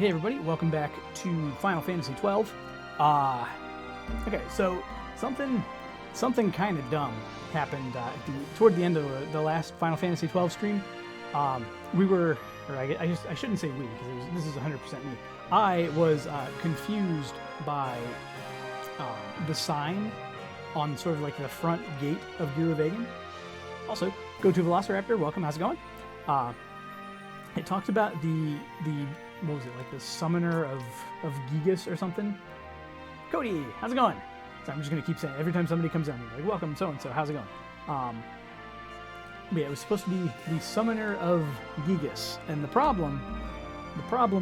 Hey everybody, welcome back to Final Fantasy XII. Okay, so something kind of dumb happened toward the end of the last Final Fantasy XII stream. We were, or I shouldn't say we, because this is 100% me. I was confused by the sign on sort of like the front gate of Giruvegan. Also, go to Velociraptor, welcome, how's it going? It talked about the what was it, like the summoner of Gigas or something? Cody, how's it going? So I'm just going to keep saying it. Every time somebody comes in, I'm like, welcome, so-and-so, how's it going? But yeah, it was supposed to be the summoner of Gigas. And the problem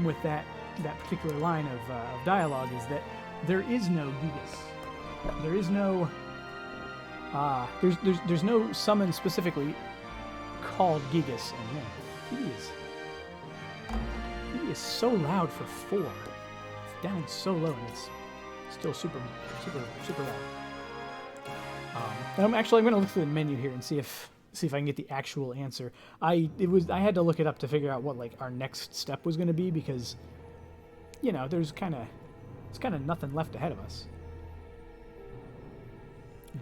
with that particular line of dialogue is that there is no Gigas. There is no... there's no summon specifically called Gigas. And man, he is so loud for 4. It's down so low, and it's still super loud. And I'm going to look through the menu here and see if I can get the actual answer. I had to look it up to figure out what like our next step was going to be, because you know there's kind of nothing left ahead of us.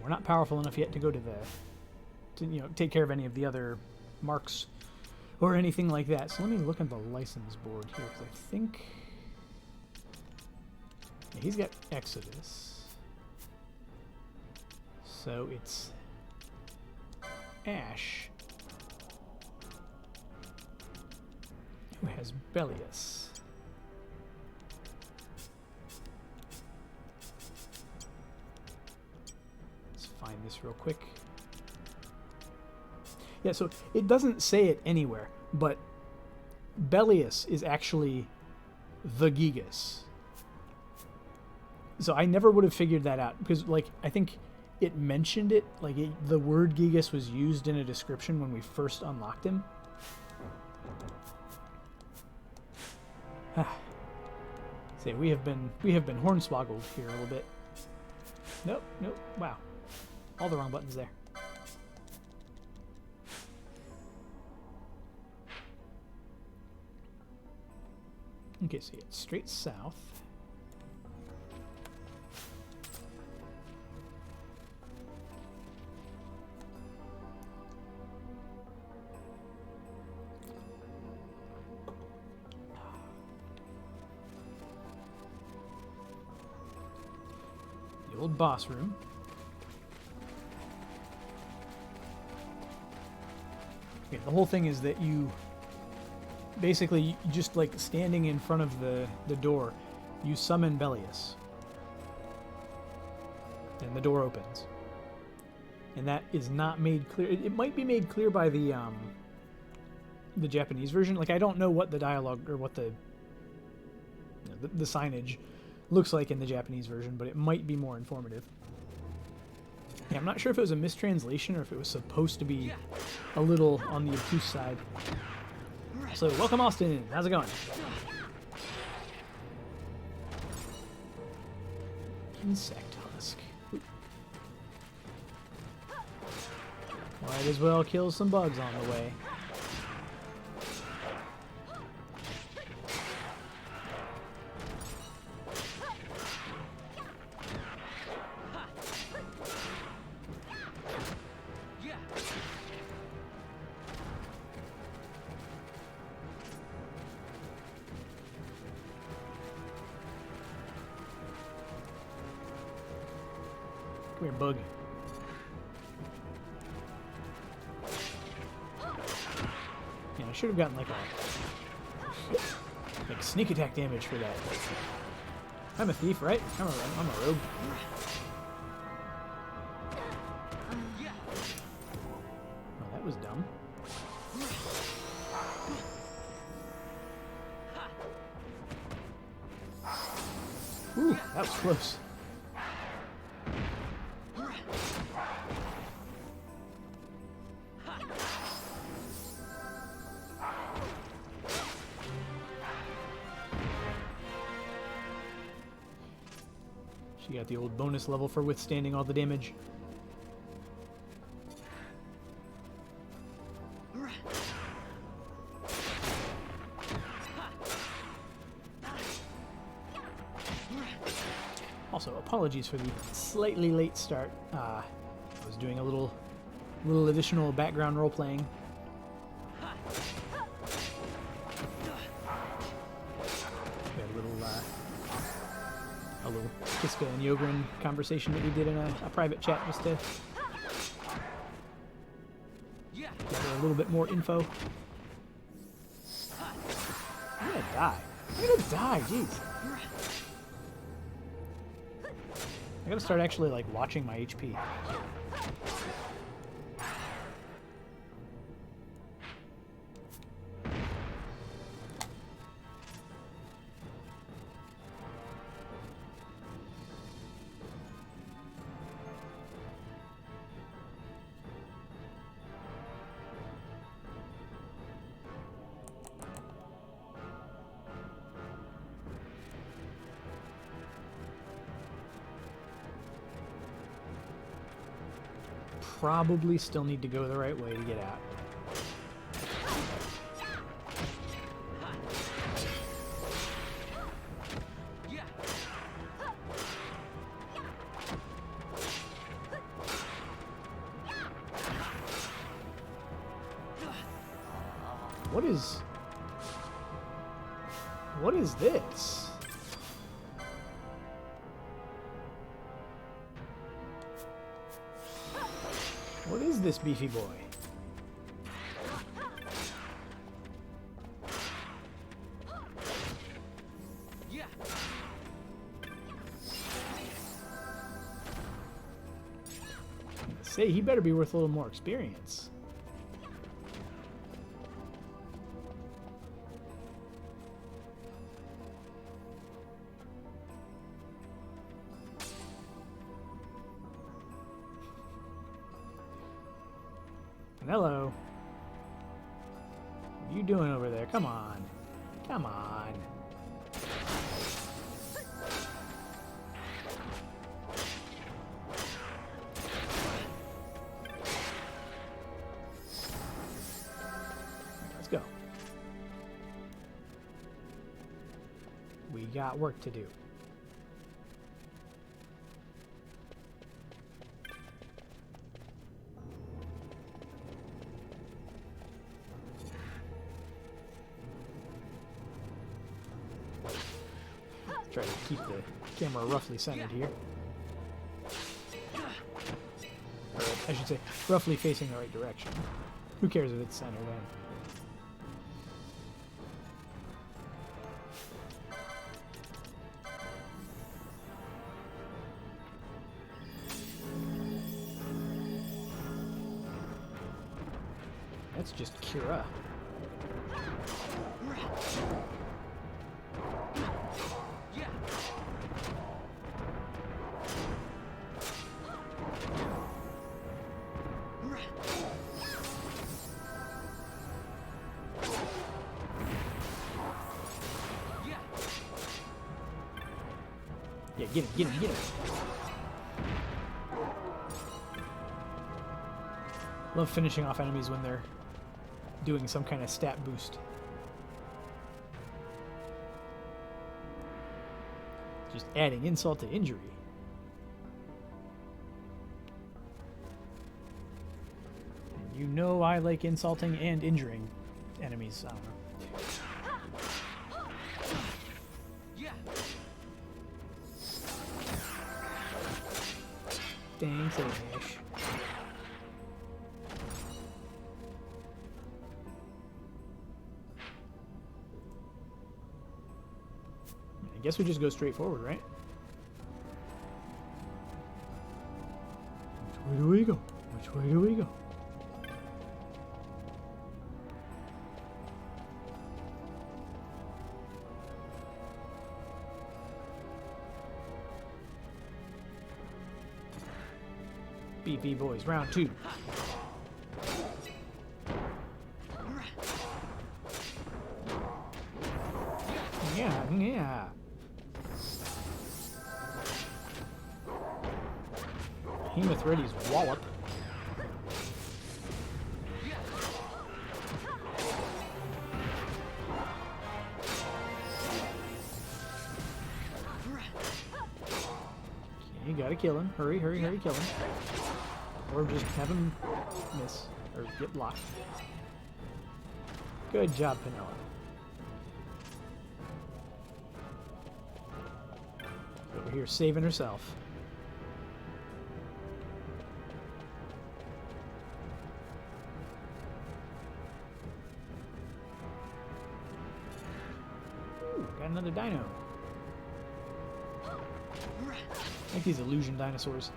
We're not powerful enough yet to go to take care of any of the other marks or anything like that. So let me look at the license board here, because I think he's got Exodus. So it's Ash who has Bellius. Let's find this real quick. Yeah, so it doesn't say it anywhere, but Bellius is actually the Gigas. So I never would have figured that out, because like I think it mentioned it, like the word Gigas was used in a description when we first unlocked him. See, we have been hornswoggled here a little bit. Nope, wow. All the wrong buttons there. Okay, so it's straight south. The old boss room. Okay, the whole thing is that you basically, just like standing in front of the door, you summon Bellius. And the door opens. And that is not made clear. It might be made clear by the Japanese version. Like, I don't know what the dialogue or what the signage looks like in the Japanese version, but it might be more informative. Yeah, I'm not sure if it was a mistranslation or if it was supposed to be a little on the obtuse side. So, welcome Austin, how's it going? Insect husk. Ooh. Might as well kill some bugs on the way. Come here, bug. Yeah, I should have gotten like sneak attack damage for that. I'm a thief, right? I'm a rogue. Oh, that was dumb. Ooh, that was close. She got the old bonus level for withstanding all the damage. Also, apologies for the slightly late start. I was doing a little additional background role playing. We had a little Kiska and Yogren conversation that we did in a private chat just to gather a little bit more info. I'm gonna die. I'm gonna die, jeez. I gotta start actually like watching my HP. Probably still need to go the right way to get out. What is this? What is this beefy boy? Say he better be worth a little more experience. Hello. What are you doing over there? Come on. Come on. Let's go. We got work to do. Try to keep the camera roughly centered here. Or I should say, roughly facing the right direction. Who cares if it's centered in? That's just Kira. Yeah, get him, get him, get him. Love finishing off enemies when they're doing some kind of stat boost. Just adding insult to injury. And you know I like insulting and injuring enemies. I don't know. Dang, Ash. I guess we just go straight forward, right? Which way do we go? Which way do we go? BP boys, round 2. Yeah, yeah. Behemoth ready's wallop. You gotta kill him. Hurry, hurry, hurry, kill him. Or just have him miss. Or get blocked. Good job, Penelope. Over here saving herself. Ooh, got another dino. I like these illusion dinosaurs.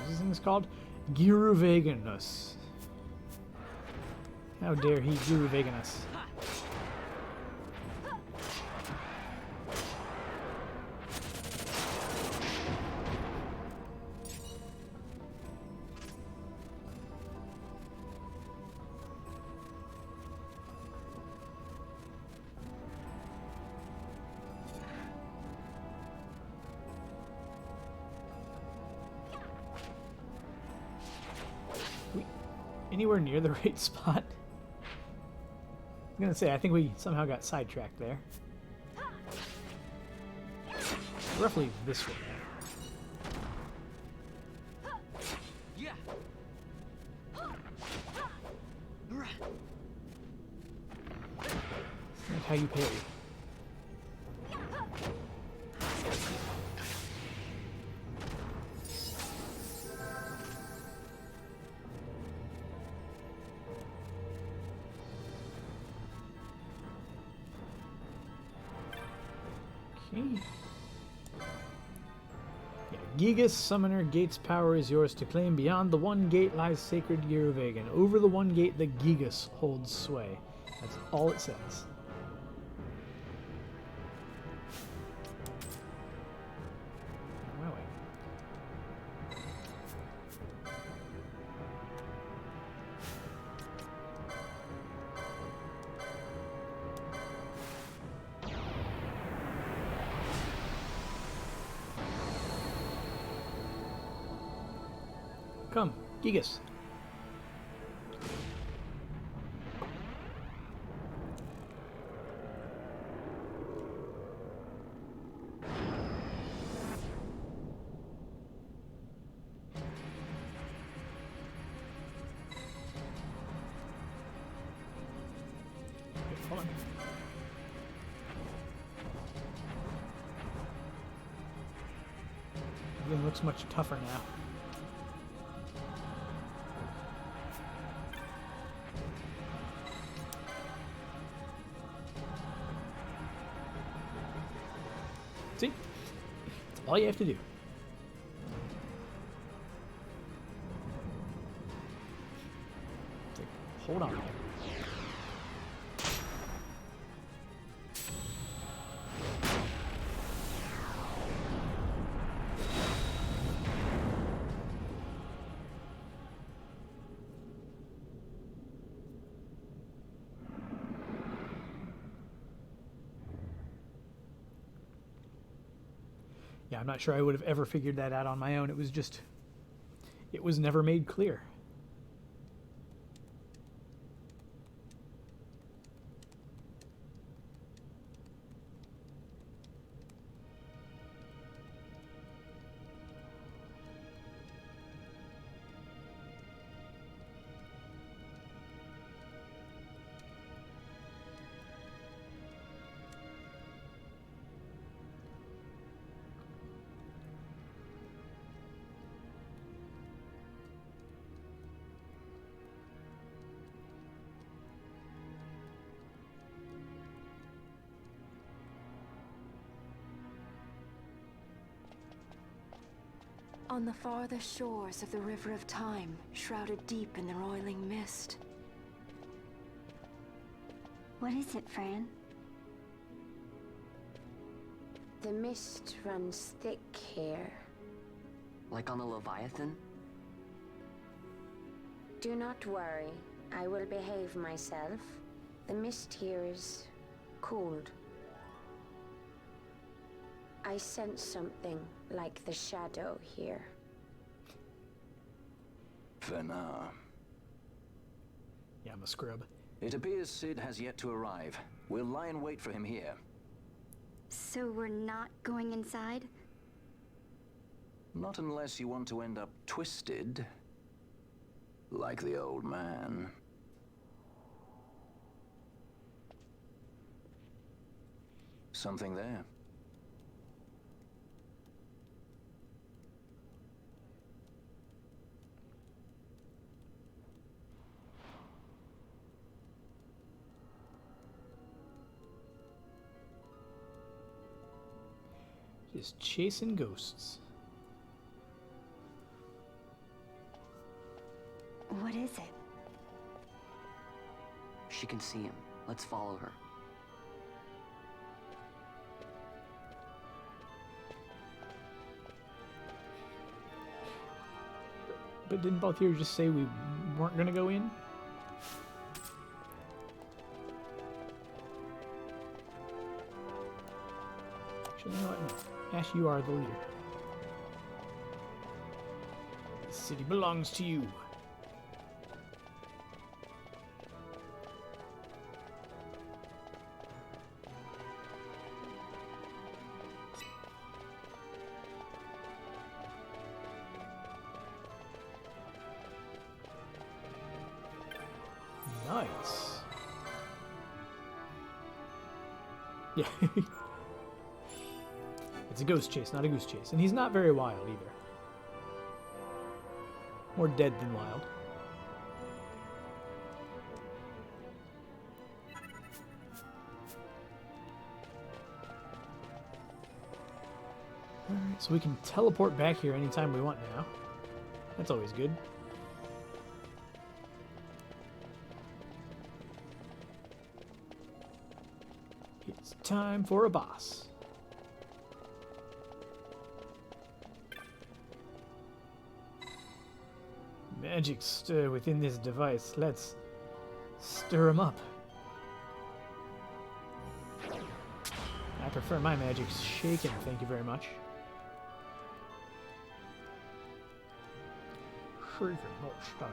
This thing's called Giruveganus. How dare he Giruveganus? Anywhere near the right spot? I'm gonna say, I think we somehow got sidetracked there. Roughly this way. That's how you parry. Okay. Yeah, Gigas, Summoner, Gate's power is yours to claim. Beyond the one gate lies sacred Giruvegan. Over the one gate, the Gigas holds sway. That's all it says. My way. Come, Gigas. Hold on. Everything looks much tougher now. See? That's all you have to do. It's like, hold on. Yeah, I'm not sure I would have ever figured that out on my own. It was just, it was never made clear. On the farthest shores of the River of Time, shrouded deep in the roiling mist. What is it, Fran? The mist runs thick here. Like on the Leviathan? Do not worry. I will behave myself. The mist here is cooled. I sense something like the shadow here. Fenar. Yeah, I'm a scrub. It appears Sid has yet to arrive. We'll lie in wait for him here. So we're not going inside? Not unless you want to end up twisted. Like the old man. Something there. Just chasing ghosts. What is it? She can see him. Let's follow her. But didn't Balthier just say we weren't gonna go in? Actually, you know what? No. Ash, you are the leader. The city belongs to you. Nice. Yeah. It's a ghost chase, not a goose chase. And he's not very wild either. More dead than wild. Alright, so we can teleport back here anytime we want now. That's always good. It's time for a boss. Magic stir within this device. Let's stir him up. I prefer my magic shaken, thank you very much. Shaken, not stirred.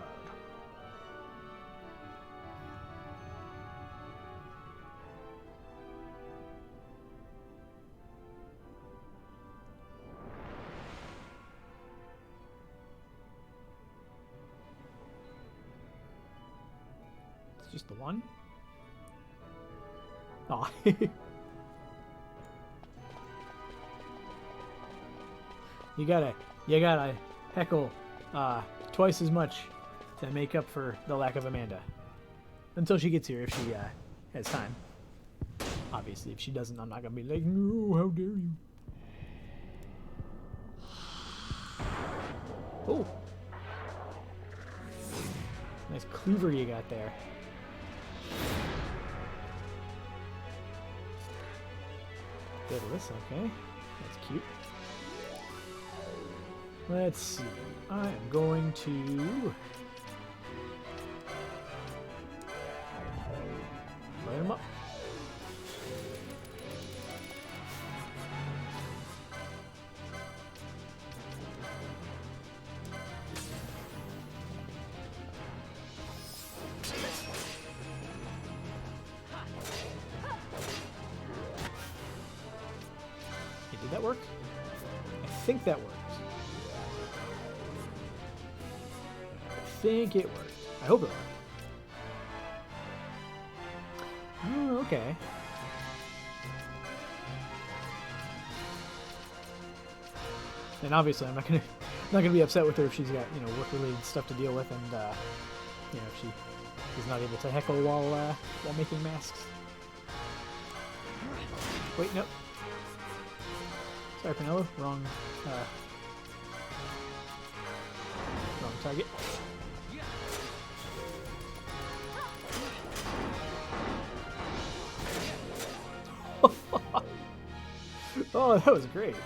It's just the one? Aw. You gotta heckle twice as much to make up for the lack of Amanda. Until she gets here, if she has time. Obviously, if she doesn't, I'm not gonna be like, no, how dare you. Oh! Nice cleaver you got there. Daedalus, okay. That's cute. Let's see. I am going to light him up. Hey, did that work? I think that worked. I think it worked. I hope it worked. Oh, okay. And obviously, I'm not gonna be upset with her if she's got work-related stuff to deal with, and if she is not able to heckle while making masks. Wait, no. Sorry, Pinello. Wrong target. Oh, that was great.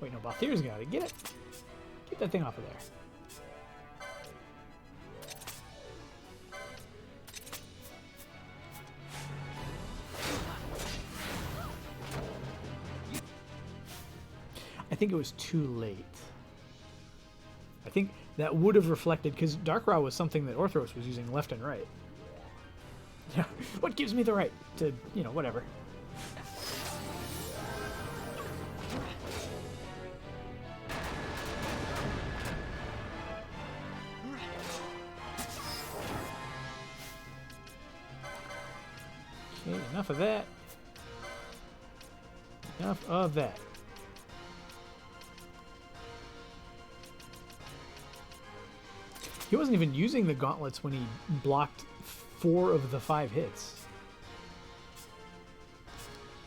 Wait, no, Balthier's got it. Get it. Get that thing off of there. I think it was too late. I think that would have reflected, because Darkra was something that Orthros was using left and right. Yeah, what gives me the right to, you know, whatever. Okay, enough of that. Enough of that. He wasn't even using the gauntlets when he blocked 4 of the 5 hits.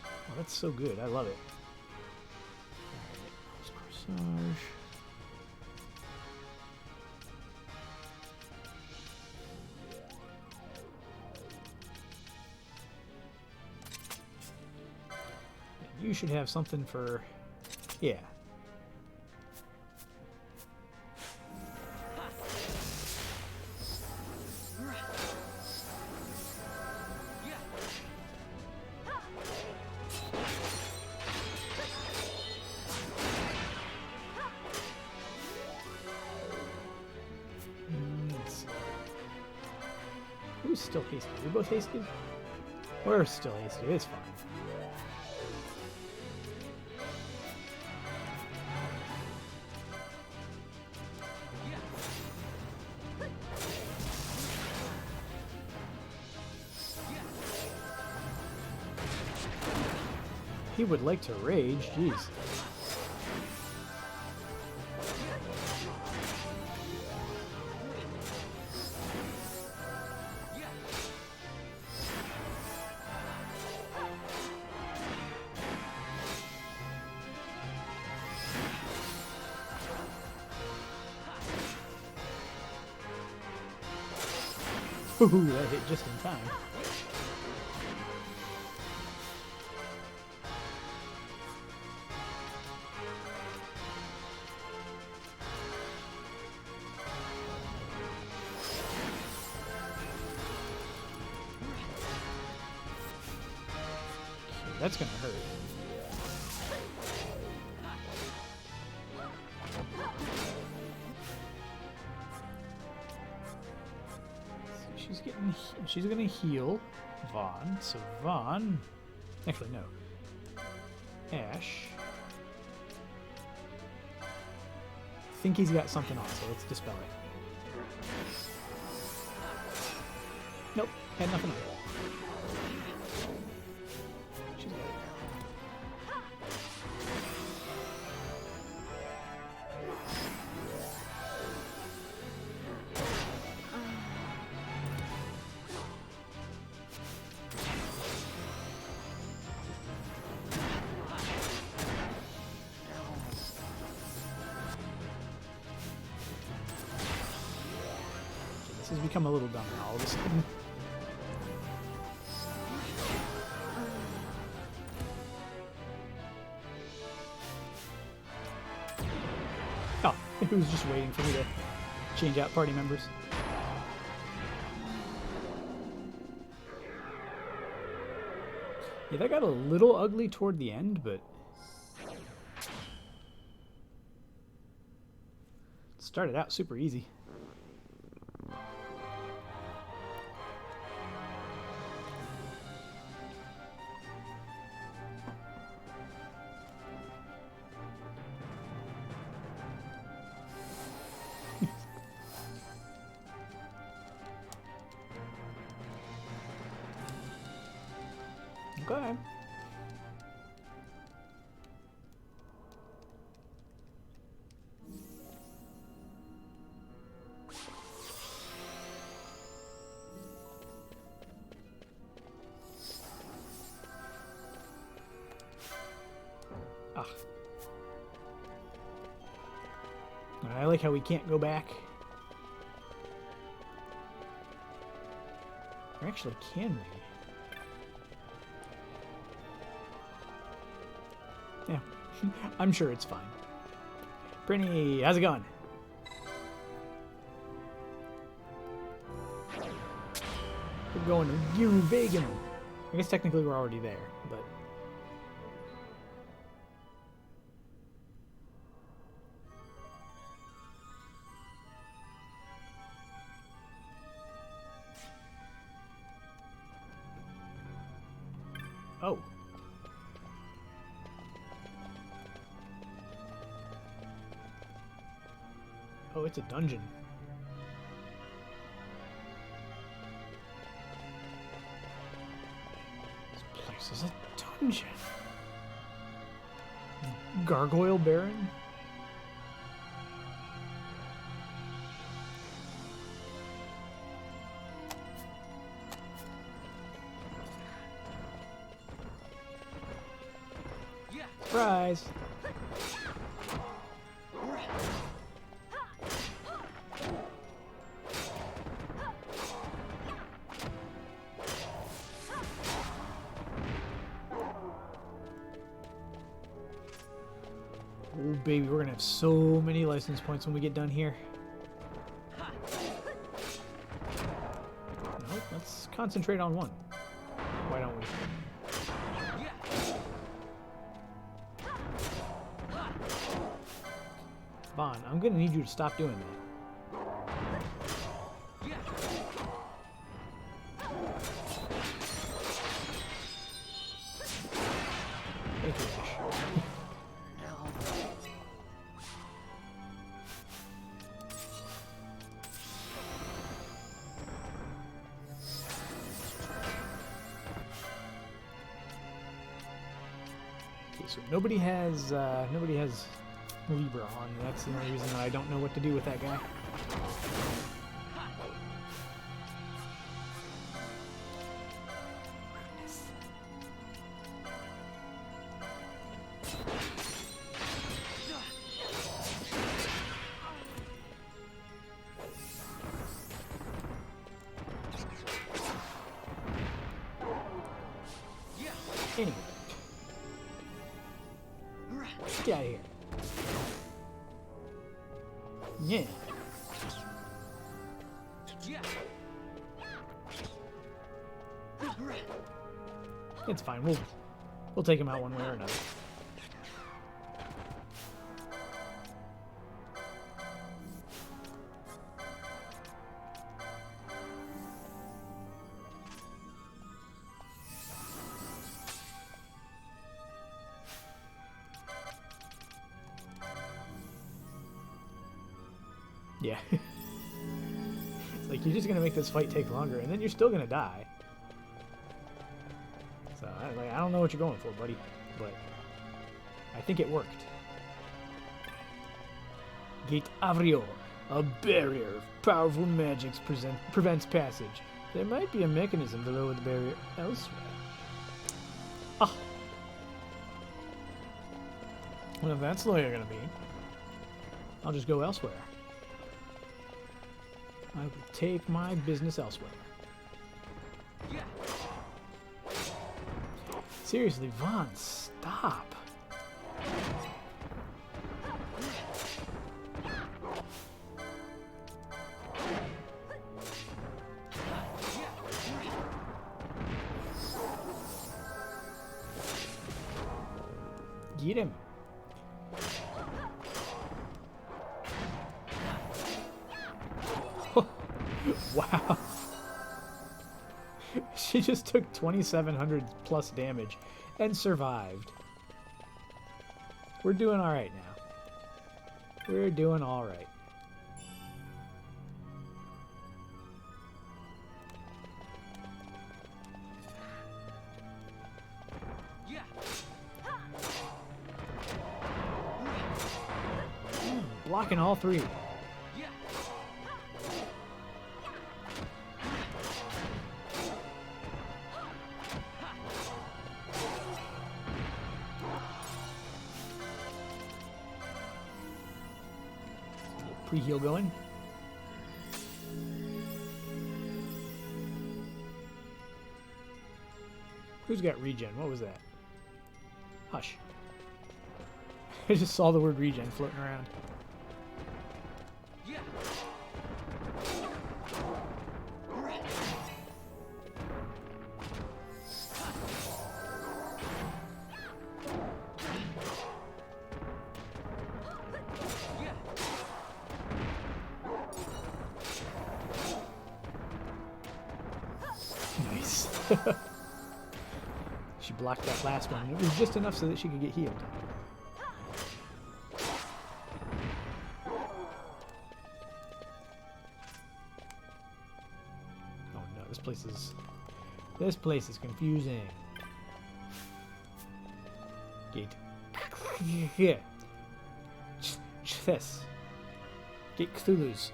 Oh, that's so good. I love it. All right, Corsage. And you should have something for... Yeah. Who's still hasted? We both hasted? We're still hasted. It's fine. He would like to rage. Jeez. Ooh, that hit just in time. Okay, that's gonna hurt. She's gonna heal Vaughn. So Vaughn, actually no, Ash. I think he's got something on, so let's dispel it. Nope, had nothing on. She's got it. Has become a little dumb now all of a sudden. Oh, it was just waiting for me to change out party members. Yeah, that got a little ugly toward the end, but it started out super easy. Okay. Ah. I like how we can't go back. Or actually, can we? Yeah, I'm sure it's fine. Prinny, how's it going? We're going to Vegan. I guess technically we're already there, but... Oh. Oh, it's a dungeon. This place is a dungeon. Gargoyle Baron? Surprise! Oh baby, we're gonna have so many license points when we get done here. Nope, let's concentrate on one. Why don't we? Vaughn, I'm gonna need you to stop doing that. Thank you, Ash. Okay, so nobody has Libra on. That's the only reason that I don't know what to do with that guy. Anyway. Get out of here. Yeah. It's fine. We'll take him out one way or another. Yeah. It's like you're just gonna make this fight take longer, and then you're still gonna die. So I don't know what you're going for, buddy, but I think it worked. Gate Avrio, a barrier of powerful magics prevents passage. There might be a mechanism to lower the barrier elsewhere. Ah. Well, if that's the way you're gonna be, I'll just go elsewhere. I will take my business elsewhere. Seriously, Vaughn, stop. Get him. Wow. She just took 2,700 plus damage and survived. We're doing alright now. We're doing alright. Blocking all three. Pre-heal going. Who's got regen? What was that? Hush. I just saw the word regen floating around. She blocked that last one. It was just enough so that she could get healed. Oh no, this place is confusing. Gate. Yeah. This. Gate Cthulhu's.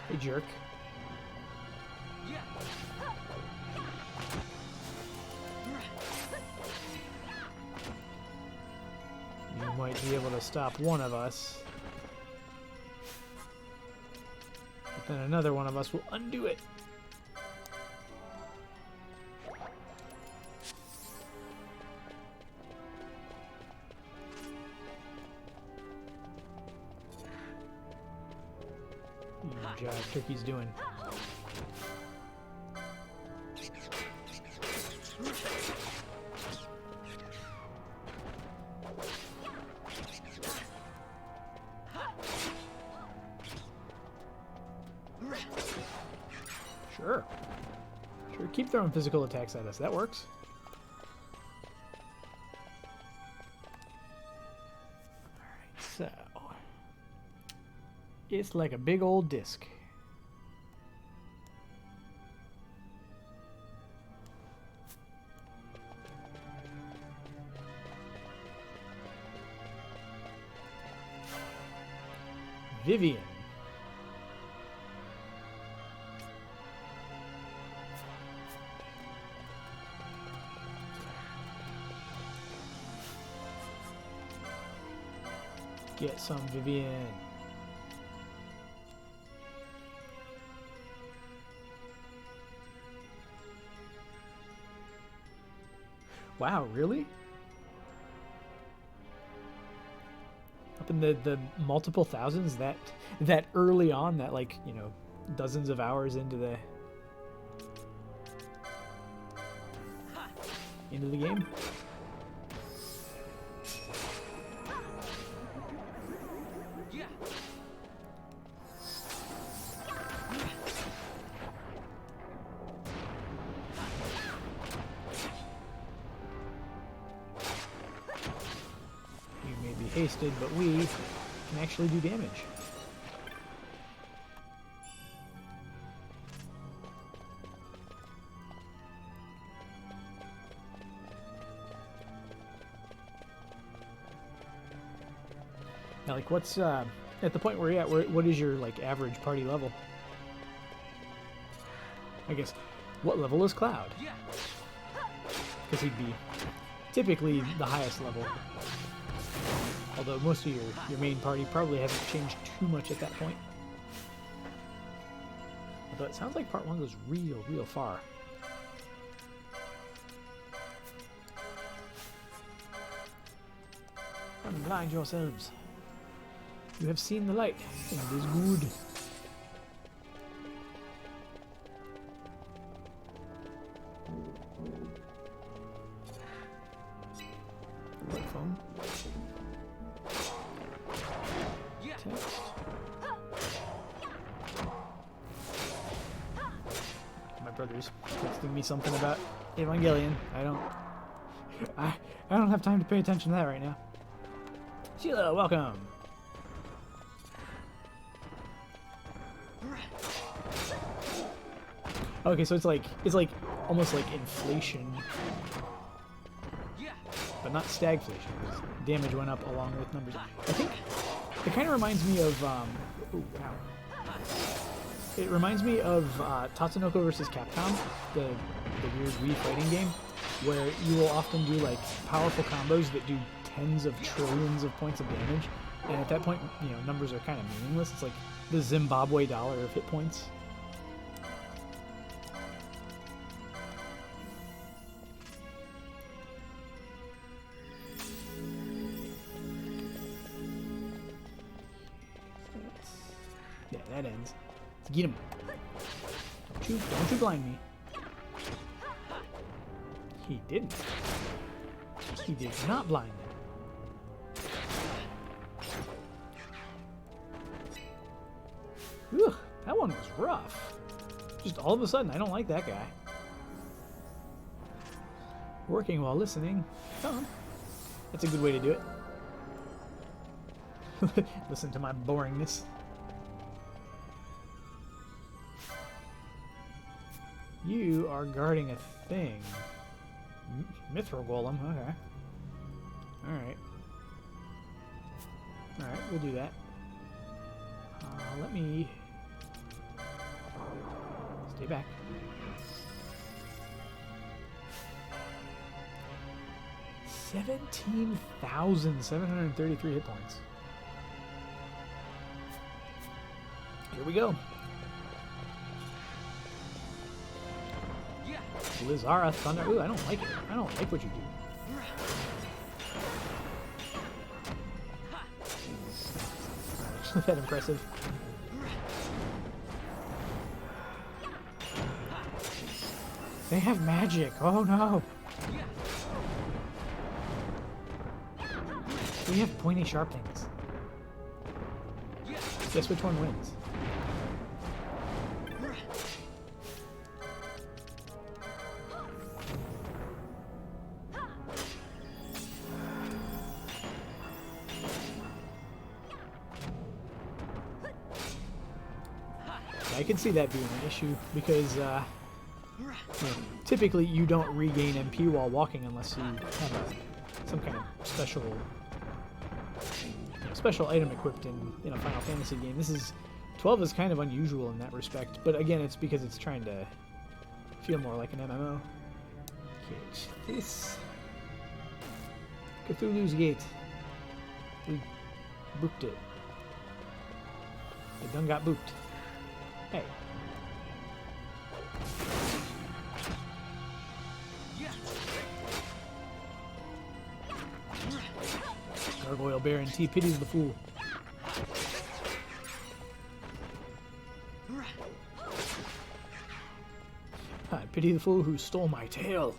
Hey, jerk. You might be able to stop one of us. But then another one of us will undo it. Jive Turkey's doing. Sure. Sure, keep throwing physical attacks at us. That works. Alright, so... it's like a big old disc. Vivian. Get some Vivian. Wow, really? Up in the multiple thousands that early on, that, like, you know, dozens of hours into the game? Hasted, but we can actually do damage. Now, like, what's at the point where you're at? What is your, like, average party level? I guess, what level is Cloud? Because he'd be typically the highest level. Although most of your main party probably hasn't changed too much at that point. Although it sounds like part 1 goes real far. Unblind yourselves. You have seen the light, and it is good. Phone. My brother's texting me something about Evangelion. I don't have time to pay attention to that right now. Sheila, welcome. Okay, so it's like almost like inflation, but not stagflation, because damage went up along with numbers. I think it kind of reminds me of ooh, wow. It reminds me of Tatsunoko vs. Capcom, the weird Wii fighting game, where you will often do, like, powerful combos that do tens of trillions of points of damage, and at that point, you know, numbers are kind of meaningless. It's like the Zimbabwe dollar of hit points. Yeah, that ends. Let's get him. Don't you blind me. He didn't. He did not blind me. That one was rough. Just all of a sudden, I don't like that guy. Working while listening. Oh, that's a good way to do it. Listen to my boringness. You are guarding a thing. Mithril Golem, okay. Alright. Alright, we'll do that. Let me... stay back. $17,733 hit points. Here we go. Lizara Thunder. Ooh, I don't like it. I don't like what you do. Not that impressive. They have magic. Oh no. We have pointy sharp things. Guess which one wins? I can see that being an issue because typically you don't regain MP while walking unless you have some kind of special item equipped in a Final Fantasy game. This is 12 is kind of unusual in that respect, but again, it's because it's trying to feel more like an MMO. Okay, this Cthulhu's Gate. We booped it. It done got booped. Hey. Gargoyle Baron T pities the fool. I pity the fool who stole my tail.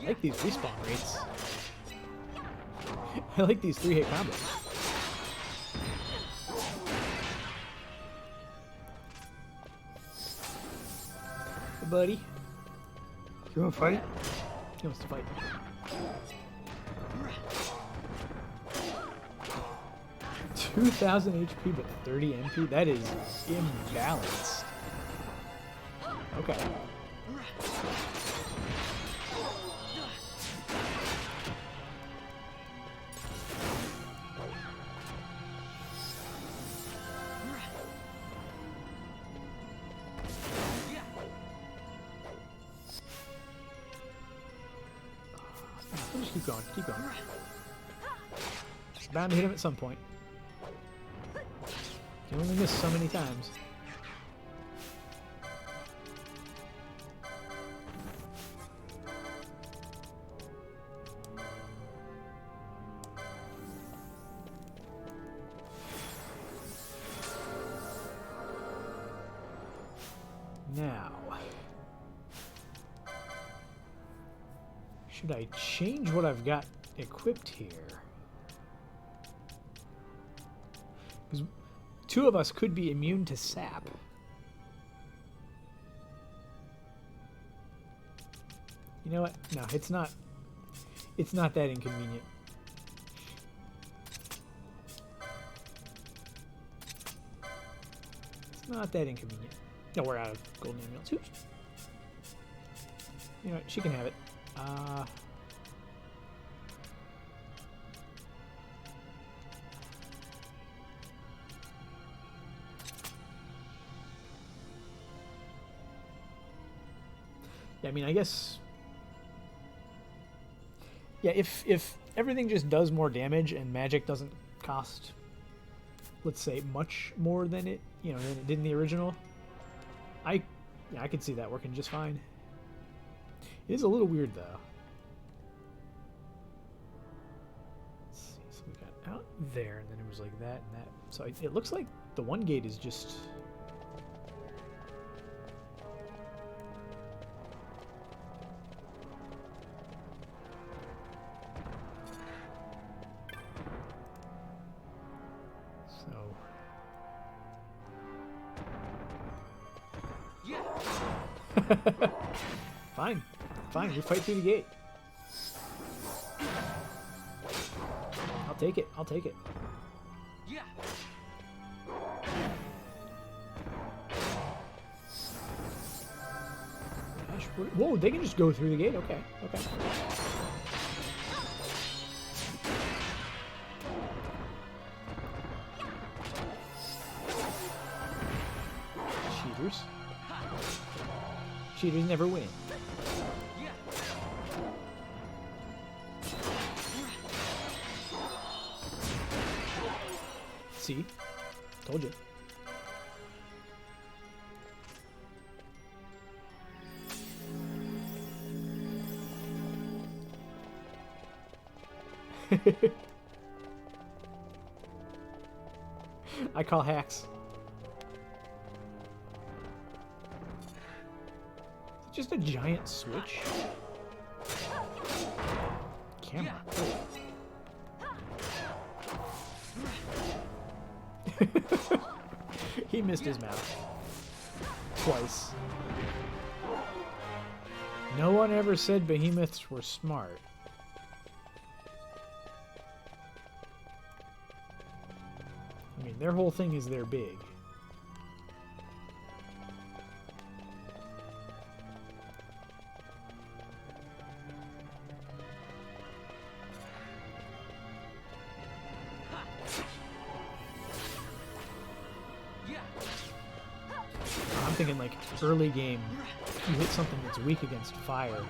I like these respawn rates. I like these 3-hit combos. Hey, buddy. You wanna fight? He wants to fight. $2,000 HP but 30 MP? That is imbalanced. Okay. Just keep going, keep going. It's bound to hit him at some point. You only miss so many times. Now, should I change what I've got equipped here? Because 2 of us could be immune to sap. You know what? No, it's not. It's not that inconvenient. It's not that inconvenient. No, we're out of golden amulets. Oops. You know what? She can have it. Yeah, I mean, I guess. Yeah, if everything just does more damage and magic doesn't cost, let's say, much more than it than it did in the original, I could see that working just fine. It is a little weird, though. Let's see. So we got out there, and then it was like that and that. So it looks like the one gate is just... So... Fine. Fine, we fight through the gate. I'll take it. I'll take it. Gosh, whoa, they can just go through the gate? Okay, okay. Cheaters. Cheaters never win. See? Told you. I call hacks. Just a giant switch? Camera. He missed his mouth. Twice. No one ever said behemoths were smart. I mean, their whole thing is they're big. I'm thinking like early game, you hit something that's weak against fire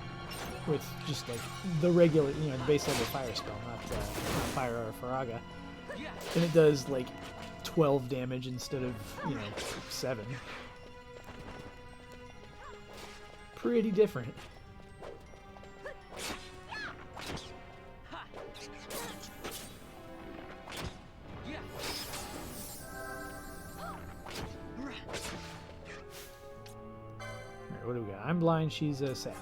with just like the regular, you know, the base level fire spell, not fire or Faraga. And it does like 12 damage instead of, you know, 7. Pretty different. Alright, what do we got? I'm blind, she's a sap.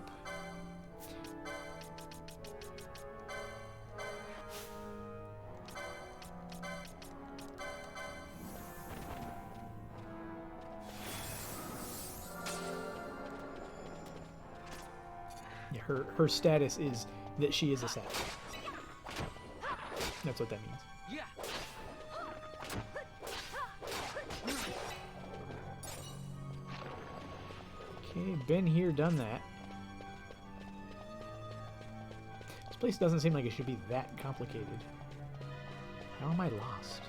Yeah, her status is that she is a sap. That's what that means. Okay, been here, done that. This place doesn't seem like it should be that complicated. How am I lost?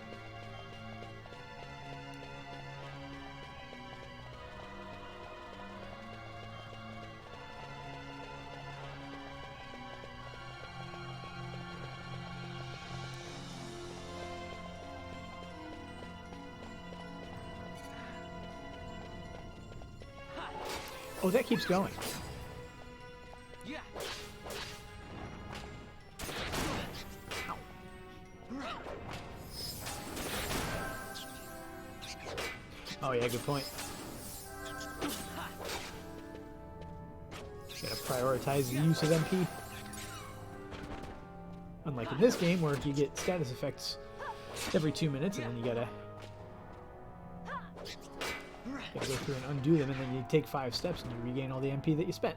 Oh, that keeps going. Ow. Oh yeah, good point. Gotta prioritize the use of MP. Unlike in this game, where you get status effects every 2 minutes, and then you gotta go through and undo them, and then you take 5 steps and you regain all the MP that you spent.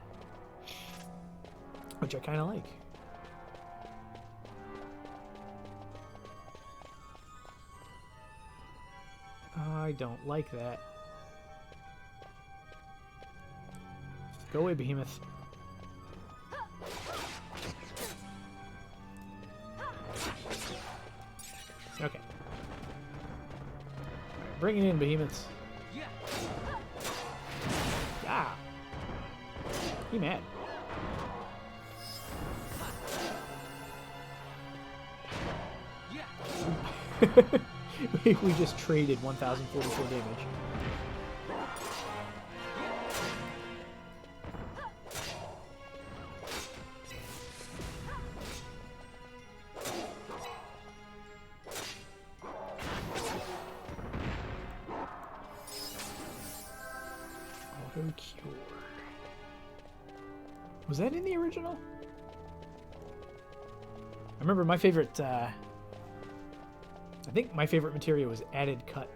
Which I kind of like. I don't like that. Go away, Behemoth. Okay. Bring it in, Behemoths. Ah! He mad. We just traded 1,044 damage. Auto cure. Was that in the original? I remember my favorite, I think my favorite materia was added cut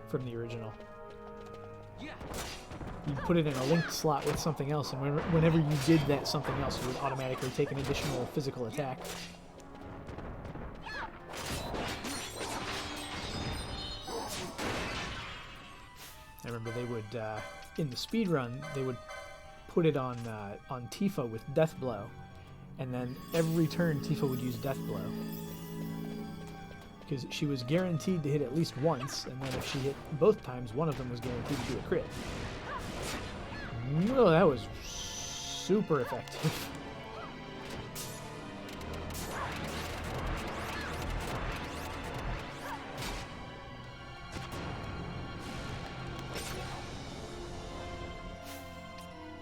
from the original. You put it in a linked slot with something else, and whenever you did that something else, you would automatically take an additional physical attack. I remember they would, in the speed run, they would put it on Tifa with Death Blow, and then every turn Tifa would use Death Blow. Because she was guaranteed to hit at least once, and then if she hit both times, one of them was guaranteed to do a crit. No, that was super effective.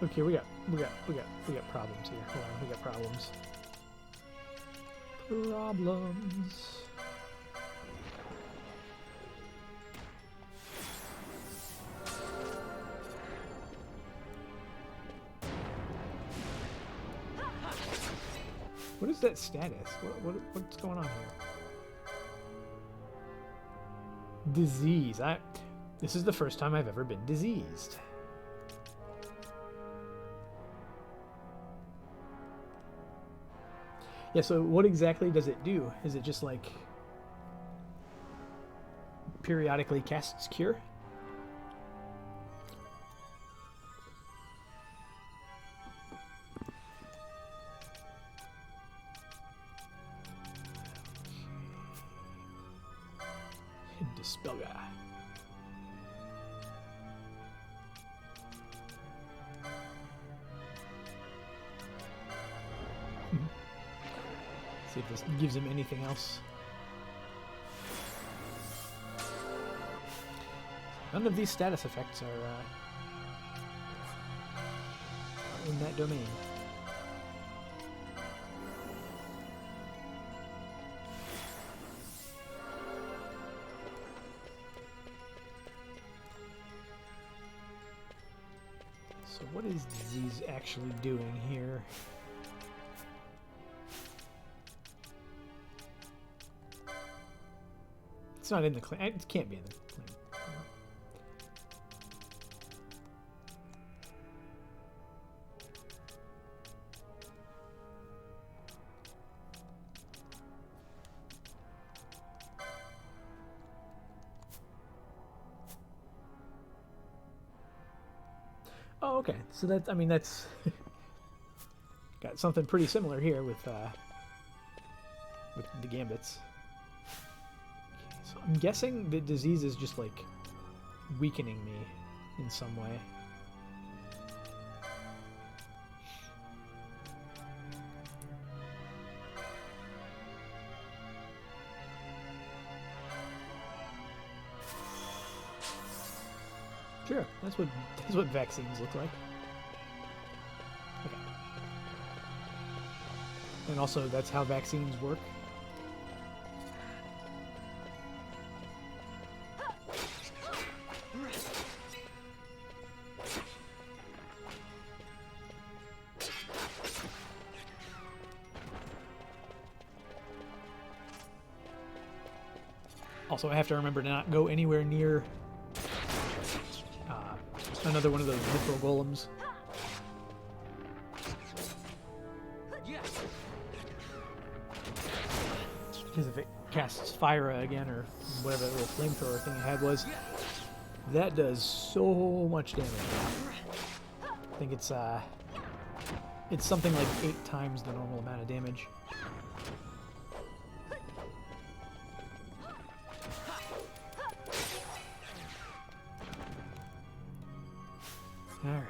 Okay, we got problems here. Hold on, we got problems. Problems. What is that status? What's going on here? Disease. This is the first time I've ever been diseased. Yeah, so what exactly does it do? Is it just like periodically casts cure? Dispel guy. See if this gives him anything else. None of these status effects are in that domain. So what is disease actually doing here? It's not in the claim. It can't be in the claim. Oh, okay. So that's, I mean, that's got something pretty similar here with the gambits. So I'm guessing the disease is just like weakening me in some way. Sure, that's what vaccines look like. Okay. And also, that's how vaccines work. Also, I have to remember to not go anywhere near another one of those mithril golems. Because if it casts fire again, or whatever that little flamethrower thing it had was, that does so much damage. I think it's something like 8 times the normal amount of damage. Alright.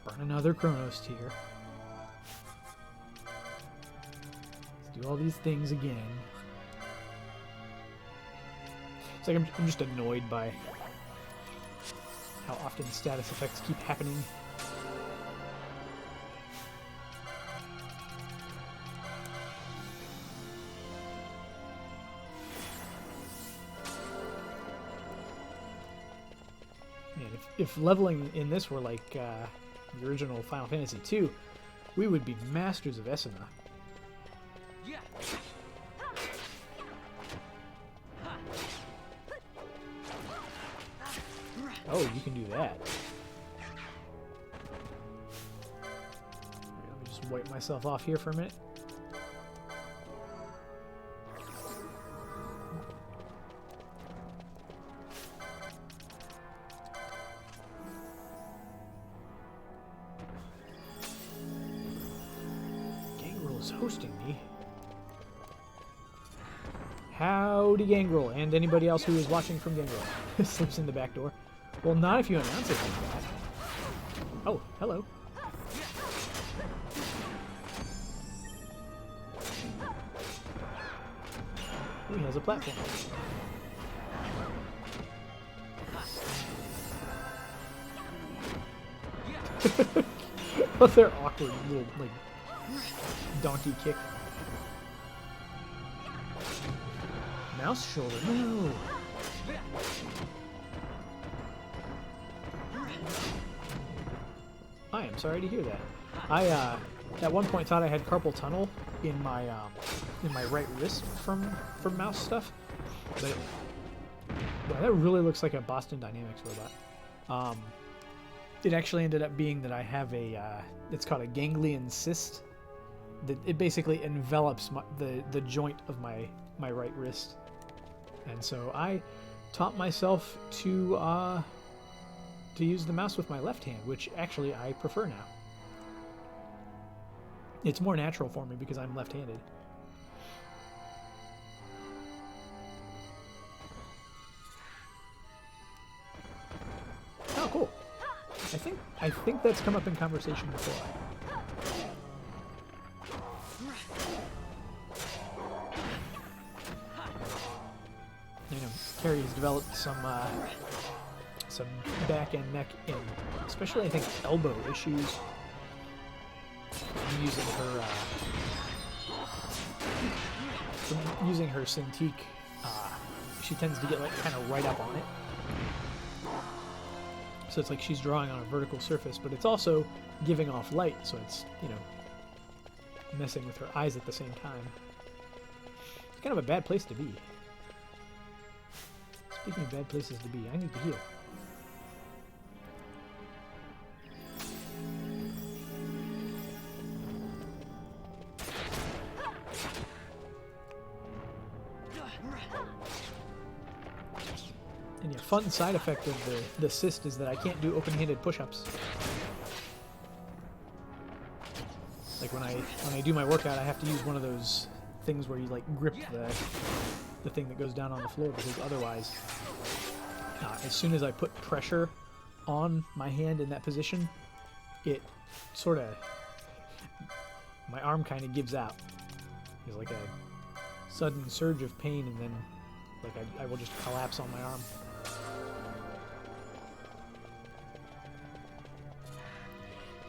Burn another Chronos tier. Let's do all these things again. It's like I'm just annoyed by how often status effects keep happening. if leveling in this were like the original Final Fantasy II, we would be masters of Esuna. Oh, you can do that. Let me just wipe myself off here for a minute. Gangrel is hosting me. Howdy, Gangrel, and anybody else who is watching from Gangrel. Slips in the back door. Well, not if you announce it like that. Oh, hello. Ooh, he has a platform. Oh, they're awkward little, like, donkey kick. Mouse shoulder, no! I am sorry to hear that. I at one point thought I had carpal tunnel in my right wrist from mouse stuff, but that really looks like a Boston Dynamics robot. It actually ended up being that I have a it's called a ganglion cyst. That it basically envelops the joint of my right wrist, and so I taught myself to use the mouse with my left hand, which actually I prefer now. It's more natural for me because I'm left-handed. Oh, cool. I think that's come up in conversation before. You know, Carrie has developed some back and neck and especially I think elbow issues from using her Cintiq. She tends to get like kind of right up on it, so it's like she's drawing on a vertical surface, but it's also giving off light, so it's, you know, messing with her eyes at the same time. It's kind of a bad place to be. Speaking of bad places to be, I need to heal. And yeah, fun side effect of the cyst is that I can't do open-handed push-ups. Like when I do my workout, I have to use one of those things where you like grip the thing that goes down on the floor, because otherwise, as soon as I put pressure on my hand in that position, it sort of, my arm kind of gives out. There's like a sudden surge of pain, and then like I will just collapse on my arm.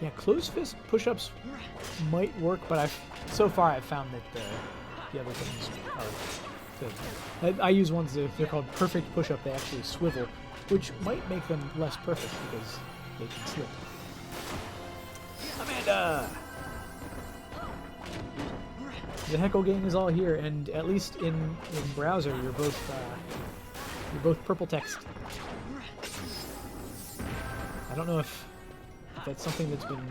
Yeah, closed fist push-ups might work, but so far I've found that the other things are good. I use ones that they're called perfect push-up. They actually swivel, which might make them less perfect because they can slip. Amanda! The Heckle gang is all here, and at least in browser, you're both purple text. I don't know if that's something that's been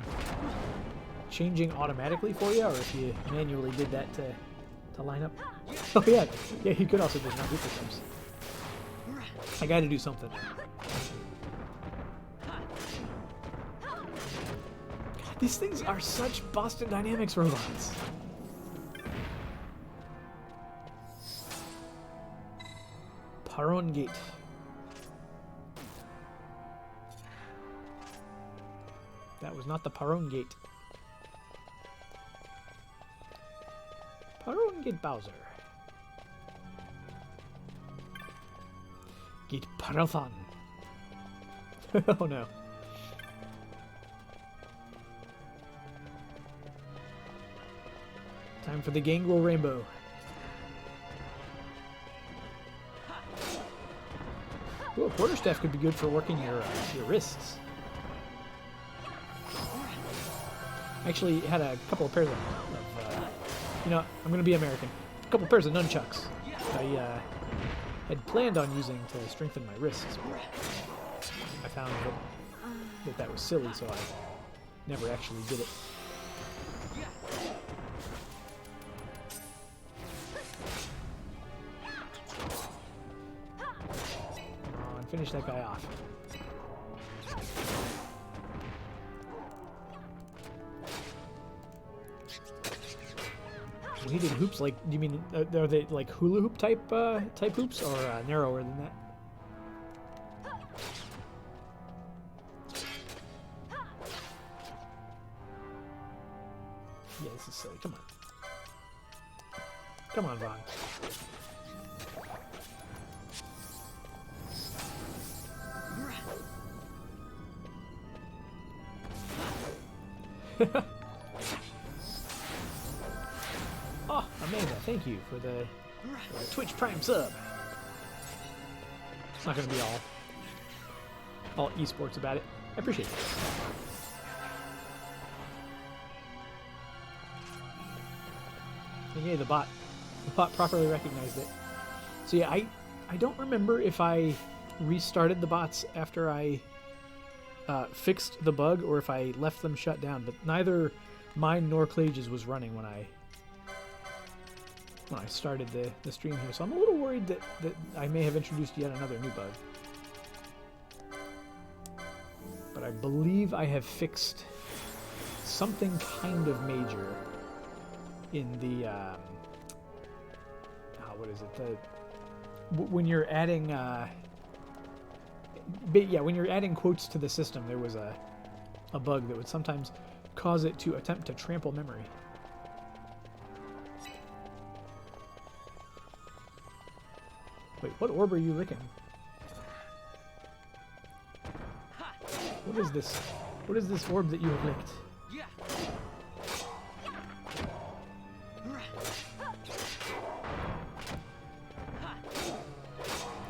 changing automatically for you, or if you manually did that to line up. Oh yeah, you could also just not do push-ups. I gotta do something. God, these things are such Boston Dynamics robots. Paron Gate. That was not the Paron Gate. Paron Gate Bowser. Gate Parathon. Oh no. Time for the Gangrel Rainbow. Ooh, a quarterstaff could be good for working your wrists. I actually had a couple of pairs of you know, I'm going to be American. A couple pairs of nunchucks I had planned on using to strengthen my wrists, but I found that was silly, so I never actually did it. And finish that guy off. Weighted hoops, like, do you mean, are they like hula hoop type hoops, or narrower than that? Yeah, this is silly. Come on. Come on, Vaughn. Oh, Amanda, thank you for the Twitch Prime sub. It's not going to be all esports about it. I appreciate it. And yeah, the bot properly recognized it. So yeah, I don't remember if I restarted the bots after I fixed the bug or if I left them shut down, but neither mine nor Clage's was running when I started the stream here, so I'm a little worried that I may have introduced yet another new bug. But I believe I have fixed something kind of major in the what is it? When you're adding when you're adding quotes to the system, there was a bug that would sometimes cause it to attempt to trample memory. Wait, what orb are you licking? What is this? What is this orb that you have licked?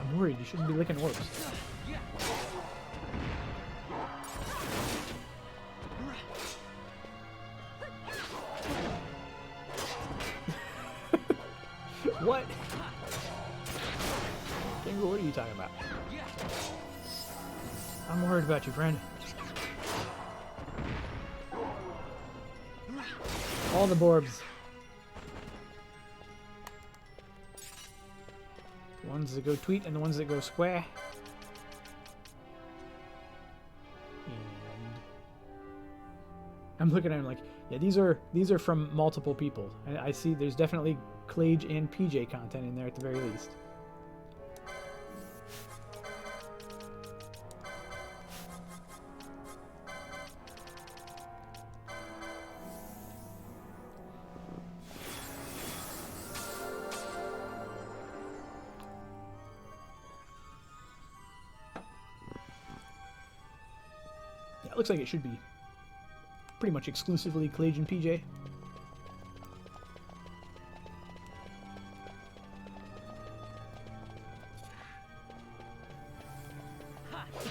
I'm worried. You shouldn't be licking orbs. What? Kingo, what are you talking about? I'm worried about you, friend. All the Borbs. The ones that go tweet and the ones that go square. And I'm looking at him like, yeah, these are from multiple people. I see there's definitely Clage and PJ content in there at the very least. Yeah, it looks like it should be pretty much exclusively Clage and PJ.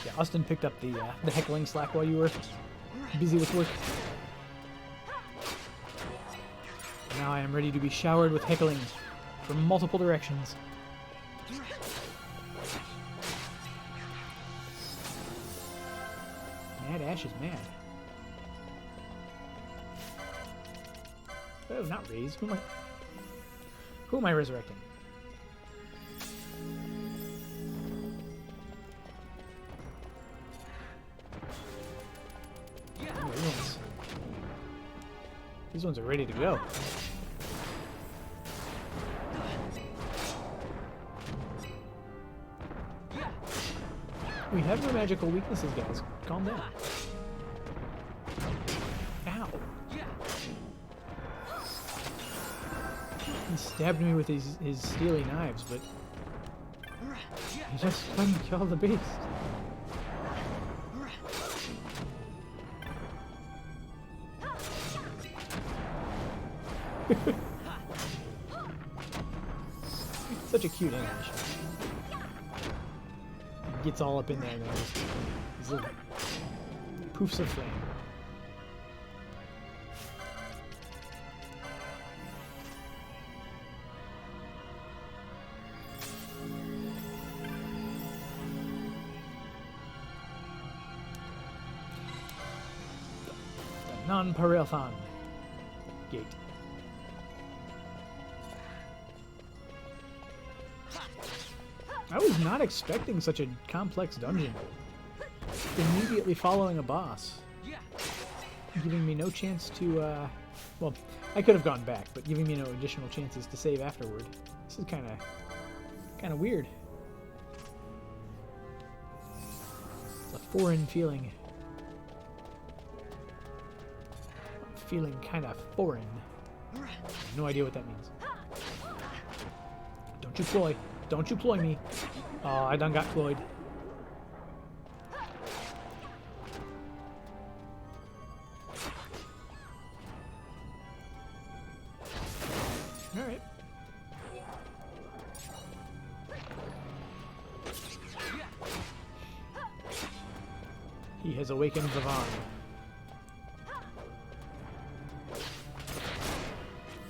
Yeah, Austin picked up the heckling slack while you were busy with work. Now I am ready to be showered with heckling from multiple directions. Mad Ash is mad. Oh, not Raze. Who am I resurrecting? Oh, these ones are ready to go. We have no magical weaknesses, guys. Calm down. Ow. He stabbed me with his steely knives, but he just couldn't kill the beast. Such a cute animation. gets all up in there. These little poofs of flame. The non-Parelthon gate. I was not expecting such a complex dungeon. Immediately following a boss. Giving me no chance to, well, I could have gone back, but giving me no additional chances to save afterward. This is kind of weird. It's a foreign feeling. I'm feeling kind of foreign. I have no idea what that means. Don't you ploy. Don't you ploy me. Oh, I done got cloyed. Alright. He has awakened Vavan.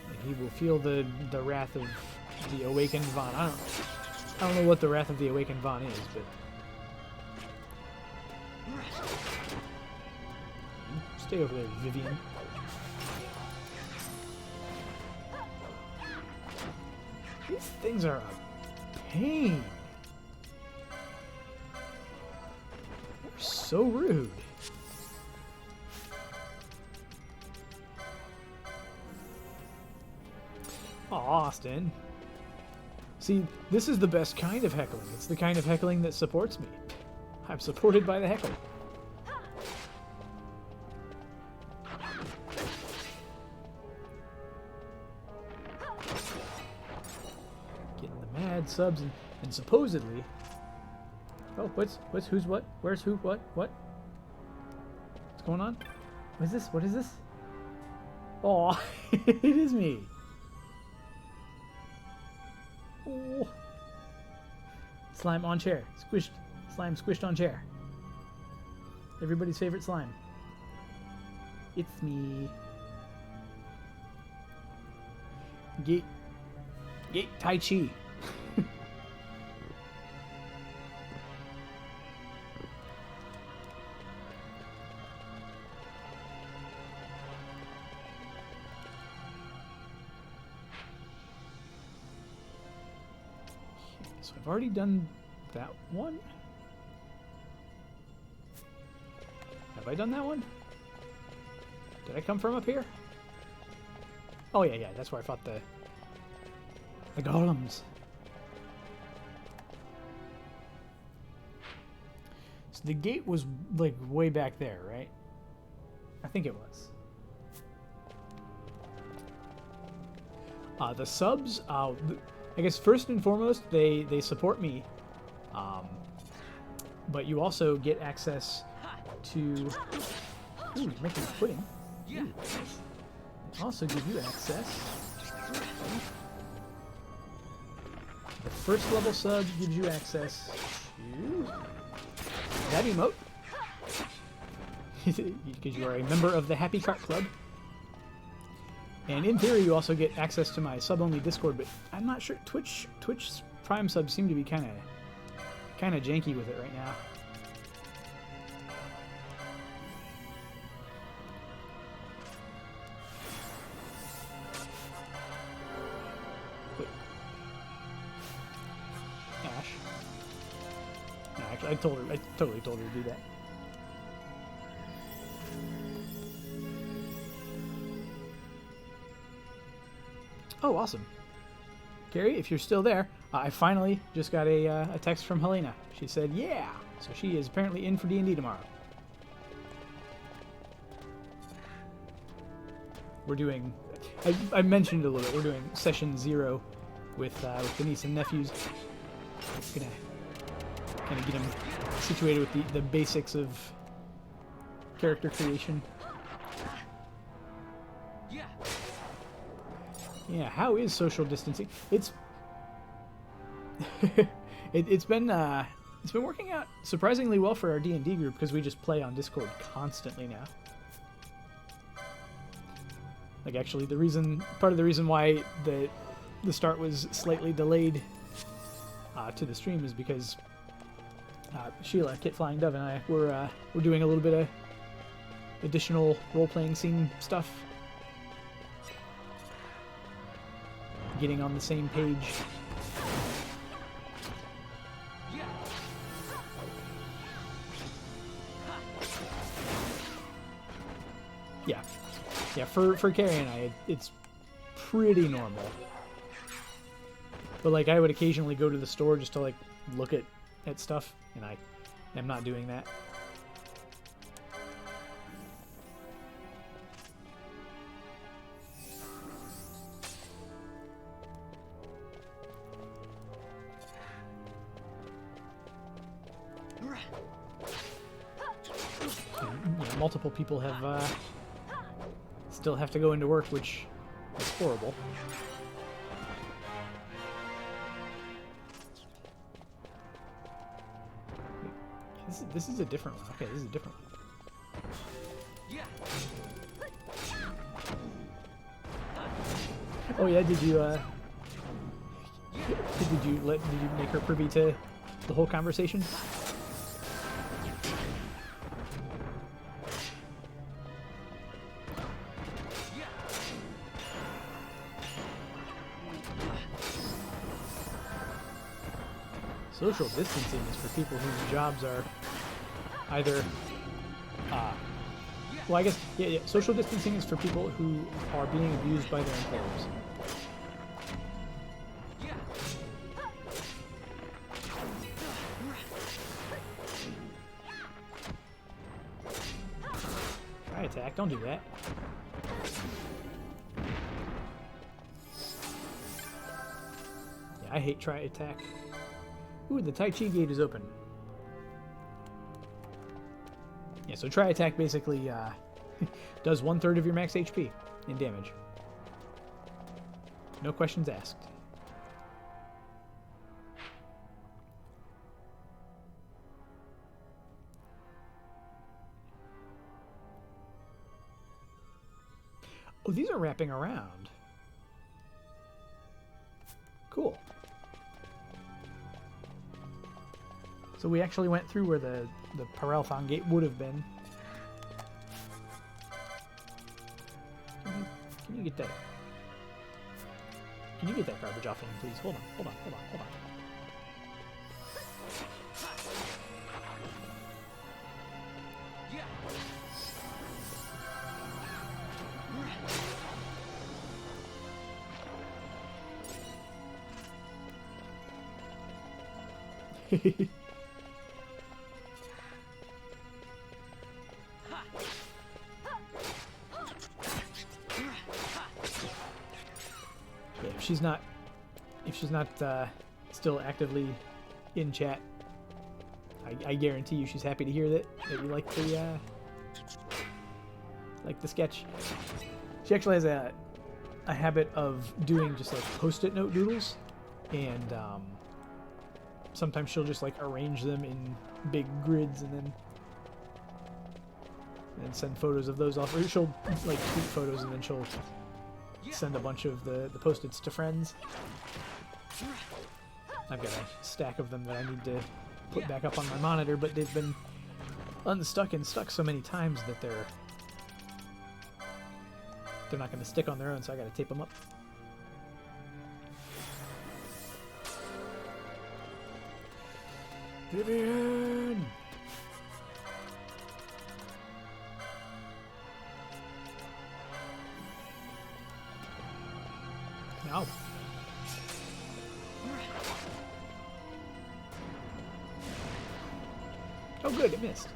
And he will feel the wrath of the awakened Vaughn. I don't know what the wrath of the awakened Vaughn is, but stay over there, Vivian. These things are a pain. They're so rude. Oh, Austin. See, this is the best kind of heckling. It's the kind of heckling that supports me. I'm supported by the heckle. Getting the mad subs and supposedly... Oh, who's what? Where's who? What? What's going on? What is this? What is this? Oh, it is me. Oh. Slime on chair. Squished. Slime squished on chair. Everybody's favorite slime. It's me. Gate Tai Chi. So I've already done that one. Have I done that one? Did I come from up here? Oh yeah, that's where I fought the golems. So the gate was like way back there, right? I think it was. The subs, I guess first and foremost, they support me. But you also get access to... Ooh, you're making a pudding. Ooh, nice. They also give you access. The first level sub gives you access to that emote. Because you are a member of the Happy Cart Club. And in theory, you also get access to my sub-only Discord, but I'm not sure. Twitch Prime subs seem to be kind of janky with it right now. Wait. Ash. No, actually, I totally told her to do that. Oh, awesome. Gary, if you're still there, I finally just got a text from Helena. She said, yeah! So she is apparently in for D&D tomorrow. We're doing... I mentioned it a little bit. We're doing session 0 with the niece and nephews. Gonna kind of get them situated with the basics of character creation. Yeah, how is social distancing? It's it's been It's been working out surprisingly well for our D&D group because we just play on Discord constantly now. Like, actually, part of the reason why the start was slightly delayed to the stream is because Sheila, Kit Flying Dove, and I were doing a little bit of additional role-playing scene stuff. Getting on the same page. Yeah, for Carrie and I, it's pretty normal. But, like, I would occasionally go to the store just to, like, look at stuff, and I am not doing that. And, multiple people have, still have to go into work, which is horrible. This is a different one. Okay, this is a different one. Oh yeah, did you make her privy to the whole conversation? Social distancing is for people whose jobs are either, well, I guess, yeah, social distancing is for people who are being abused by their employers. Try attack, don't do that. Yeah, I hate try attack. Ooh, the Tai Chi gate is open. Yeah, so try attack basically does 1/3 of your max HP in damage. No questions asked. Oh, these are wrapping around. Cool. So we actually went through where the Paralthon gate would have been. Can you get that? Can you get that garbage off him, please? Hold on. Yeah, if she's not still actively in chat, I guarantee you she's happy to hear that you like the sketch. She actually has a habit of doing just like post-it note doodles, and sometimes she'll just like arrange them in big grids and then send photos of those off. Or she'll like tweet photos and then she'll send a bunch of the post-its to friends. I've got a stack of them that I need to put back up on my monitor, but they've been unstuck and stuck so many times that they're not going to stick on their own, so I got to tape them up. Vivian! No. Oh good, it missed.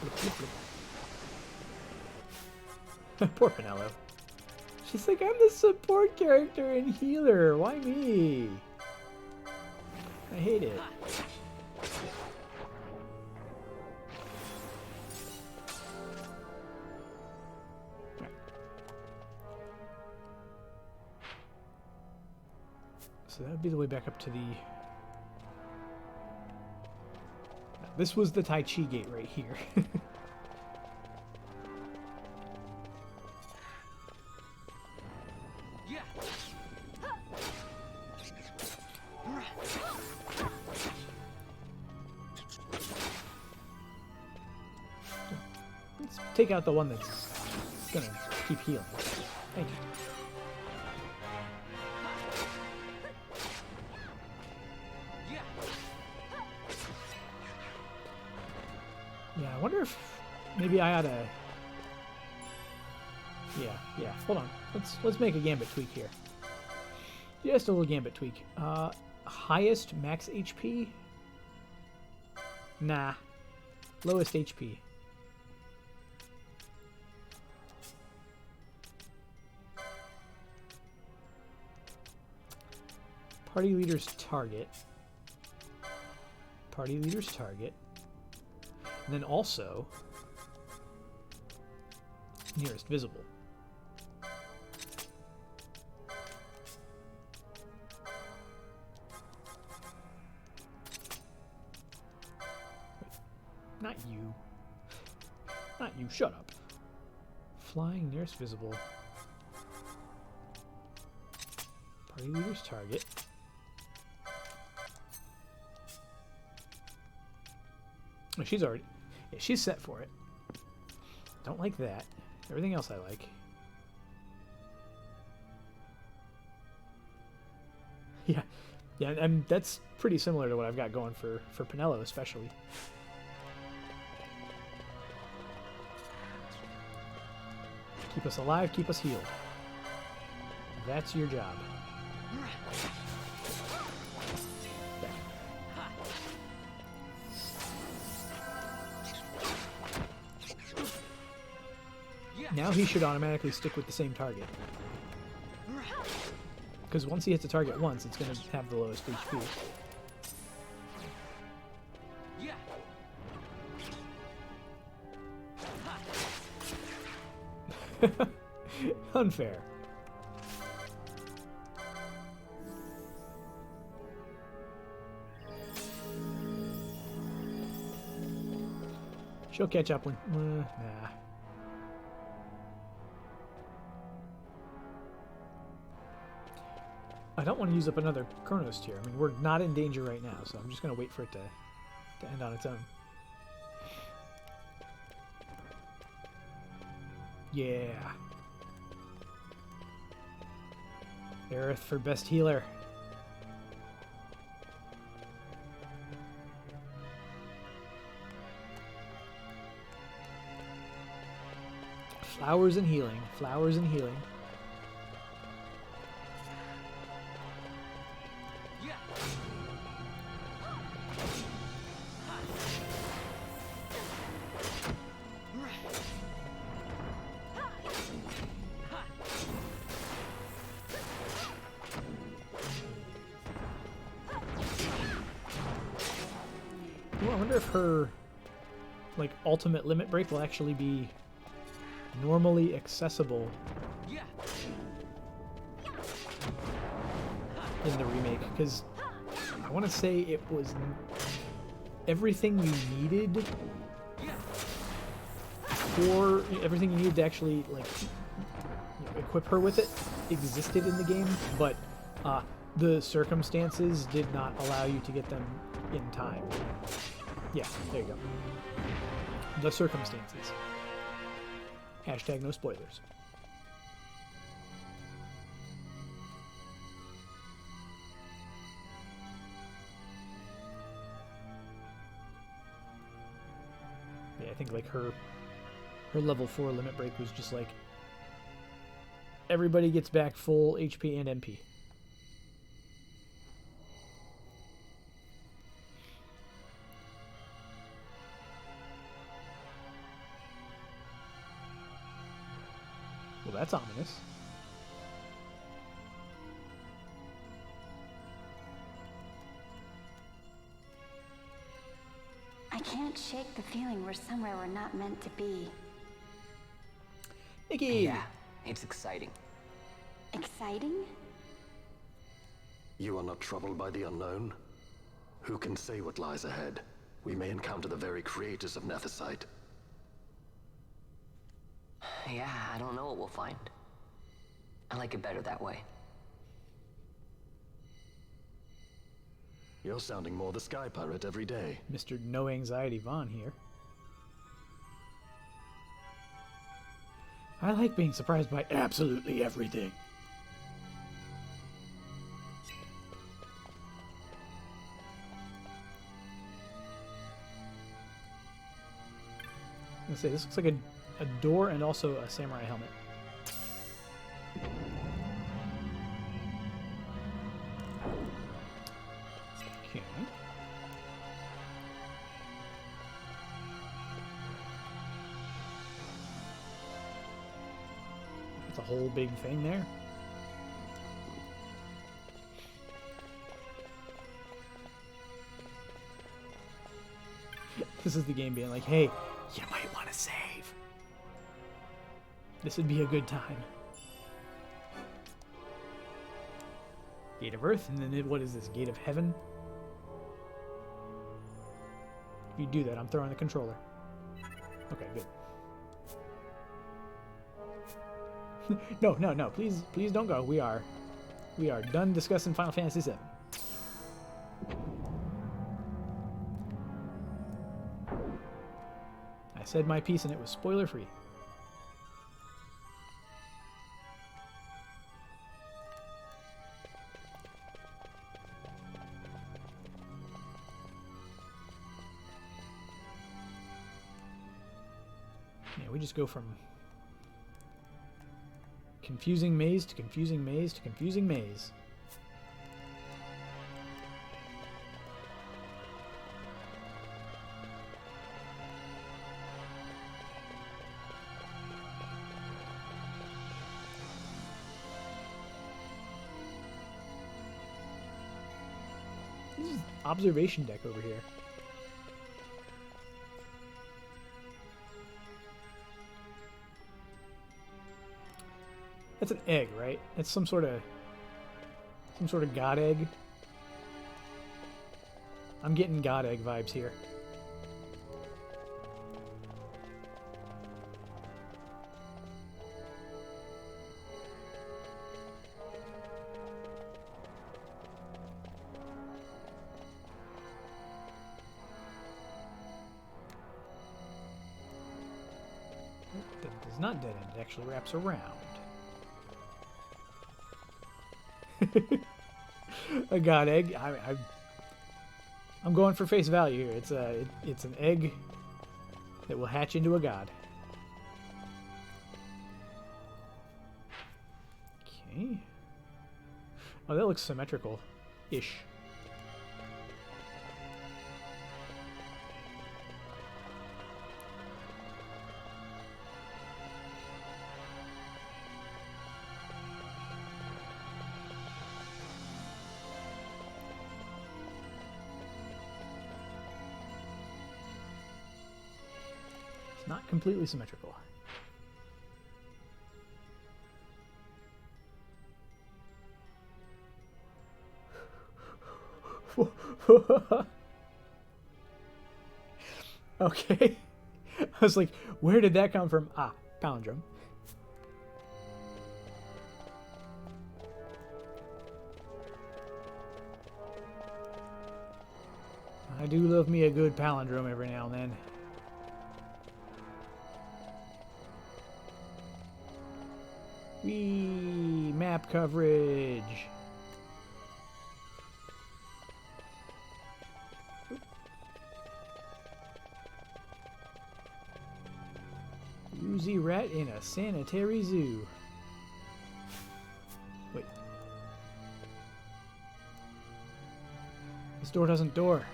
Flip, flip, flip. Poor Pinello. She's like, I'm the support character and healer. Why me? I hate it. So that would be the way back up to the... This was the Tai Chi gate right here. Let's take out the one that's gonna keep healing. Thank you. Yeah, I wonder if maybe I ought to... Yeah. Hold on. Let's make a gambit tweak here. Just a little gambit tweak. Highest max HP? Nah. Lowest HP. Party leader's target. Party leader's target. And then also nearest visible. Wait, not you. Not you. Shut up. Flying nearest visible. Party leader's target. Oh, she's already... Yeah, she's set for it. Don't like that. Everything else I like. Yeah, and that's pretty similar to what I've got going for Pinello, especially. Keep us alive, keep us healed. That's your job. Now he should automatically stick with the same target. Because once he hits a target once, it's going to have the lowest HP. Unfair. She'll catch up when... nah. I don't want to use up another Chronos tier. I mean, we're not in danger right now, so I'm just going to wait for it to end on its own. Yeah. Aerith for best healer. Flowers and healing. Flowers and healing. Ooh, I wonder if her, like, ultimate limit break will actually be normally accessible in the remake, because I want to say it was everything you needed for everything you needed to actually, like, equip her with it existed in the game, but the circumstances did not allow you to get them in time. Yeah, there you go. The circumstances. Hashtag no spoilers. Yeah, I think like her level 4 limit break was just like everybody gets back full HP and MP. Well, that's ominous. I can't shake the feeling we're somewhere we're not meant to be. Nikki! Yeah, it's exciting. Exciting? You are not troubled by the unknown? Who can say what lies ahead? We may encounter the very creators of Nethicite. Yeah, I don't know what we'll find. I like it better that way. You're sounding more the Sky Pirate every day. Mr. No Anxiety Vaughn here. I like being surprised by absolutely everything. Let's say this looks like a door and also a samurai helmet. Okay. That's a whole big thing there. This is the game being like, hey, you might want to save. This would be a good time. Gate of Earth, and then what is this? Gate of Heaven? If you do that, I'm throwing the controller. Okay, good. No, please don't go. We are done discussing Final Fantasy VII. I said my piece and it was spoiler free. Yeah, we just go from confusing maze to confusing maze to confusing maze. This is observation deck over here. That's an egg, right? It's some sort of god egg. I'm getting god egg vibes here. That does not dead end. It actually wraps around. A god egg. I'm going for face value here. It's an egg that will hatch into a god. Okay. Oh, that looks symmetrical-ish. Not completely symmetrical. Okay. I was like, where did that come from? Ah, palindrome. I do love me a good palindrome every now and then. Whee! Map coverage! Oozy rat in a sanitary zoo. Wait. This door doesn't door.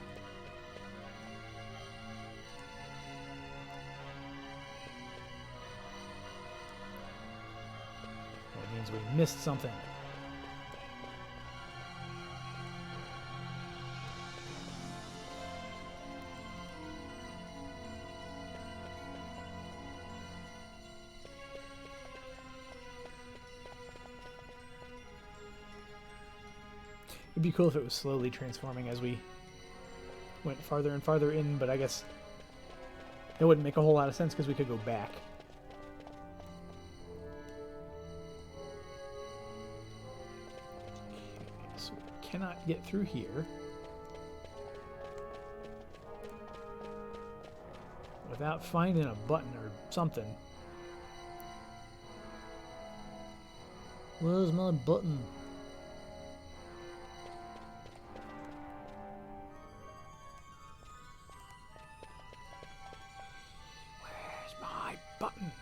We missed something. It'd be cool if it was slowly transforming as we went farther and farther in, but I guess it wouldn't make a whole lot of sense because we could go back. Okay, so we cannot get through here without finding a button or something. Where's my button? Where's my button?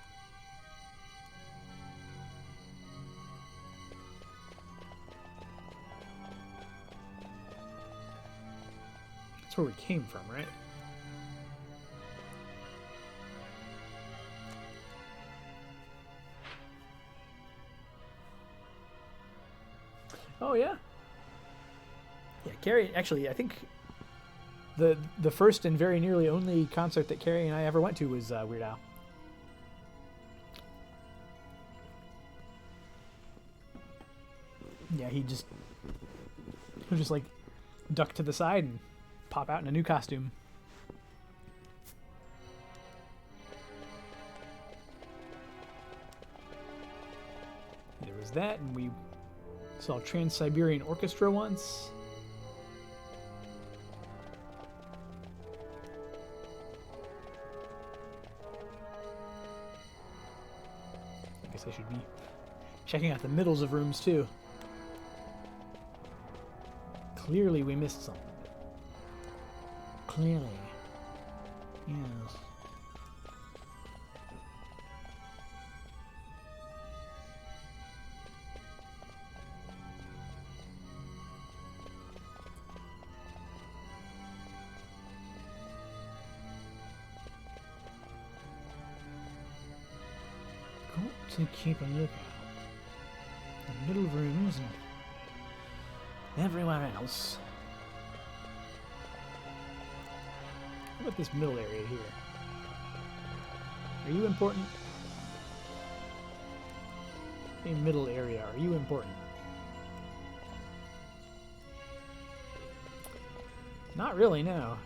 That's where we came from, right? Oh yeah. Yeah, Carrie. Actually, I think the first and very nearly only concert that Carrie and I ever went to was Weird Al. Yeah, he'll just like duck to the side and pop out in a new costume. There was that, and we saw Trans-Siberian Orchestra once. I guess I should be checking out the middles of rooms too. Clearly we missed something. Clearly. Yes. To keep a lookout. The middle rooms and everywhere else. How about this middle area here? Are you important? A middle area, are you important? Not really, no.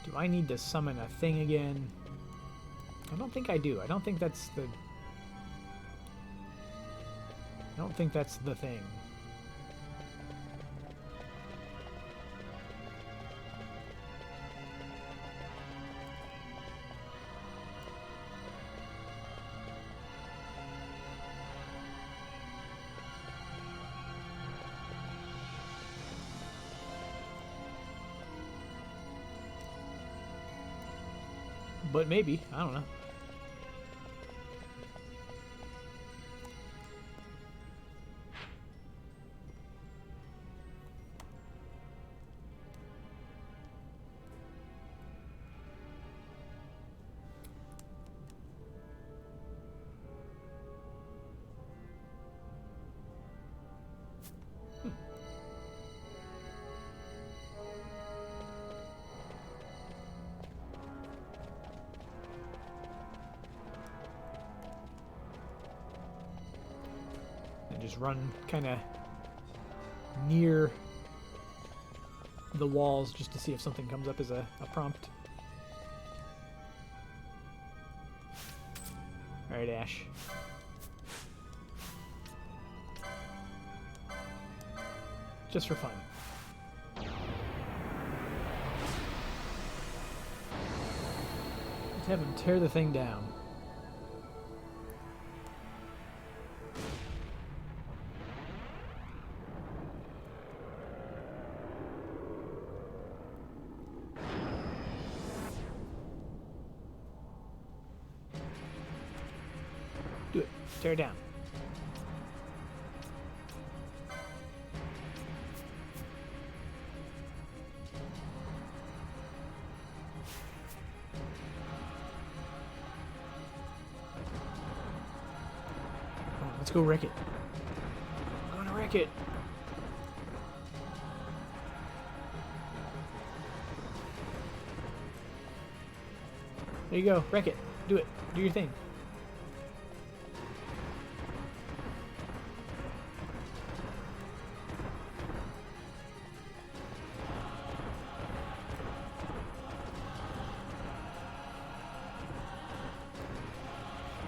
Do I need to summon a thing again? I don't think I do. I don't think that's the thing. But maybe. I don't know. Just run kind of near the walls just to see if something comes up as a prompt. Alright, Ash. Just for fun. Let's have him tear the thing down. Tear it down. Come on, let's go wreck it. I'm gonna wreck it. There you go. Wreck it. Do it. Do your thing.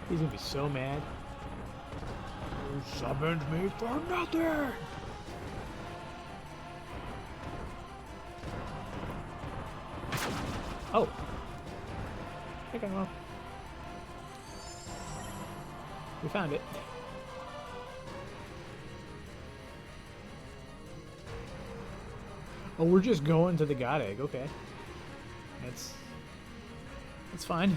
He's gonna be so mad. You summoned me for nothing! Oh. Okay, well. We found it. Oh, we're just going to the God Egg. Okay. That's fine.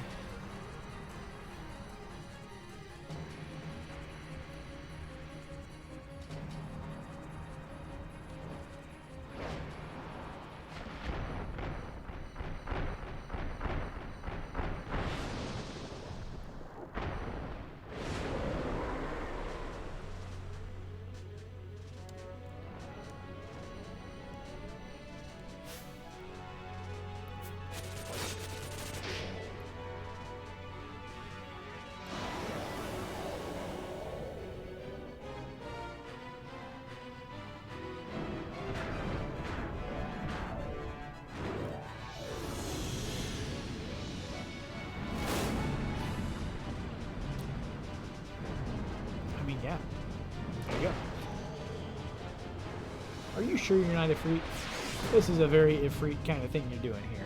Yeah. There you go. Are you sure you're not Ifrit? This is a very Ifrit kind of thing you're doing here.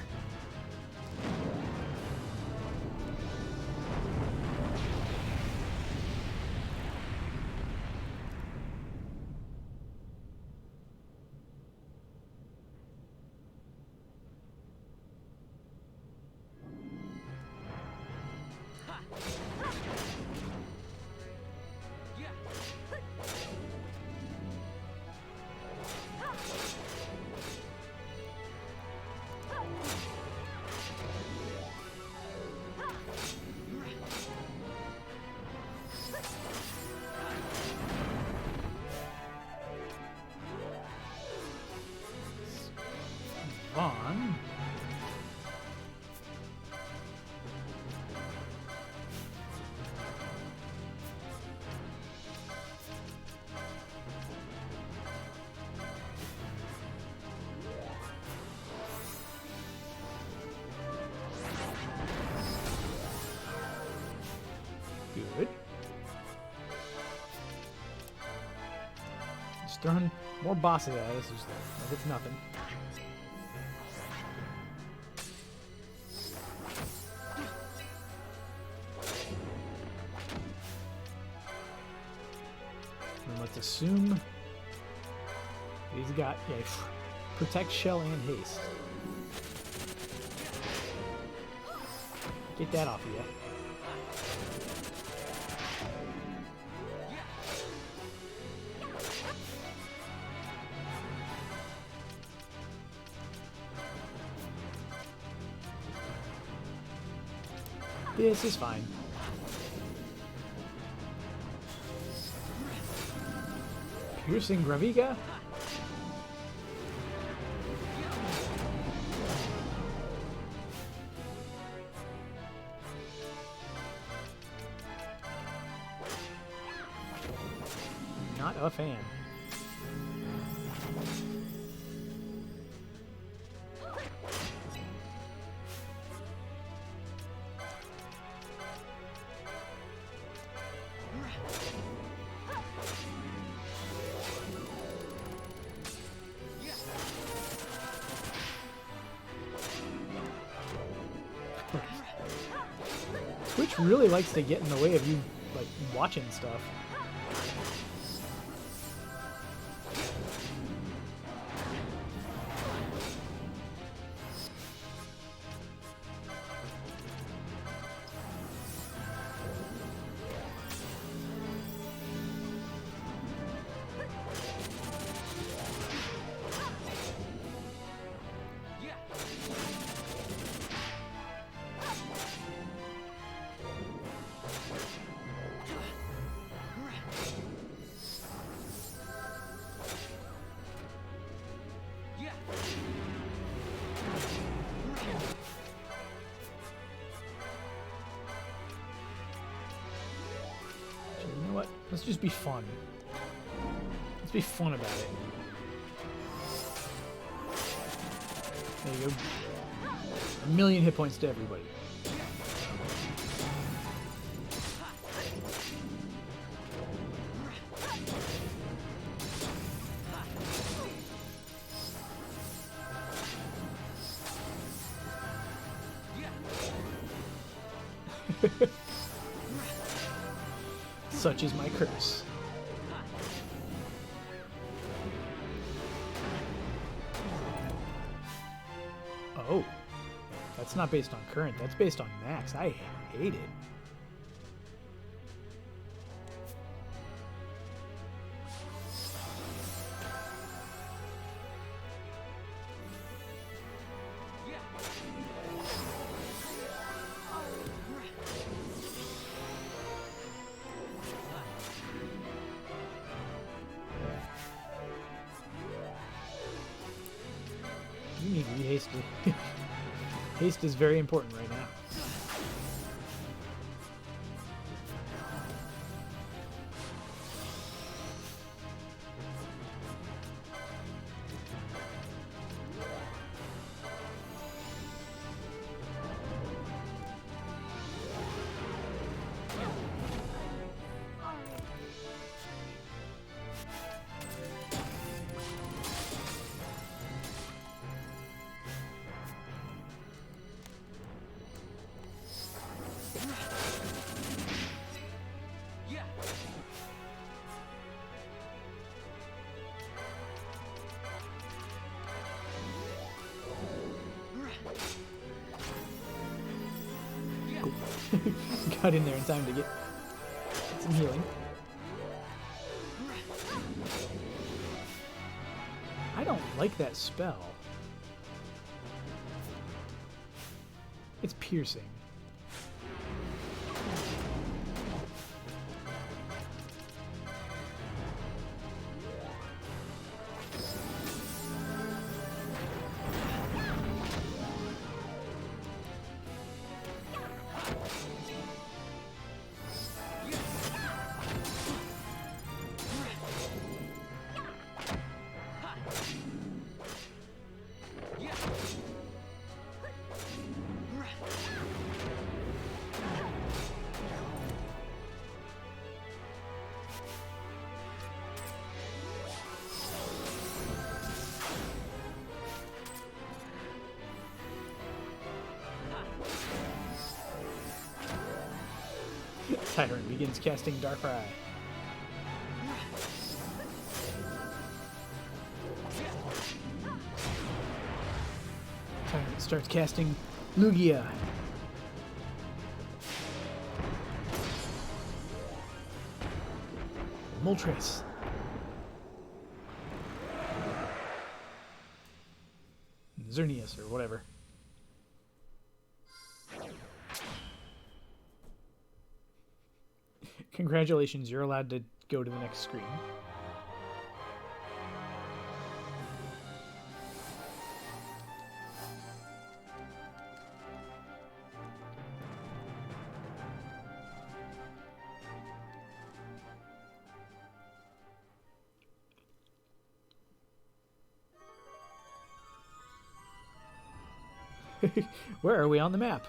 On. Good. Just throwing more bosses at us. Just like it's nothing. Let's assume he's got protect, shell, and haste. Get that off of you. This is fine. Piercing Graviga? Not a fan. Twitch really likes to get in the way of you, like, watching stuff. Let's just be fun. Let's be fun about it. There you go. 1,000,000 hit points to everybody. Such is my curse. Oh. That's not based on current, that's based on max. I hate it. You need to be hasty. Haste is very important right now. Got in there in time to get some healing. I don't like that spell. It's piercing. Tyrant begins casting Darkrai. Tyrant starts casting Lugia. Moltres. Xerneas or whatever. Congratulations, you're allowed to go to the next screen. Where are we on the map?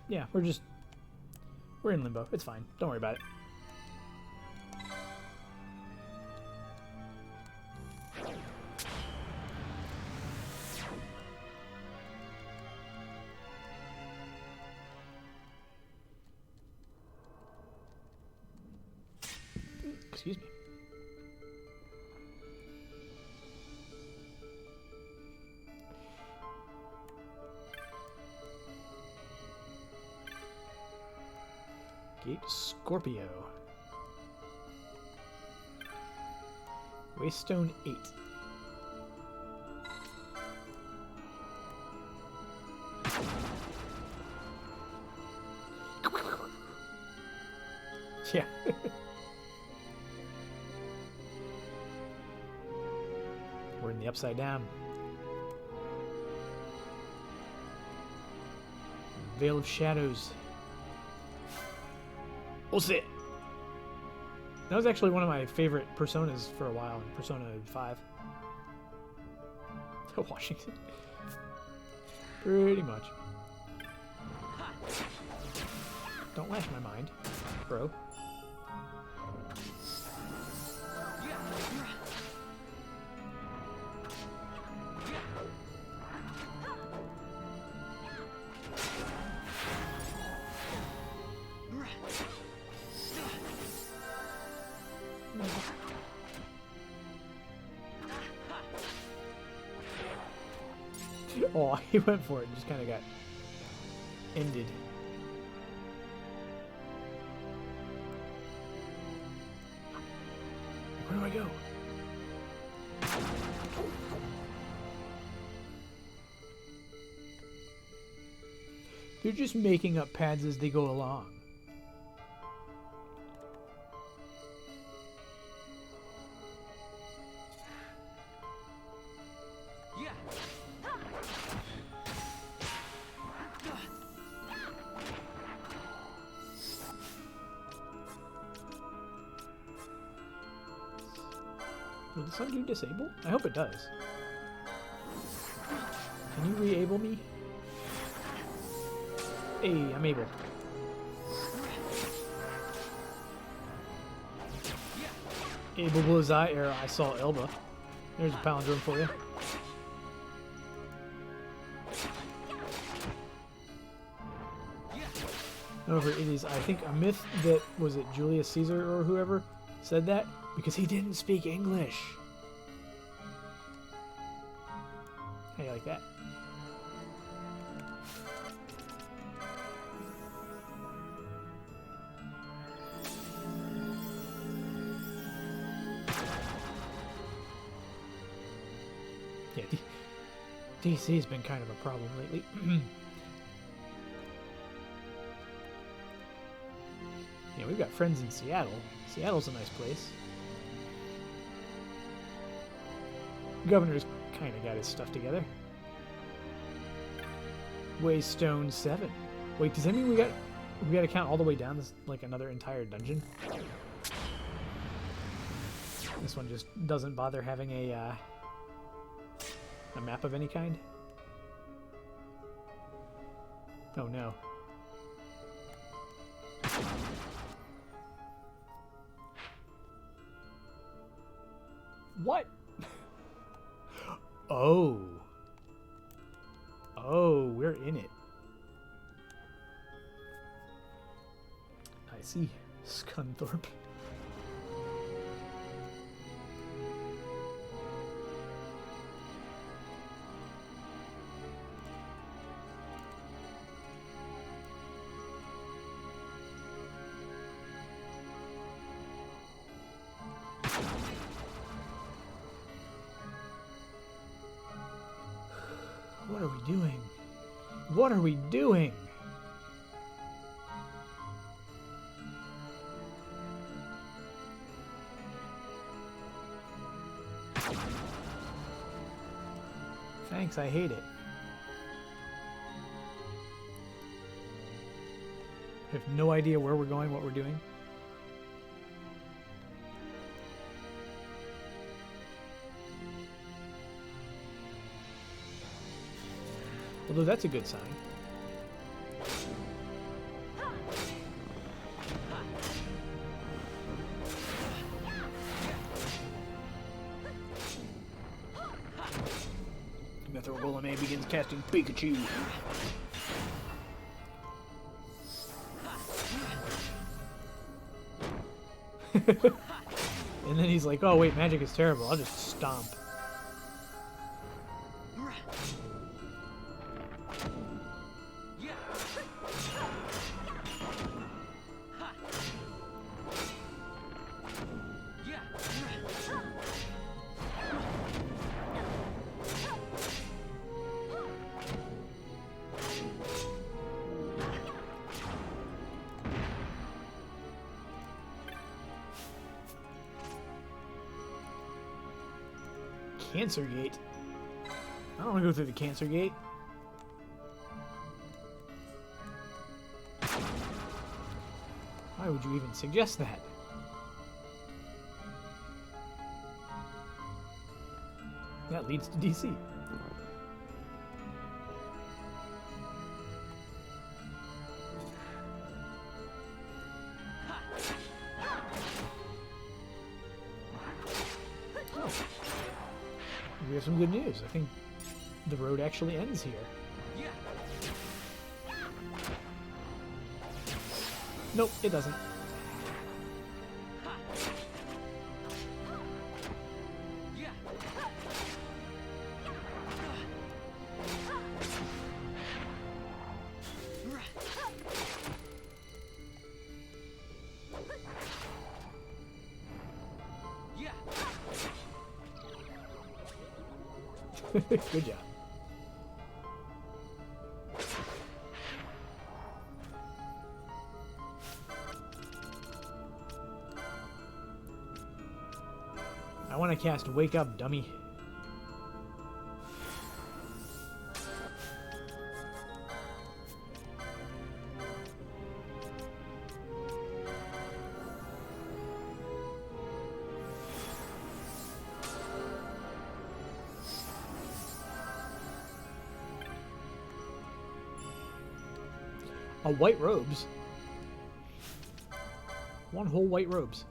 Yeah, we're in limbo. It's fine. Don't worry about it. Excuse me. Gate Scorpio. Waystone 8. Yeah. We're in the Upside Down. Veil of Shadows. What's it? That was actually one of my favorite personas for a while in Persona 5. Washington. Pretty much. Don't lash my mind, bro. Oh, he went for it and just kind of got ended. Where do I go? They're just making up paths as they go along. Will this one do disable? I hope it does. Can you re-able me? Hey, I'm able. Able as I saw Elba. There's a palindrome for you. However, it is, I think, a myth that, was it Julius Caesar or whoever said that? Because he didn't speak English. How you like that? Yeah, DC's been kind of a problem lately. Yeah, we've got friends in Seattle. Seattle's a nice place. Governor's kind of got his stuff together. Waystone 7. Wait, does that mean we got to count all the way down this, like another entire dungeon? This one just doesn't bother having a map of any kind? Oh no. What? Oh. Oh, we're in it. I see. Scunthorpe. What are we doing? What are we doing? Thanks, I hate it. I have no idea where we're going, what we're doing. Although that's a good sign. Mithril Golem A begins casting Pikachu. And then he's like, oh wait, magic is terrible, I'll just stomp. Cancer Gate? I don't want to go through the Cancer Gate. I Why would you even suggest that? That leads to DC. Oh. We have some good news. I think the road actually ends here. Nope, it doesn't. Good job. I want to cast Wake Up, Dummy. Oh, white robes. One whole white robes.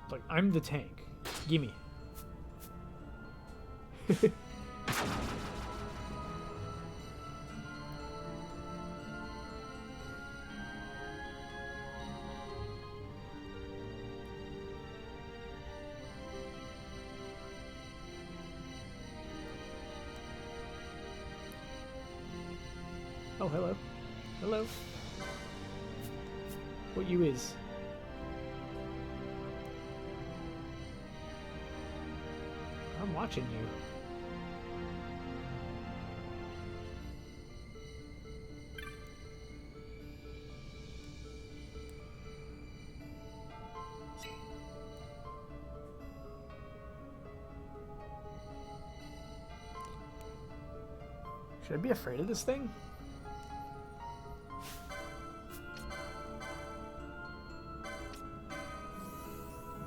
Like, I'm the tank. Gimme. Oh, hello. Hello. What you is? I'm watching you. Should I be afraid of this thing?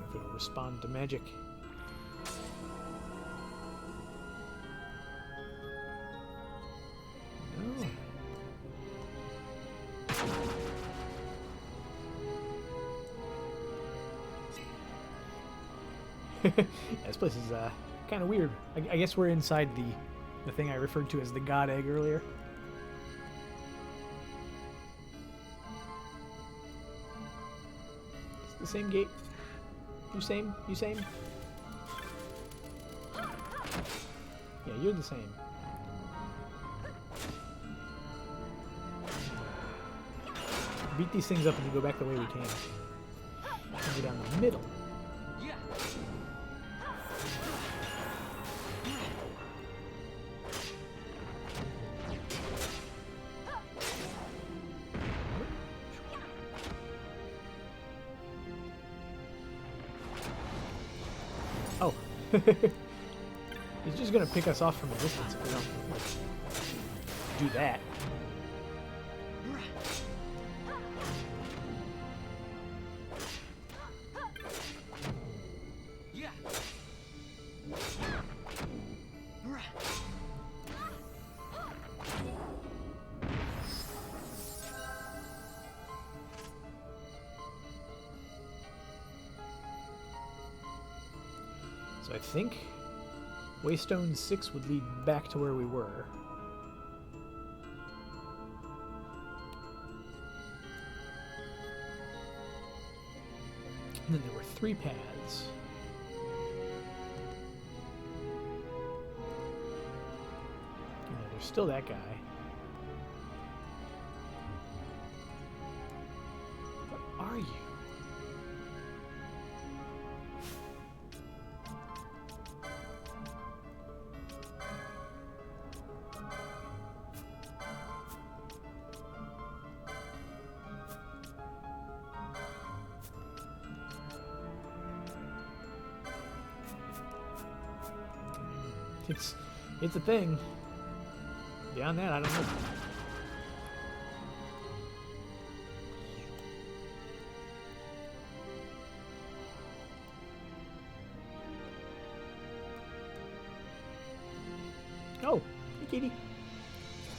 If it'll respond to magic. No. This place is kind of weird. I guess we're inside the thing I referred to as the God Egg earlier. It's the same gate. You same? You same? Yeah, you're the same. Beat these things up and you go back the way we came. And go down the middle. Oh. He's just gonna pick us off from a distance if we don't do that. So I think Waystone 6 would lead back to where we were. And then there were 3 paths. And then there's still that guy. What are you? It's a thing. Beyond that, I don't know. Oh, hey kitty.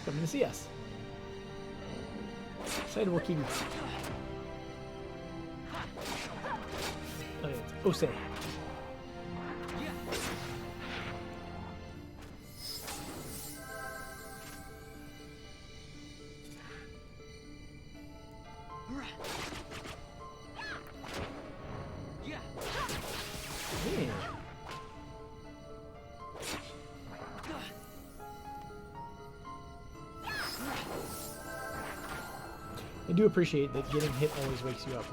Coming to see us. Excitable kitty. Oh, yeah, it's Ose. Yeah. I do appreciate that getting hit always wakes you up.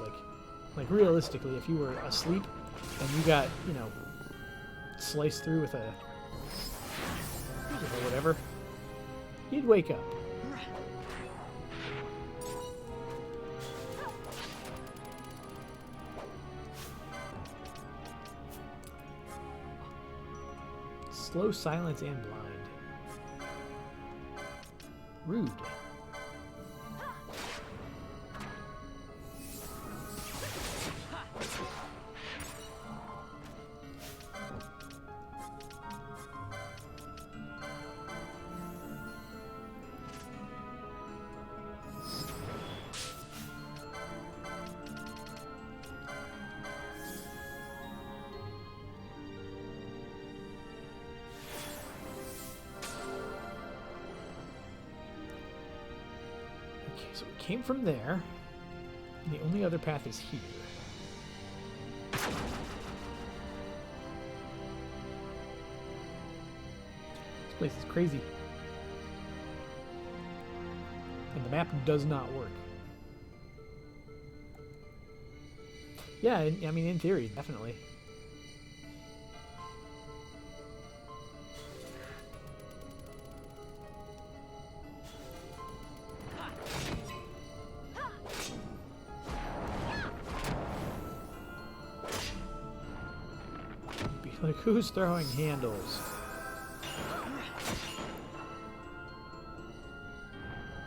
Like realistically, if you were asleep and you got, you know, sliced through with a whatever, you'd wake up. Slow, silence, and blind. Rude. Okay, so we came from there, and the only other path is here. This place is crazy. And the map does not work. Yeah, I mean, in theory, definitely. Like, who's throwing handles?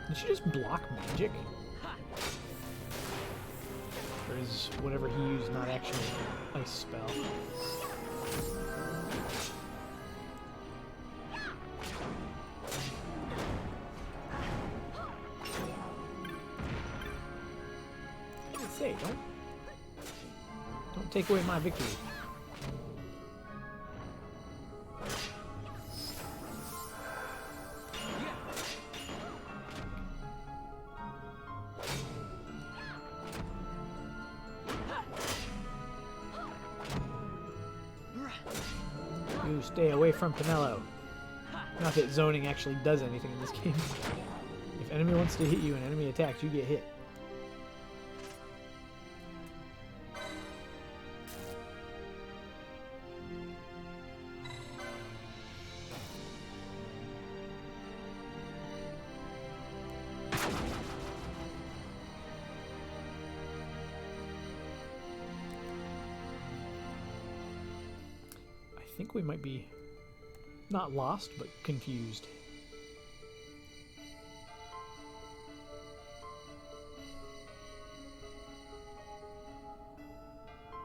Did she just block magic? Or is whatever he used not actually an ice spell? I say, don't take away my victory. You stay away from Pinello. Not that zoning actually does anything in this game. If enemy wants to hit you and enemy attacks, you get hit. I think we might be not lost, but confused.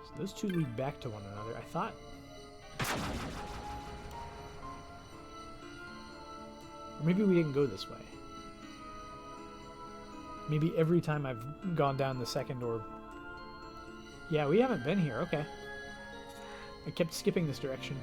So those two lead back to one another. I thought... Or maybe we didn't go this way. Maybe every time I've gone down the second or... Yeah, we haven't been here. Okay. I kept skipping this direction.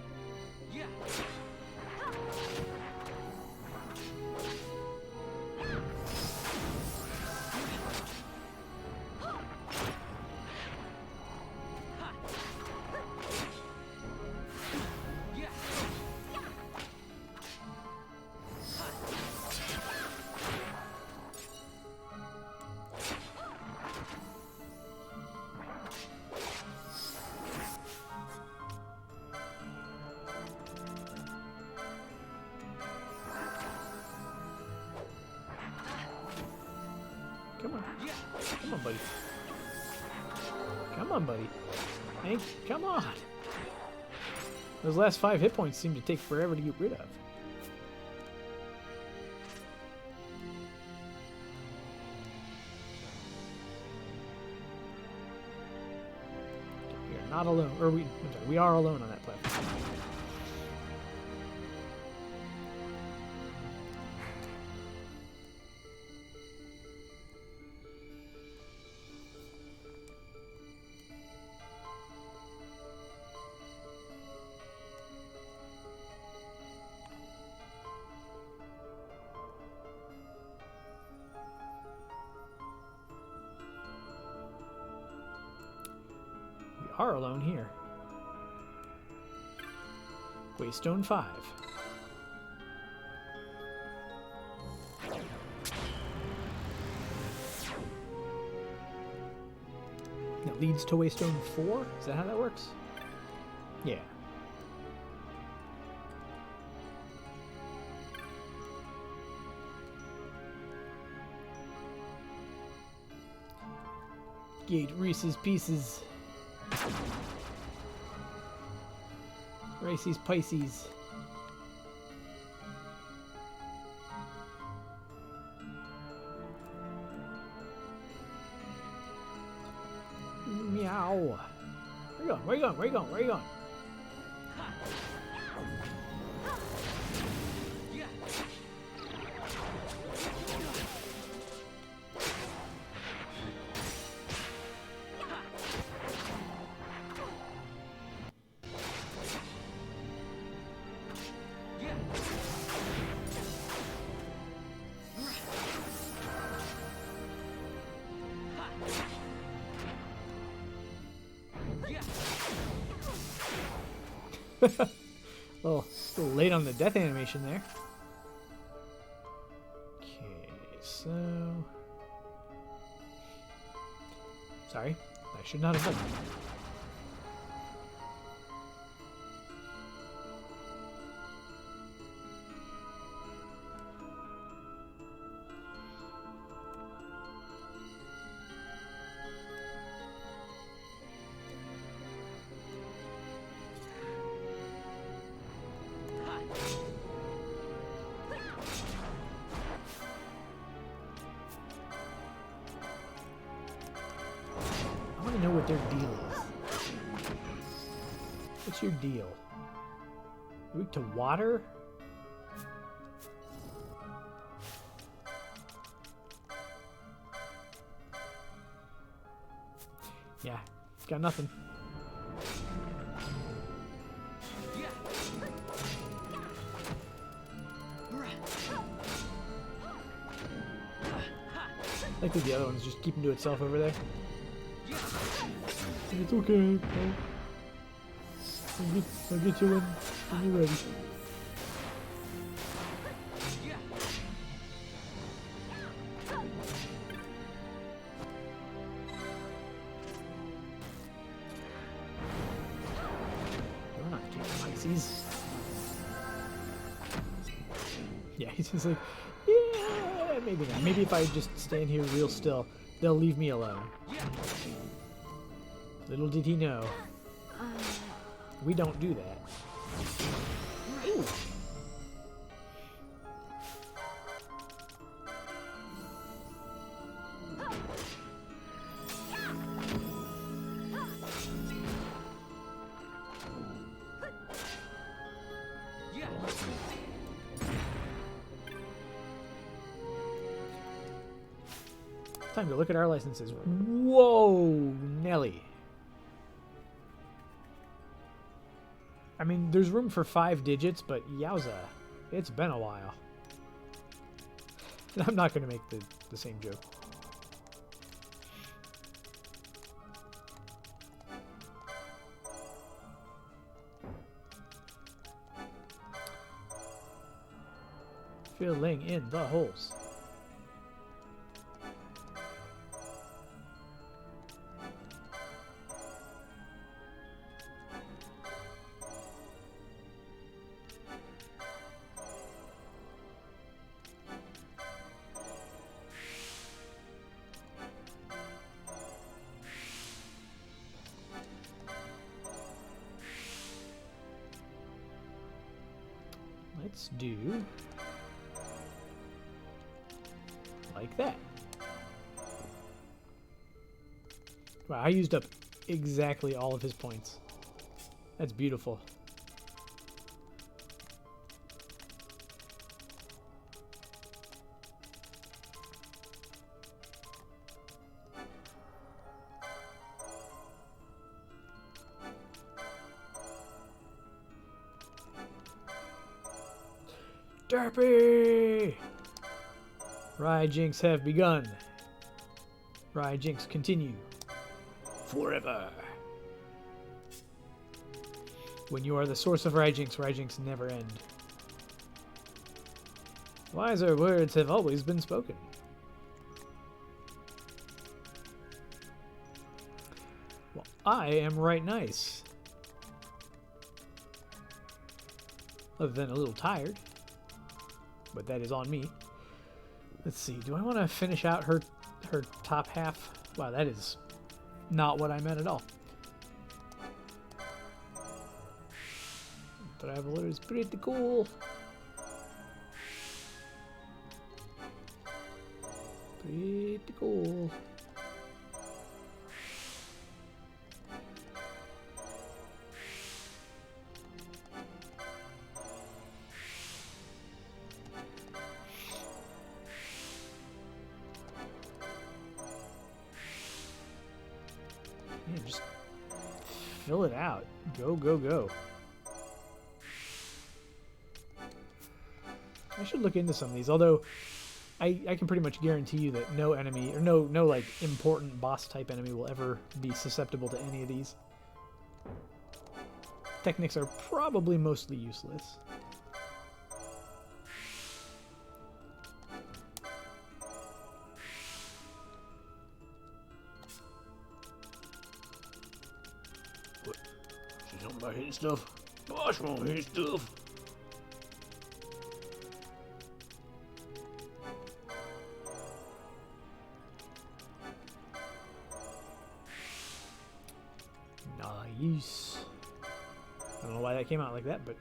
Come on. Come on, buddy. Come on, buddy. Hank, come on. Those last 5 hit points seem to take forever to get rid of. not alone. Or I'm sorry, we are alone on that platform. Are alone here. Waystone 5. That leads to Waystone 4? Is that how that works? Yeah. Gate Reese's Pieces. Racy's Pisces. Meow. Where you going? Where you going? Where you going? Where you going? A little late on the death animation there. Okay, so... Sorry, I should not have done that. Know what their deal is. What's your deal? Weak to water? Yeah, got nothing. I think the other one's just keeping to itself over there. It's okay. I'll get you when you're ready. You're not getting Pisces. Yeah, he's just like, yeah, maybe not. Maybe if I just stand here real still, they'll leave me alone. Little did he know. We don't do that. Ooh. Time to look at our licenses. Whoa, Nelly. I mean, there's room for 5 digits, but yowza, it's been a while. I'm not going to make the same joke. Filling in the holes. Let's do like that. Wow, I used up exactly all of his points. That's beautiful. Derpy! Jinx have begun. Jinx continue. Forever. When you are the source of Jinx never end. Wiser words have always been spoken. Well, I am right nice. Other than a little tired. But that is on me. Let's see, do I want to finish out her top half? Wow, that is not what I meant at all. Traveler is pretty cool. Pretty cool. Yeah, just fill it out. Go, go, go. I should look into some of these, although I can pretty much guarantee you that no enemy, or no like important boss type enemy will ever be susceptible to any of these. Techniques are probably mostly useless. What? She's talking about hitting stuff? Boss won't hit stuff. Nice. I don't know why that came out like that, but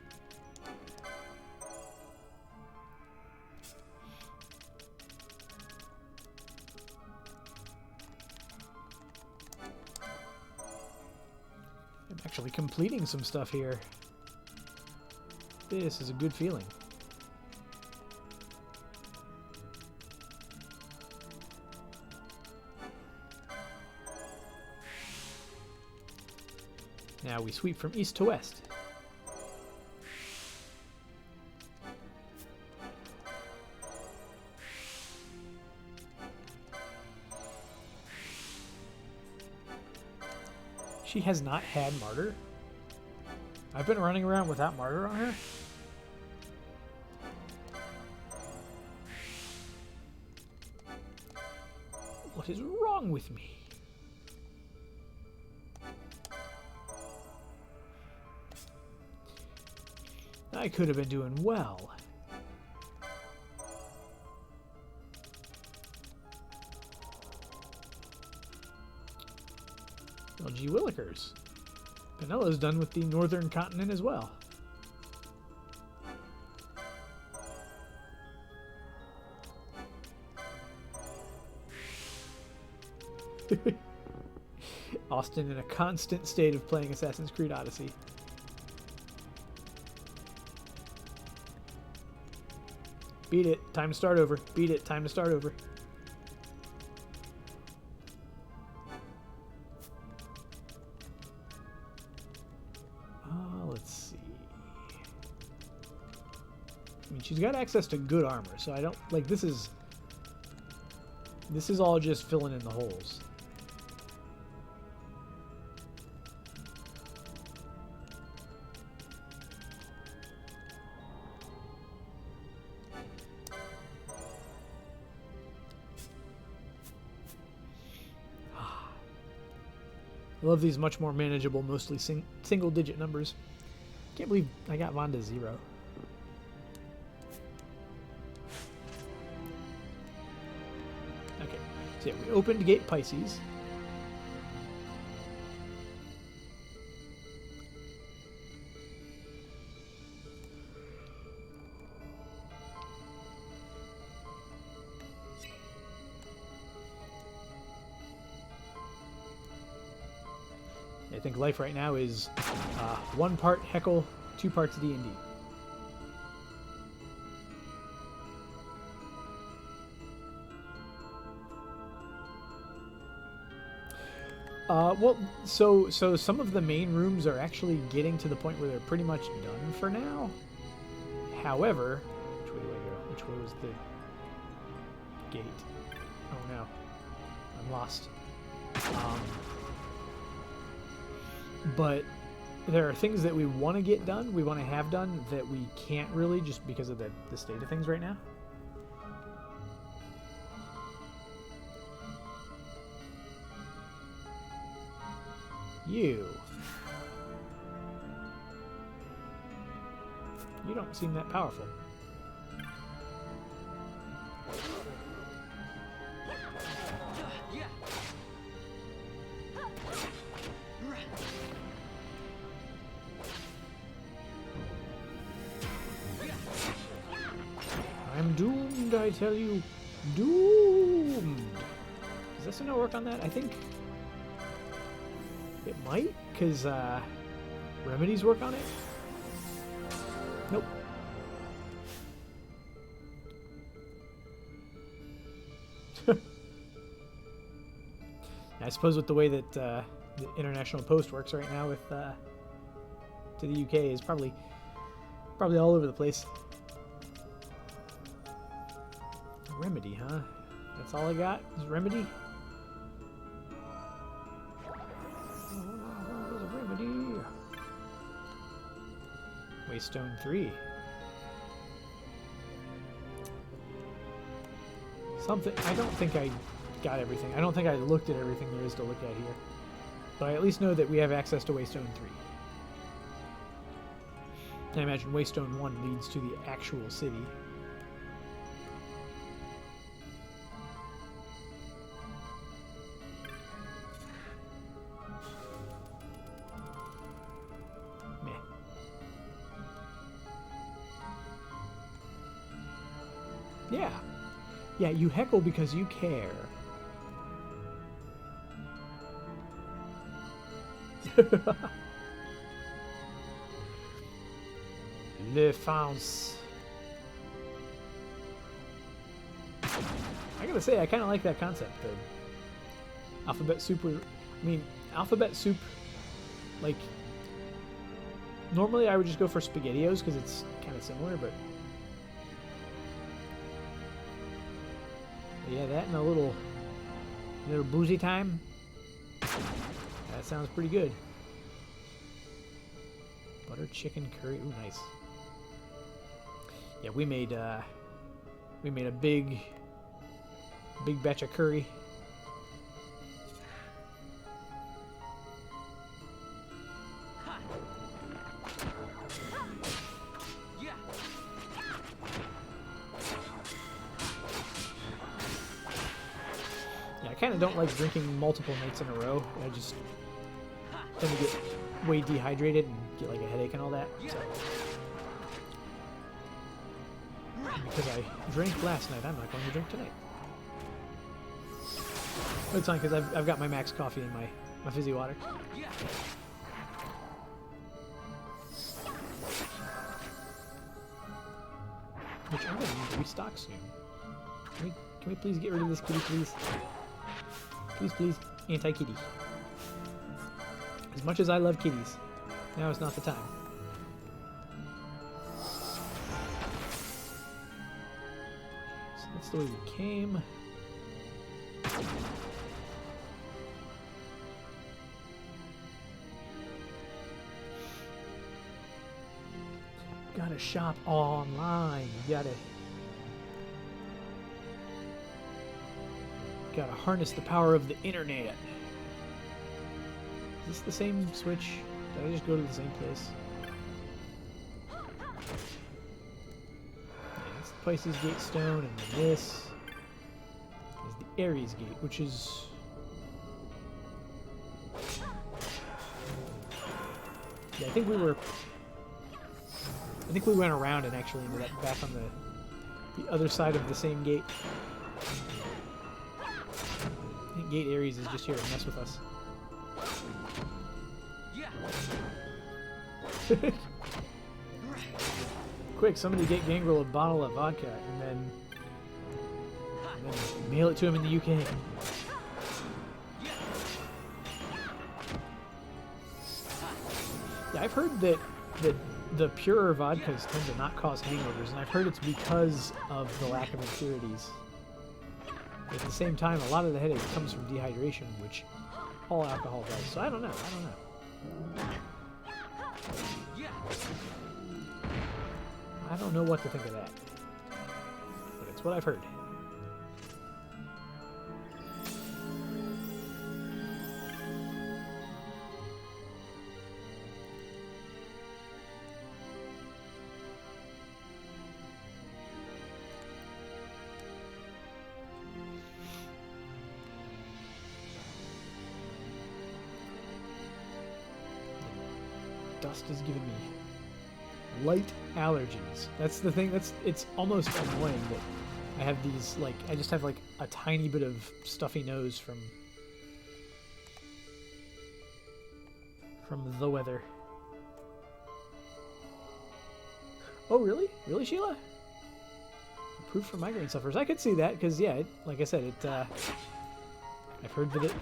I'm actually completing some stuff here. This is a good feeling. Now we sweep from east to west. She has not had Martyr. I've been running around without Martyr on her. What is wrong with me? I could have been doing well. Well, gee willikers. Penella's done with the northern continent as well. Austin in a constant state of playing Assassin's Creed Odyssey. Beat it. Time to start over. Beat it. Time to start over. Let's see. I mean, she's got access to good armor, so I don't... Like, this is all just filling in the holes. I love these much more manageable, mostly single-digit numbers. Can't believe I got Vonda 0. Okay, so yeah, we opened Gate Pisces. I think life right now is 1 part Heckle, 2 parts D&D. Well, so some of the main rooms are actually getting to the point where they're pretty much done for now. However, which way do I go? Which way was the gate? Oh no, I'm lost. But there are things that we want to get done, we want to have done, that we can't really just because of the state of things right now. You don't seem that powerful. I'm doomed, I tell you. Doomed. Does this not work on that? I think it might, because remedies work on it. Nope. I suppose with the way that the international post works right now with to the UK is probably all over the place. Remedy, huh? That's all I got is remedy. There's a remedy. Waystone 3. Something. I don't think I got everything. I don't think I looked at everything there is to look at here. But I at least know that we have access to Waystone 3. I imagine Waystone 1 leads to the actual city. Yeah, you heckle because you care. Le France. I gotta say, I kind of like that concept. The alphabet soup. Alphabet soup. Like, normally I would just go for SpaghettiOs because it's kind of similar, but. Yeah, that and a little boozy time. That sounds pretty good. Butter chicken curry. Ooh, nice. Yeah, we made a big batch of curry. I kind of don't like drinking multiple nights in a row. I just tend to get way dehydrated and get like a headache and all that. So. Because I drank last night, I'm not going to drink tonight. But it's fine because I've got my max coffee and my fizzy water. Which I'm going to need to restock soon. Can we please get rid of this kitty, please? Please, anti-kitty. As much as I love kitties, now is not the time. So that's the way we came. Gotta shop online. Gotta harness the power of the internet. Is this the same switch? Did I just go to the same place? Yeah, this place is Gate Stone, and then this is the Ares Gate, which is... Yeah, I think we went around and actually ended up back on the other side of the same gate. I think Gate Ares is just here to mess with us. Quick, somebody get Gangrel a bottle of vodka and then mail it to him in the UK. Yeah, I've heard that the purer vodkas tend to not cause hangovers, and I've heard it's because of the lack of impurities. At the same time, a lot of the headache comes from dehydration, which all alcohol does. So I don't know. I don't know what to think of that. But it's what I've heard. Dust is giving me light allergies. That's the thing. It's almost annoying that I have these, like, I just have like a tiny bit of stuffy nose from the weather. Oh, really? Really, Sheila? Approved for migraine sufferers. I could see that because, yeah, like I said, I've heard that it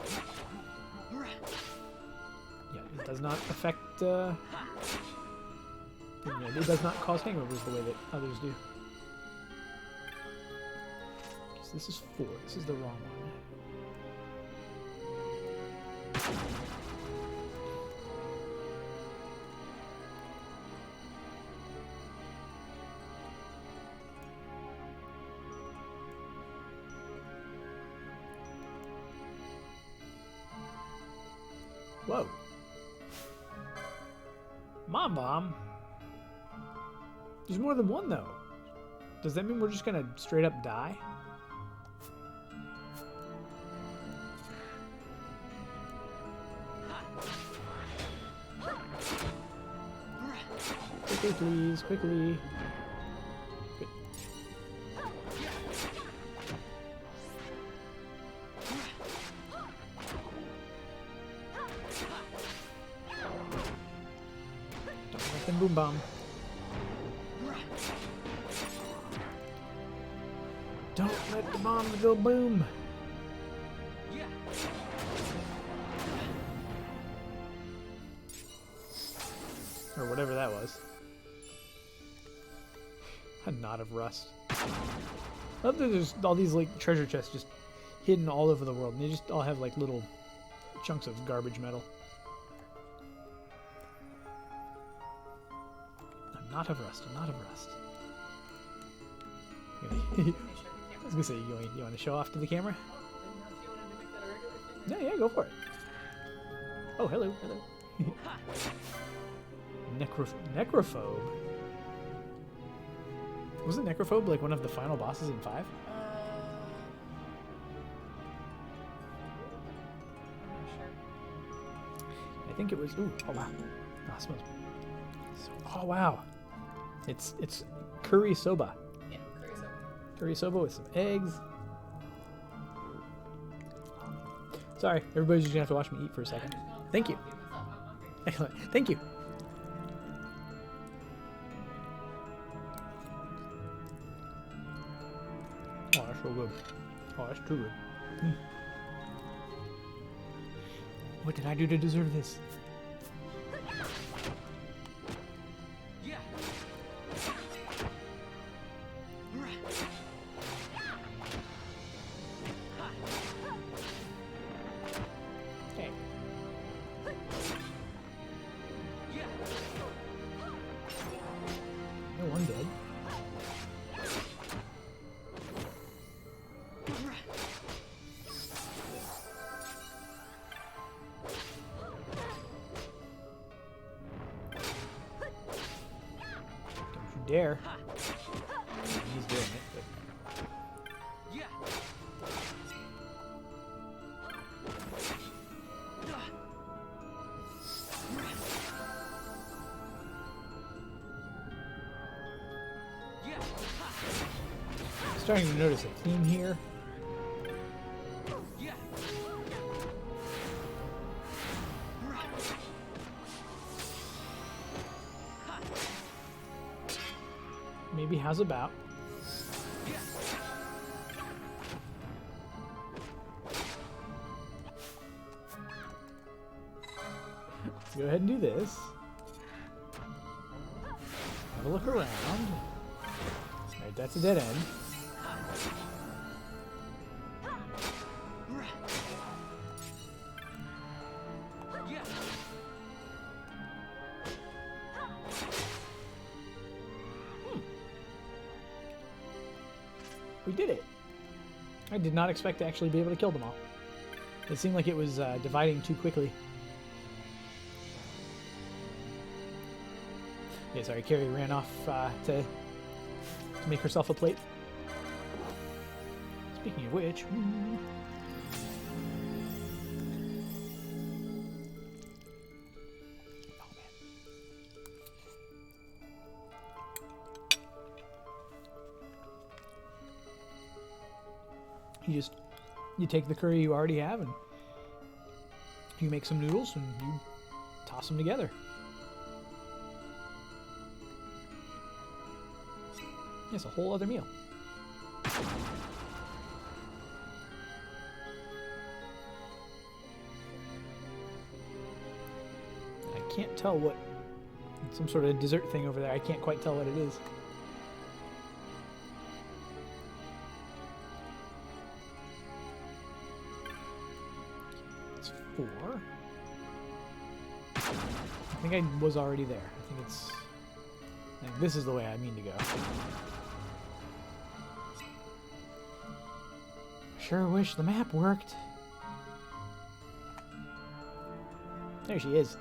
does not affect, it does not cause hangovers the way that others do. So this is 4. This is the wrong one. Whoa. Mom bomb? There's more than one, though. Does that mean we're just gonna straight up die? Quickly, please, quickly. Good. Don't let them boom bomb. Don't let the bombs go boom. Or whatever that was. A knot of rust. I love that there's all these like treasure chests just hidden all over the world, and they just all have like little chunks of garbage metal. A knot of rust, a knot of rust. I was gonna say, you want to show off to the camera? No, yeah, go for it. Oh, hello, hello. Necrophobe? Wasn't Necrophobe like one of the final bosses in 5? I think it was. Ooh, oh wow. Oh, it smells. Oh wow. It's curry soba. Yeah, curry soba. Curry soba with some eggs. Sorry, everybody's just gonna have to watch me eat for a second. Thank you. Excellent. Thank you. Oh, that's so good. Oh, that's too good. What did I do to deserve this? Okay. No one dead. Dare. He's doing it, but... I'm starting to notice a theme here. maybe how's about? Let's go ahead and do this. Have a look around. Right, that's a dead end. We did it. I did not expect to actually be able to kill them all. It seemed like it was dividing too quickly. Yeah, sorry, Carrie ran off to make herself a plate. Speaking of which... You take the curry you already have and you make some noodles and you toss them together. It's a whole other meal. I can't tell what... Some sort of dessert thing over there. I can't quite tell what it is. It's 4. I think I was already there. I think it's... I think this is the way I mean to go. Sure wish the map worked. There she is.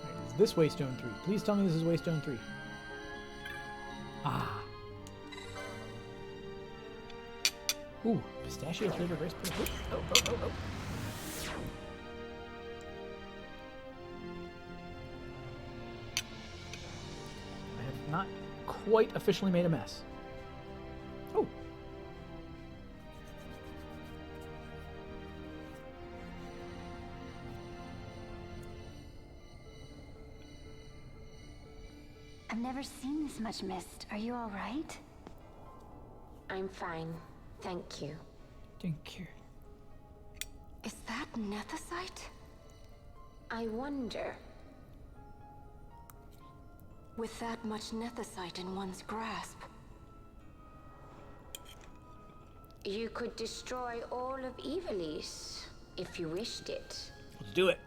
Right, is this Waystone 3? Please tell me this is Waystone 3. Ah. Ooh, pistachio flavored rice pudding. Oh. I have not quite officially made a mess. Oh. I've never seen this much mist. Are you all right? I'm fine. Thank you. Thank you. Is that nethicite? I wonder. With that much nethicite in one's grasp, You could destroy all of Evilise if you wished it. Let's do it.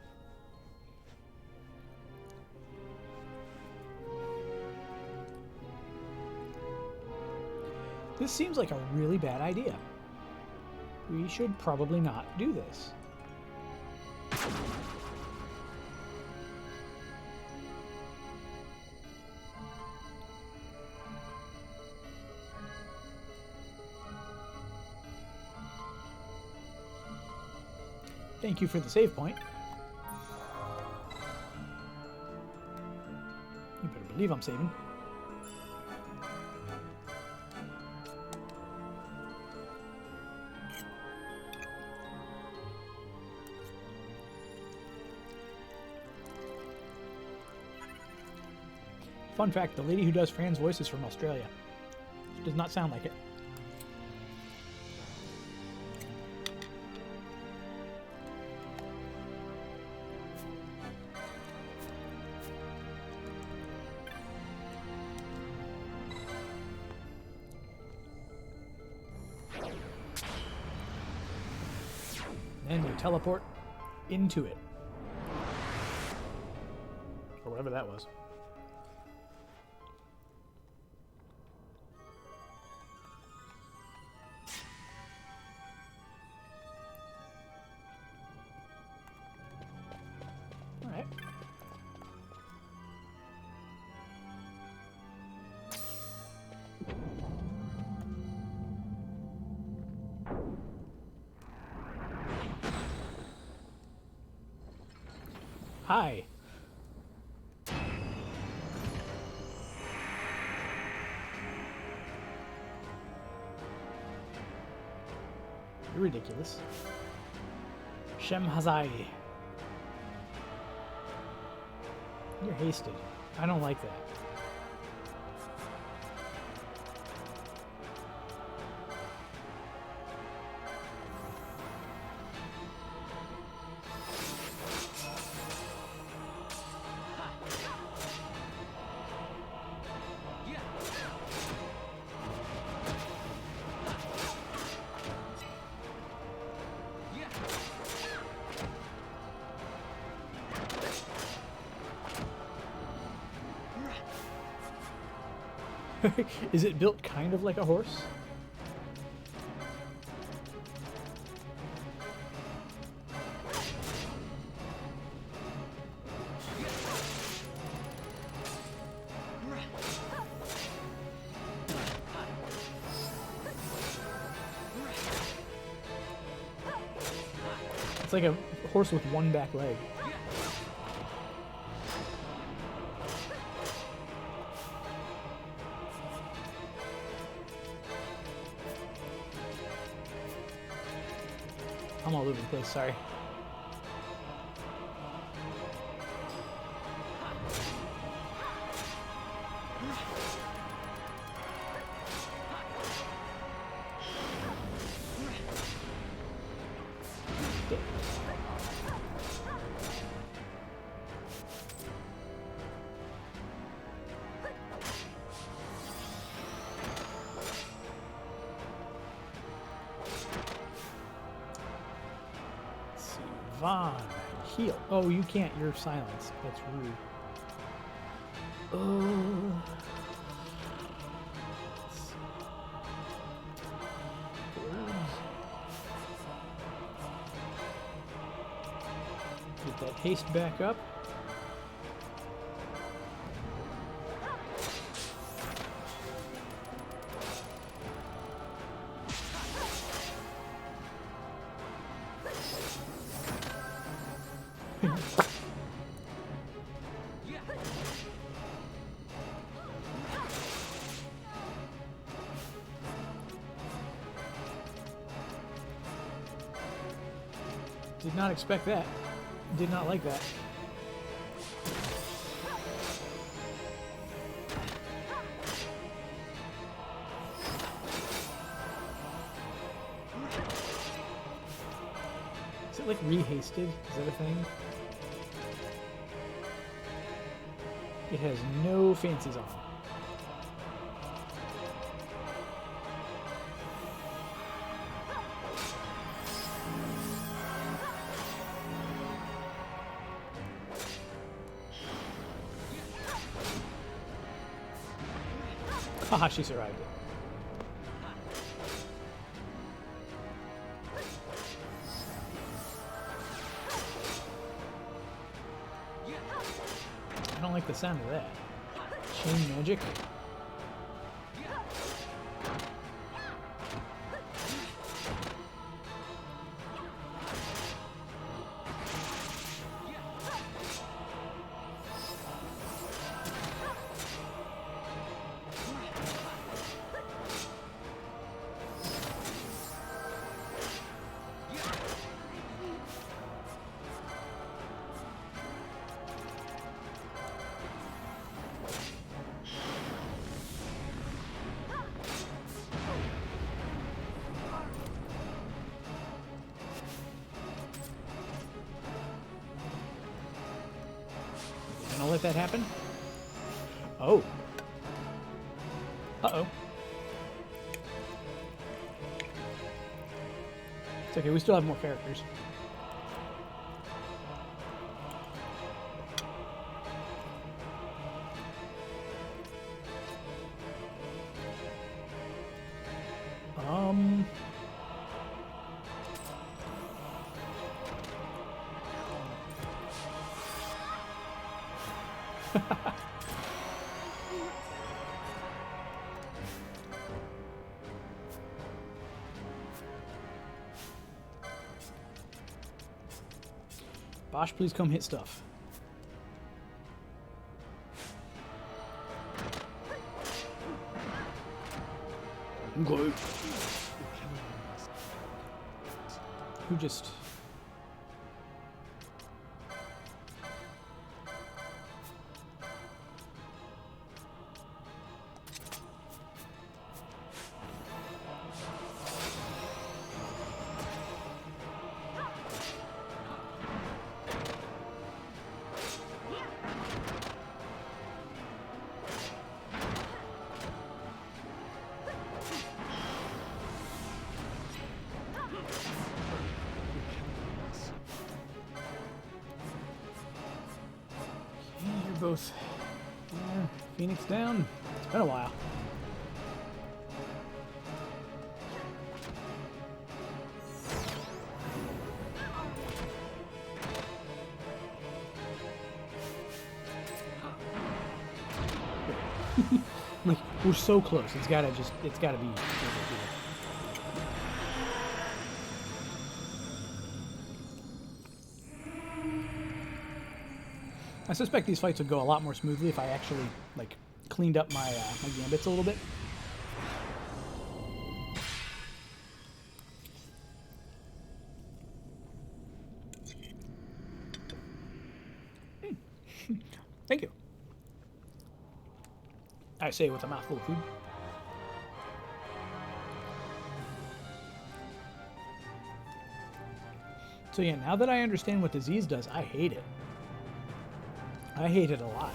This seems like a really bad idea. We should probably not do this. Thank you for the save point. You better believe I'm saving. Fun fact, the lady who does Fran's voice is from Australia. She does not sound like it. Then you teleport into it. Or whatever that was. Alright. Hi. You're ridiculous. Shem Hazai. You're hasted. I don't like that. Is it built kind of like a horse? It's like a horse with one back leg. I'm all over the place, sorry. Vaughn, heal. Oh, you can't. You're silenced. That's rude. Oh. Get that haste back up. Did not expect that. Did not like that. Is it like re-hasted? Is that a thing? It has no fancies on. Haha, she survived it. I don't like the sound of that. Chain magic. Gonna let that happen? Oh. Uh-oh. It's okay, we still have more characters. Bosch, please come hit stuff. Okay. Who just... both. Yeah, Phoenix down. It's been a while. Like, we're so close. It's gotta be. I suspect these fights would go a lot more smoothly if I actually, like, cleaned up my my gambits a little bit. Thank you. I say it with a mouthful of food. So yeah, now that I understand what disease does, I hate it. I hate it a lot.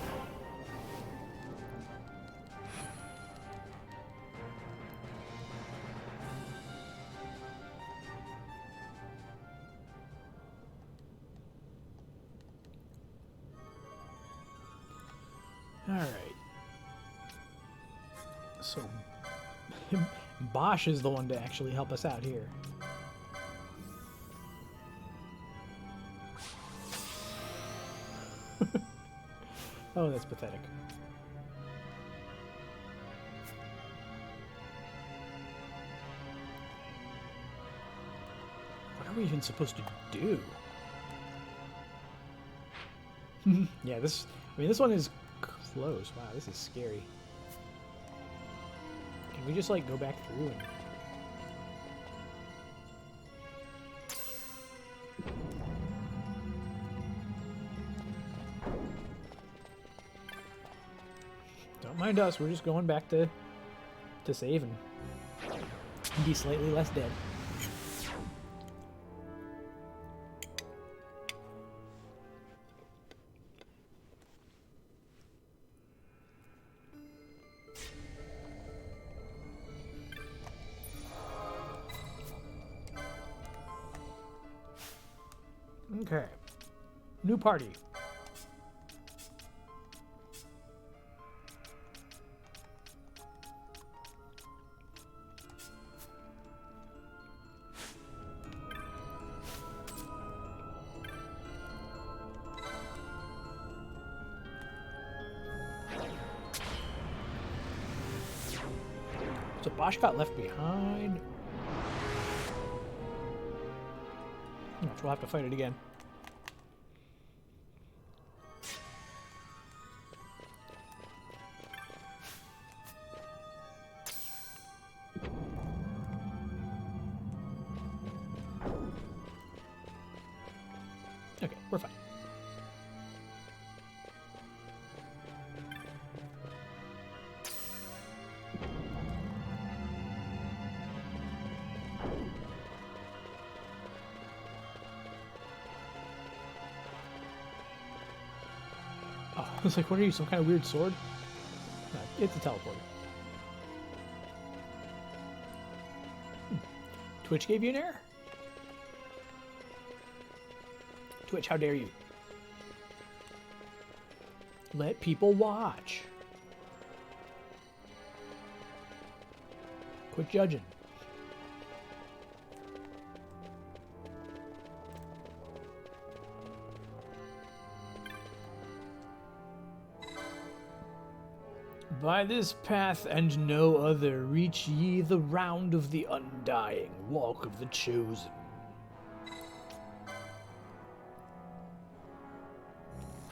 All right. So Bosch is the one to actually help us out here. Oh, that's pathetic. What are we even supposed to do? Yeah, this one is close. Wow, this is scary. Can we just, like, go back through and... Don't mind us, we're just going back to save and be slightly less dead. Okay. New party. So Bosch got left behind. We'll have to fight it again. Okay, we're fine. Oh, I was like, what are you, some kind of weird sword? No, it's a teleporter. Twitch gave you an error? Twitch, how dare you? Let people watch. Quit judging. By this path and no other reach ye the round of the undying, walk of the chosen.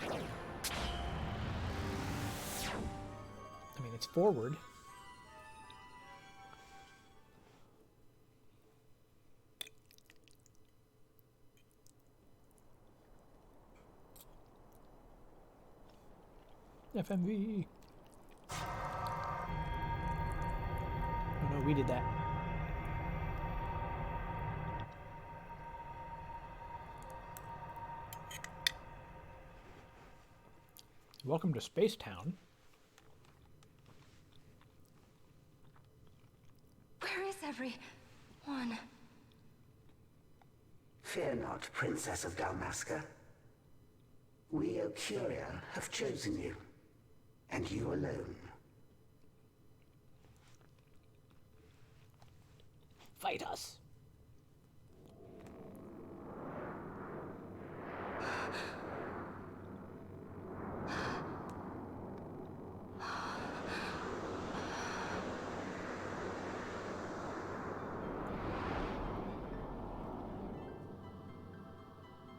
I mean, it's forward. FMV. Oh no, we did that. Welcome to Space Town. Where is everyone? Fear not, Princess of Dalmasca. We Ocuria have chosen you, and you alone. Fight us.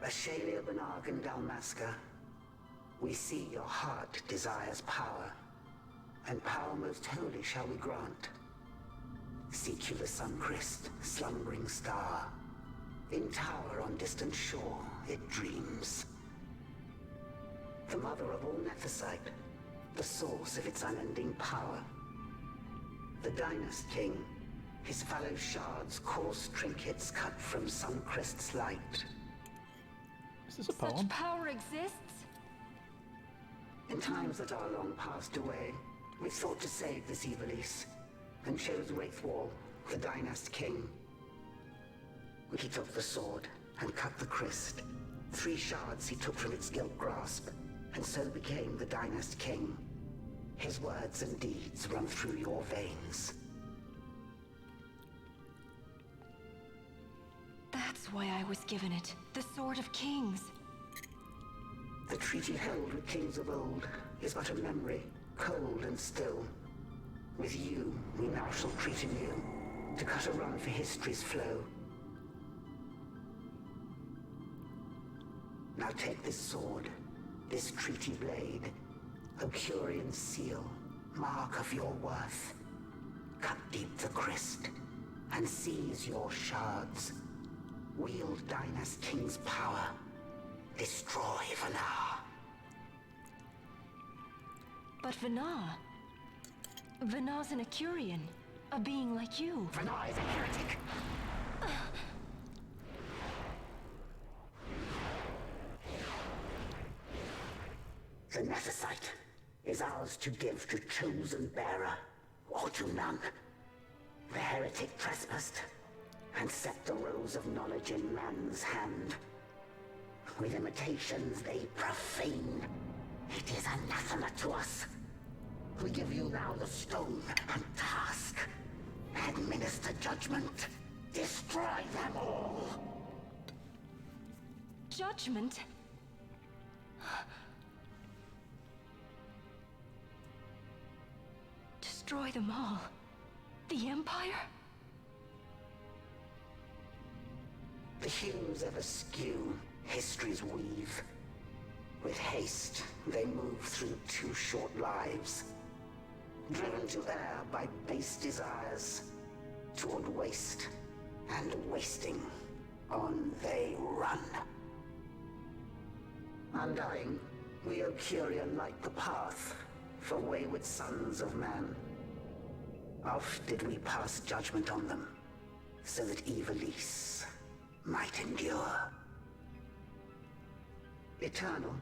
Ashalia Benarg and Dalmasca, we see your heart desires power, and power most holy shall we grant. Seek you the sun-crest, slumbering star. In tower on distant shore, it dreams. The mother of all Nephesite, the source of its unending power. The Dynast King, his fallow shards coarse trinkets cut from Suncrest's light. Is this a Such poem? power exists? In times that are long passed away, we sought to save this Ivalice, and chose Wraithwall, the Dynast King. He took the sword and cut the crest. 3 shards he took from its gilt grasp, and so became the Dynast King. His words and deeds run through your veins. That's why I was given it. The Sword of Kings. The treaty held with kings of old is but a memory, cold and still. With you, we now shall treat anew, to cut a run for history's flow. Now take this sword, this treaty blade, Ocurian seal, mark of your worth. Cut deep the crest, and seize your shards. Wield Dynast King's power. Destroy Vanar. But Vanar... Vanar's an Ecurian. A being like you. Vanar is a heretic. The Nephesite is ours to give to chosen bearer, or to none. The heretic trespassed, and set the rose of knowledge in man's hand. With imitations they profane. It is anathema to us. We give you now the stone and task. Administer judgment. Destroy them all. Judgment? Destroy them all? The Empire? The hues ever skew history's weave. With haste, they move through 2 short lives. Driven to err by base desires, toward waste, and wasting, on they run. Undying, we Ocuria light the path for wayward sons of man. Oft did we pass judgment on them, so that Ivalice might endure. Eternal,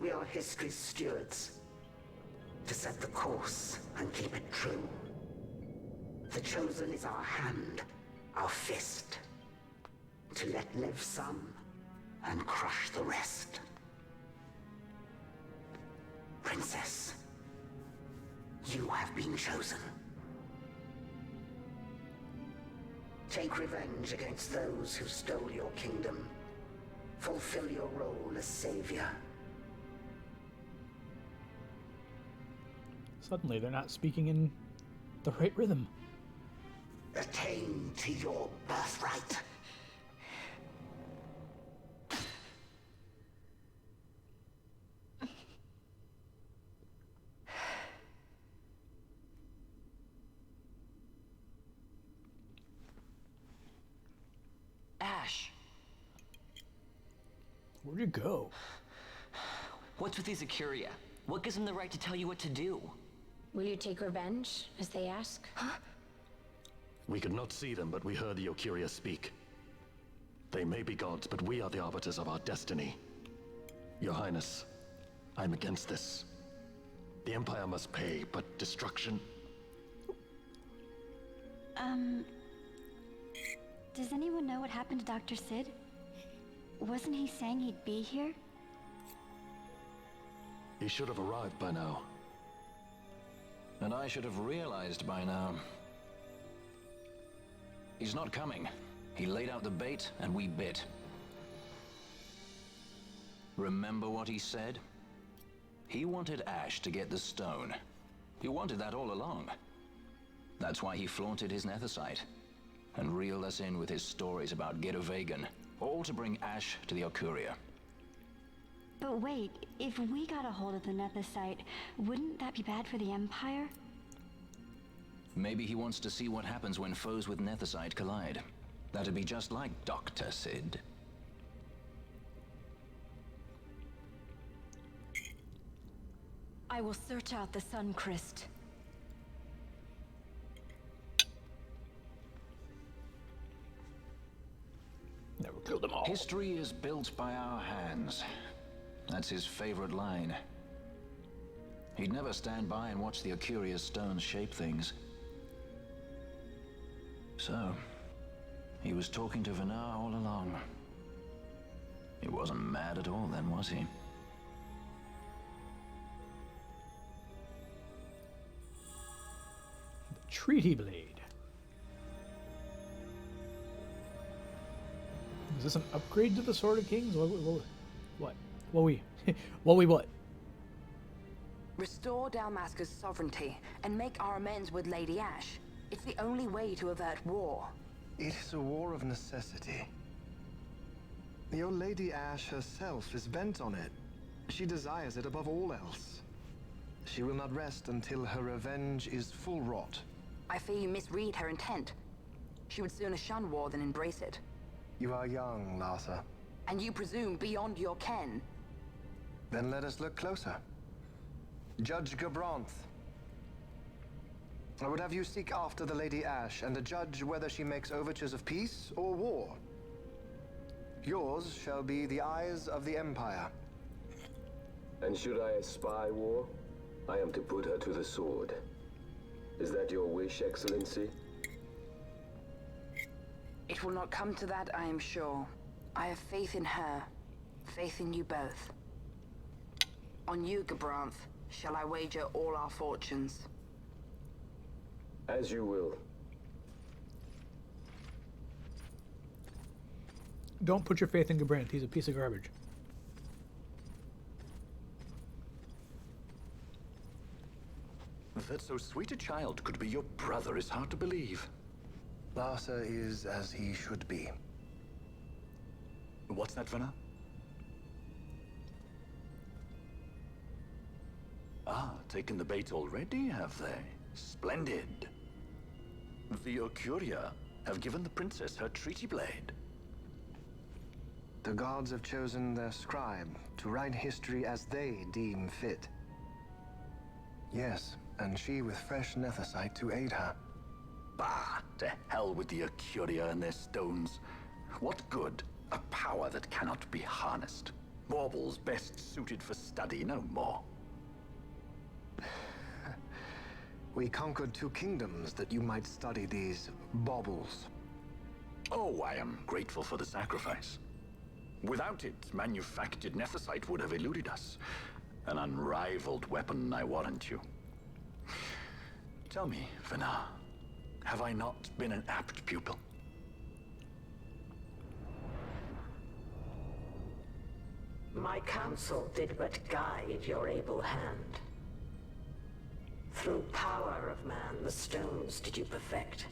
we are history's stewards, to set the course and keep it true. The chosen is our hand, our fist, to let live some and crush the rest. Princess, you have been chosen. Take revenge against those who stole your kingdom. Fulfill your role as savior. Suddenly, they're not speaking in the right rhythm. Attain to your birthright. Ash, Where'd you go? what's with these Ecuriya? What gives them the right to tell you what to do? Will you take revenge, as they ask? We could not see them, but we heard the Ocuria speak. They may be gods, but we are the arbiters of our destiny. Your Highness, I'm against this. The Empire must pay, but destruction? Does anyone know what happened to Dr. Sid? Wasn't he saying he'd be here? He should have arrived by now. And I should have realized by now. He's not coming. He laid out the bait, and we bit. Remember what he said? He wanted Ash to get the stone. He wanted that all along. That's why he flaunted his nethicite, and reeled us in with his stories about Gidovegan, all to bring Ash to the Okuria. But wait, if we got a hold of the nethicite, wouldn't that be bad for the Empire? Maybe he wants to see what happens when foes with nethicite collide. That'd be just like Dr. Sid. I will search out the Sun Crest. Never killed them all. History is built by our hands. That's his favorite line. He'd never stand by and watch the Okuria's stones shape things. So, he was talking to Venar all along. He wasn't mad at all then, was he? Treaty Blade. Is this an upgrade to the Sword of Kings? What? What? Restore Dalmasca's sovereignty and make our amends with Lady Ash. It's the only way to avert war. It is a war of necessity. Your Lady Ash herself is bent on it. She desires it above all else. She will not rest until her revenge is full wrought. I fear you misread her intent. She would sooner shun war than embrace it. You are young, Larsa. And you presume beyond your ken. Then let us look closer. Judge Gabranth. I would have you seek after the Lady Ash and judge whether she makes overtures of peace or war. Yours shall be the eyes of the Empire. And should I espy war, I am to put her to the sword. Is that your wish, Excellency? It will not come to that, I am sure. I have faith in her, faith in you both. On you, Gabranth, shall I wager all our fortunes. As you will. Don't put your faith in Gabranth. He's a piece of garbage. That so sweet a child could be your brother is hard to believe. Larsa is as he should be. What's that, Venar? Ah, taken the bait already, have they? Splendid. The Okuria have given the princess her treaty blade. The gods have chosen their scribe to write history as they deem fit. Yes, and she with fresh nethicite to aid her. Bah, to hell with the Okuria and their stones. What good? A power that cannot be harnessed. Baubles best suited for study, no more. We conquered 2 kingdoms that you might study these baubles. Oh, I am grateful for the sacrifice. Without it, manufactured nethicite would have eluded us. An unrivaled weapon, I warrant you. Tell me, Venar, have I not been an apt pupil? My counsel did but guide your able hand. Through power of man, the stones did you perfect.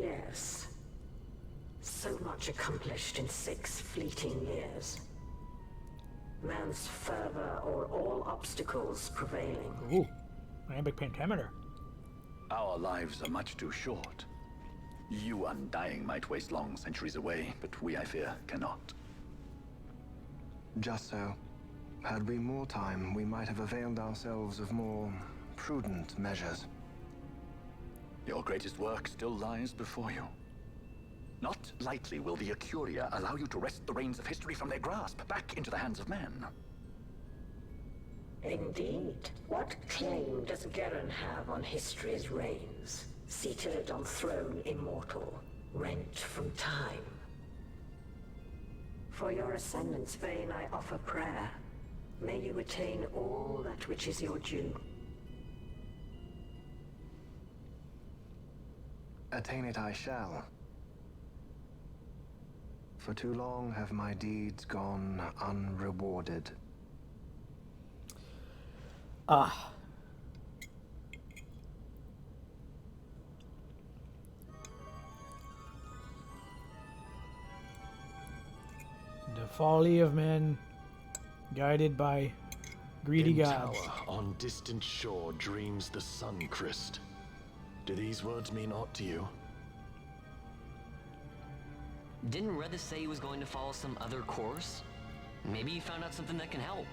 Yes. So much accomplished in 6 fleeting years. Man's fervor o'er all obstacles prevailing. Ooh, iambic pentameter. Our lives are much too short. You undying might waste long centuries away, but we, I fear, cannot. Just so. Had we more time, we might have availed ourselves of more prudent measures. Your greatest work still lies before you. Not lightly will the Okuria allow you to wrest the reins of history from their grasp, back into the hands of men. Indeed. What claim does Garen have on history's reins? Seated on throne immortal, rent from time. For your ascendant's vein I offer prayer. May you attain all that which is your due. Attain it I shall. For too long have my deeds gone unrewarded. Ah. The folly of men, guided by greedy In gods. tower on distant shore dreams the sun Christ. Do these words mean aught to you? Didn't Redis say he was going to follow some other course? Maybe he found out something that can help.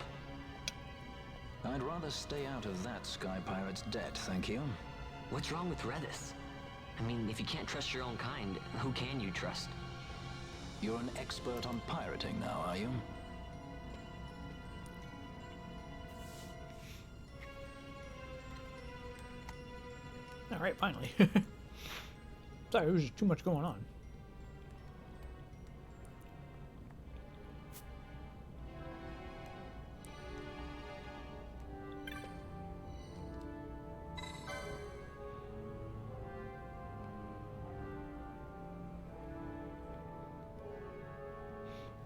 I'd rather stay out of that Sky Pirate's debt, thank you. What's wrong with Redis? I mean, if you can't trust your own kind, who can you trust? You're an expert on pirating now, are you? All right, finally. Sorry, there was just too much going on.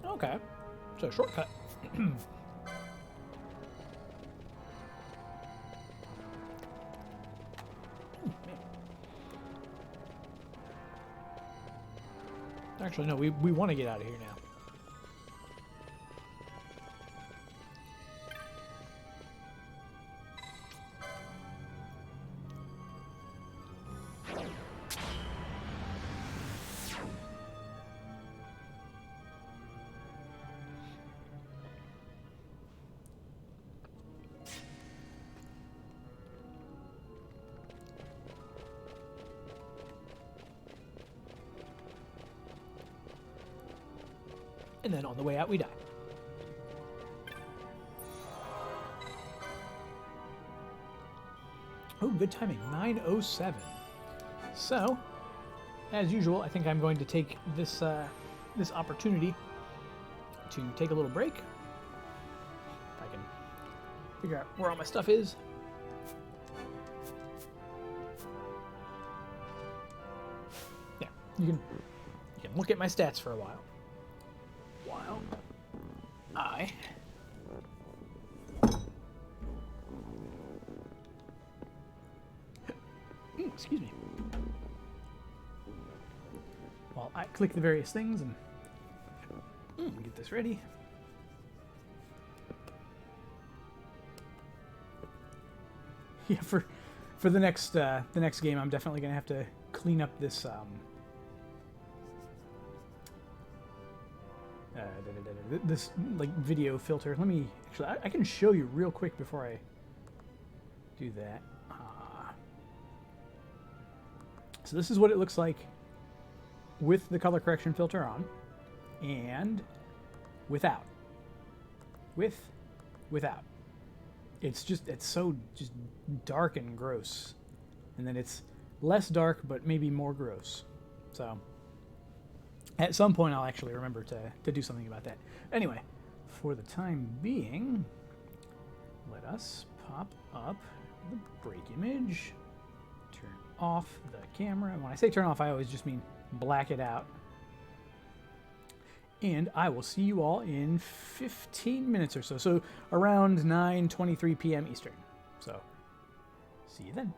Okay, so a shortcut. Actually, no, we want to get out of here now. And then on the way out, we die. Oh, good timing. 9:07. So, as usual, I think I'm going to take this this opportunity to take a little break. If I can figure out where all my stuff is. Yeah, you can look at my stats for a while. Excuse me. While I click the various things and get this ready. Yeah, for the next game, I'm definitely gonna have to clean up this this like video filter. Let me actually I can show you real quick before I do that. So this is what it looks like with the color correction filter on and without. Without. It's so just dark and gross. And then it's less dark but maybe more gross. So at some point I'll actually remember to do something about that. Anyway, for the time being, let us pop up the break image. Turn off the camera. And when I say turn off, I always just mean black it out. And I will see you all in 15 minutes or so. So around 9:23 p.m. Eastern. So see you then.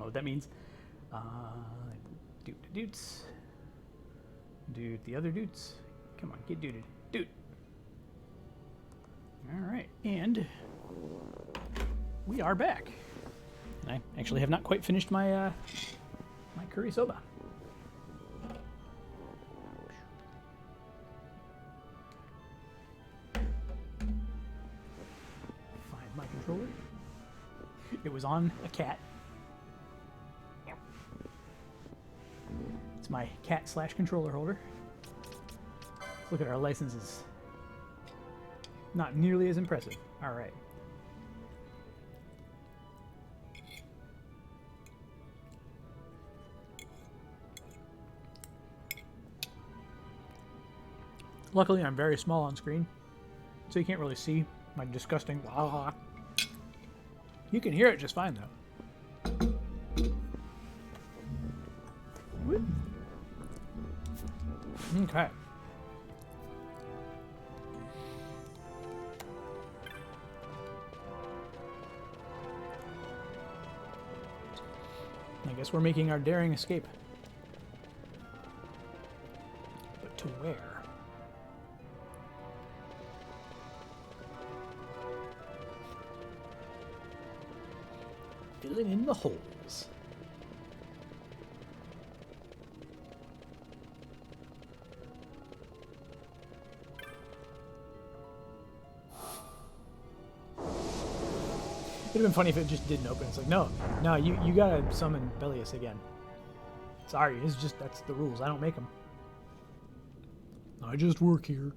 know what that means. Doot the doots. Doot the other doots. Come on, get dooted. Doot. Alright, and we are back. And I actually have not quite finished my my curry soba. Find my controller. It was on a cat. It's my cat / controller holder. Look at our licenses. Not nearly as impressive. All right. Luckily, I'm very small on screen, so you can't really see my disgusting blah. You can hear it just fine, though. Whoop. Okay. I guess we're making our daring escape. But to where? Filling in the holes. It'd have been funny if it just didn't open. It's like, no, you gotta summon Belius again. Sorry, it's just, that's the rules. I don't make them. I just work here.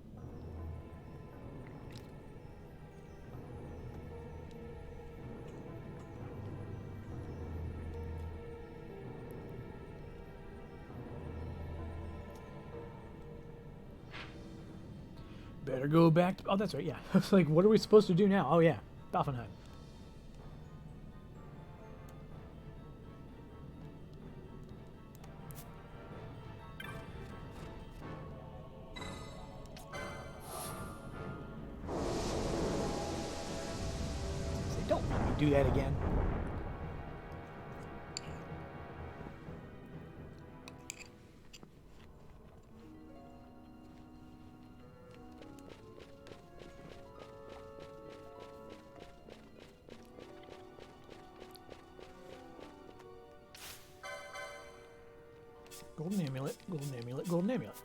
Better go back to, oh, that's right, yeah. I was like, what are we supposed to do now? Oh, yeah, Dolphinheim. Don't make me do that again. Golden amulet, golden amulet, golden amulet.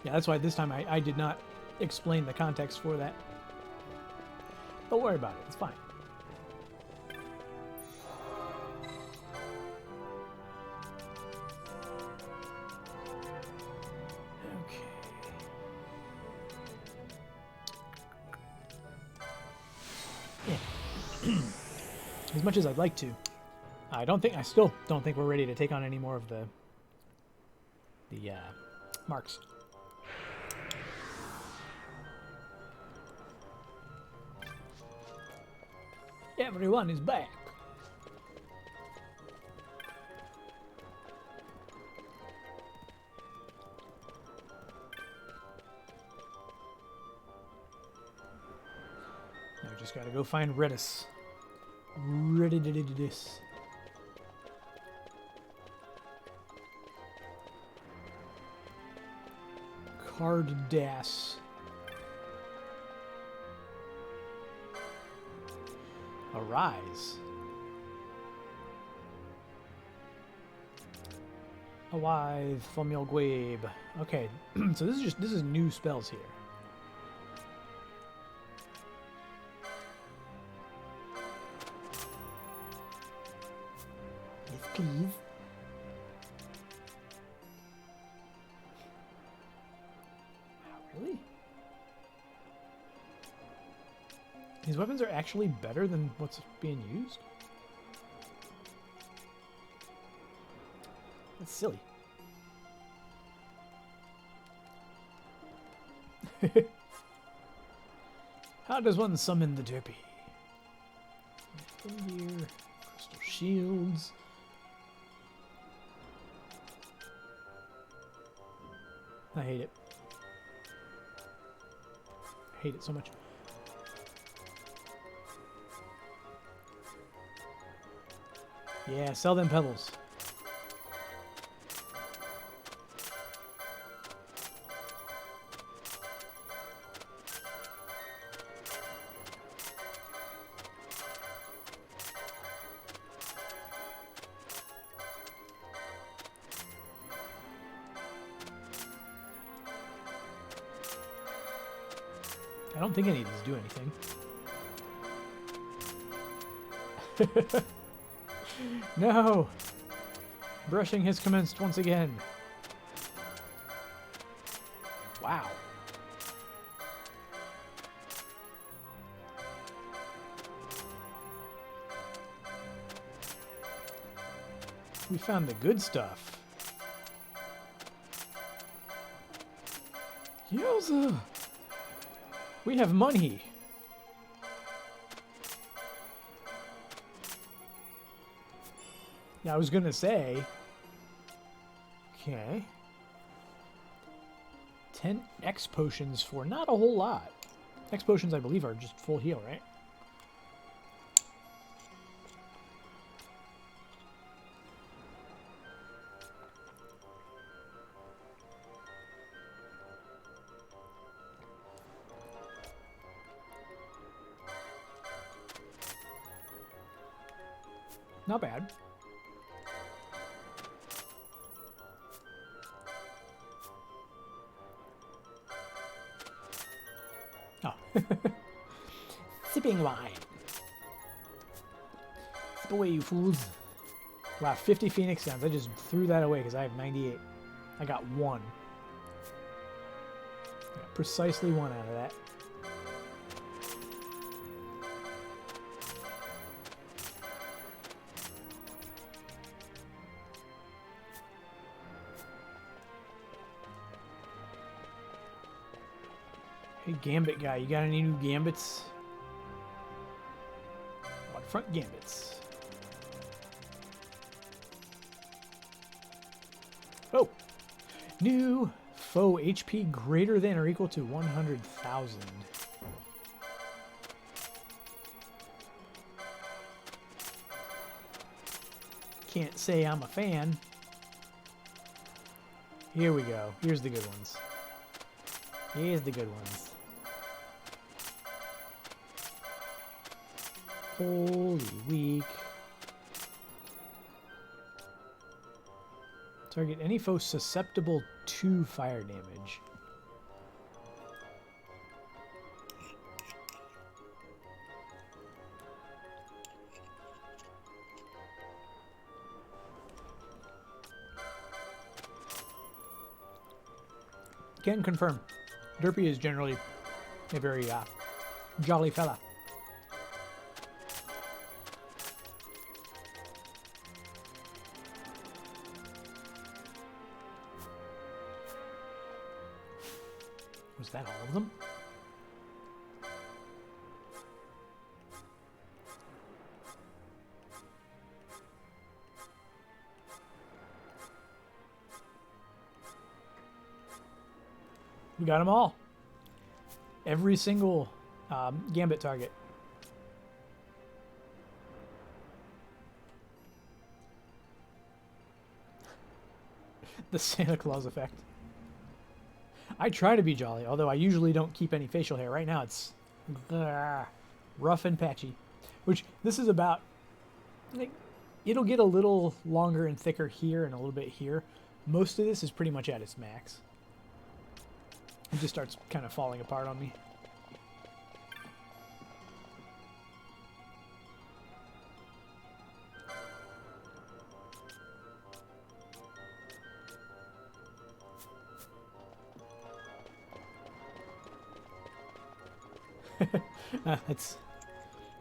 Yeah, that's why this time I did not explain the context for that. Don't worry about it, it's fine. As much as I'd like to, I still don't think we're ready to take on any more of the marks. Everyone is back. Now we just gotta go find Redis. Redis. Cardass. Arise. Alive, Fomiel Gwabe. Okay, so this is new spells here. Yes, please. Really? These weapons are actually better than what's being used? That's silly. How does one summon the Derpy? Here, crystal shields. I hate it. hate it so much. Yeah, sell them pebbles. I don't think any of these do anything. No! Brushing has commenced once again. Wow. We found the good stuff. Yowza! We have money. Now, I was gonna say, okay, 10 X potions for not a whole lot. X potions, I believe, are just full heal, right? Not bad. Oh. Sipping wine. Sip away, you fools. Wow, 50 Phoenix Downs. I just threw that away because I have 98. I got one. Got precisely one out of that. Hey, Gambit guy, you got any new Gambits? What front Gambits? Oh! New foe HP greater than or equal to 100,000. Can't say I'm a fan. Here we go. Here's the good ones. Here's the good ones. Holy weak. Target any foe susceptible to fire damage. Can confirm. Derpy is generally a very jolly fella. Was that all of them? We got them all. Every single Gambit target. The Santa Claus effect. I try to be jolly, although I usually don't keep any facial hair. Right now it's rough and patchy. Which, this is about... Like, it'll get a little longer and thicker here and a little bit here. Most of this is pretty much at its max. It just starts kind of falling apart on me.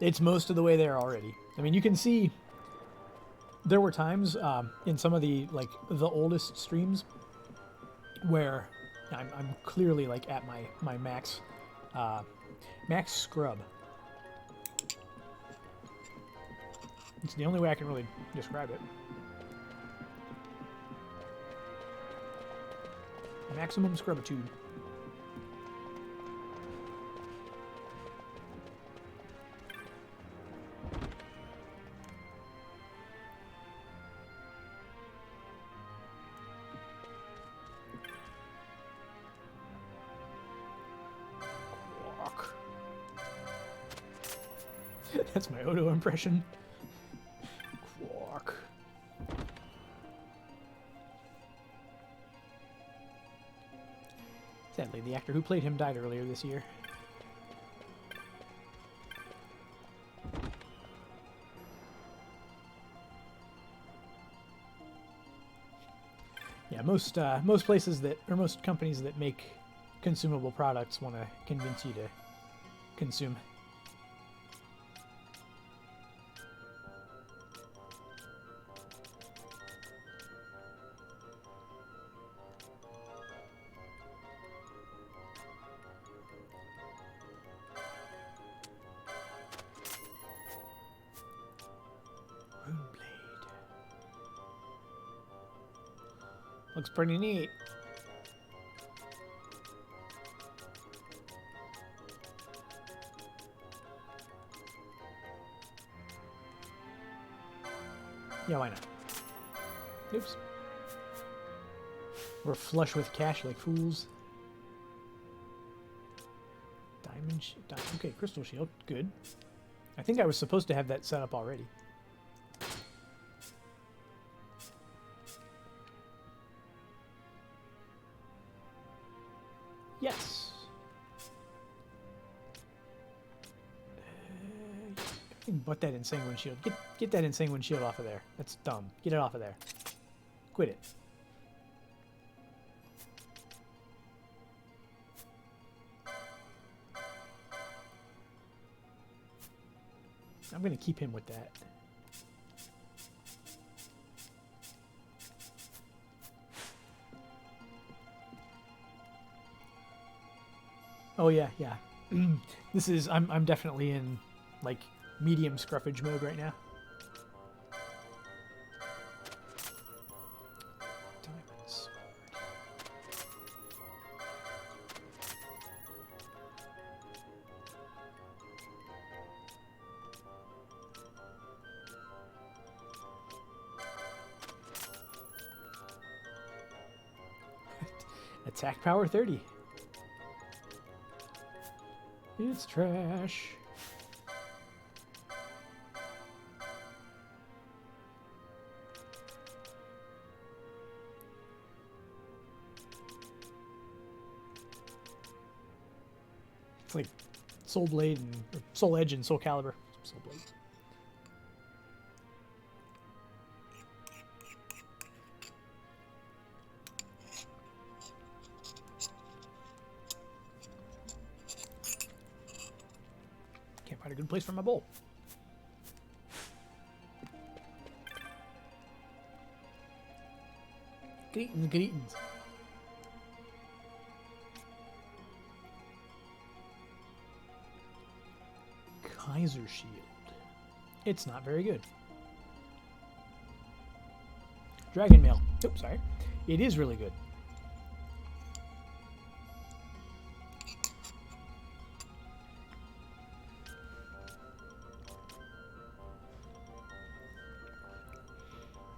It's most of the way there already. I mean, you can see there were times in some of the oldest streams where I'm clearly like at my max max scrub. It's the only way I can really describe it. Maximum scrubitude. That's my Odo impression. Quark. Sadly, the actor who played him died earlier this year. Yeah, most places that, or most companies that make consumable products want to convince you to consume. Looks pretty neat. Yeah, why not? Oops. We're flush with cash like fools. Diamond shield. Okay, crystal shield. Good. I think I was supposed to have that set up already. Yes. Put that insane wind shield. Get that insane wind shield off of there. That's dumb. Get it off of there. Quit it. I'm gonna keep him with that. Oh yeah, yeah. This is I'm definitely in like medium scruffage mode right now. Diamonds. Attack power 30. It's trash. It's like Soul Blade and or Soul Edge and Soul Calibur. Soul Blade. Can't find a good place for my bowl. Greetings. Kaiser Shield. It's not very good. Dragon Mail. Oops, sorry. It is really good.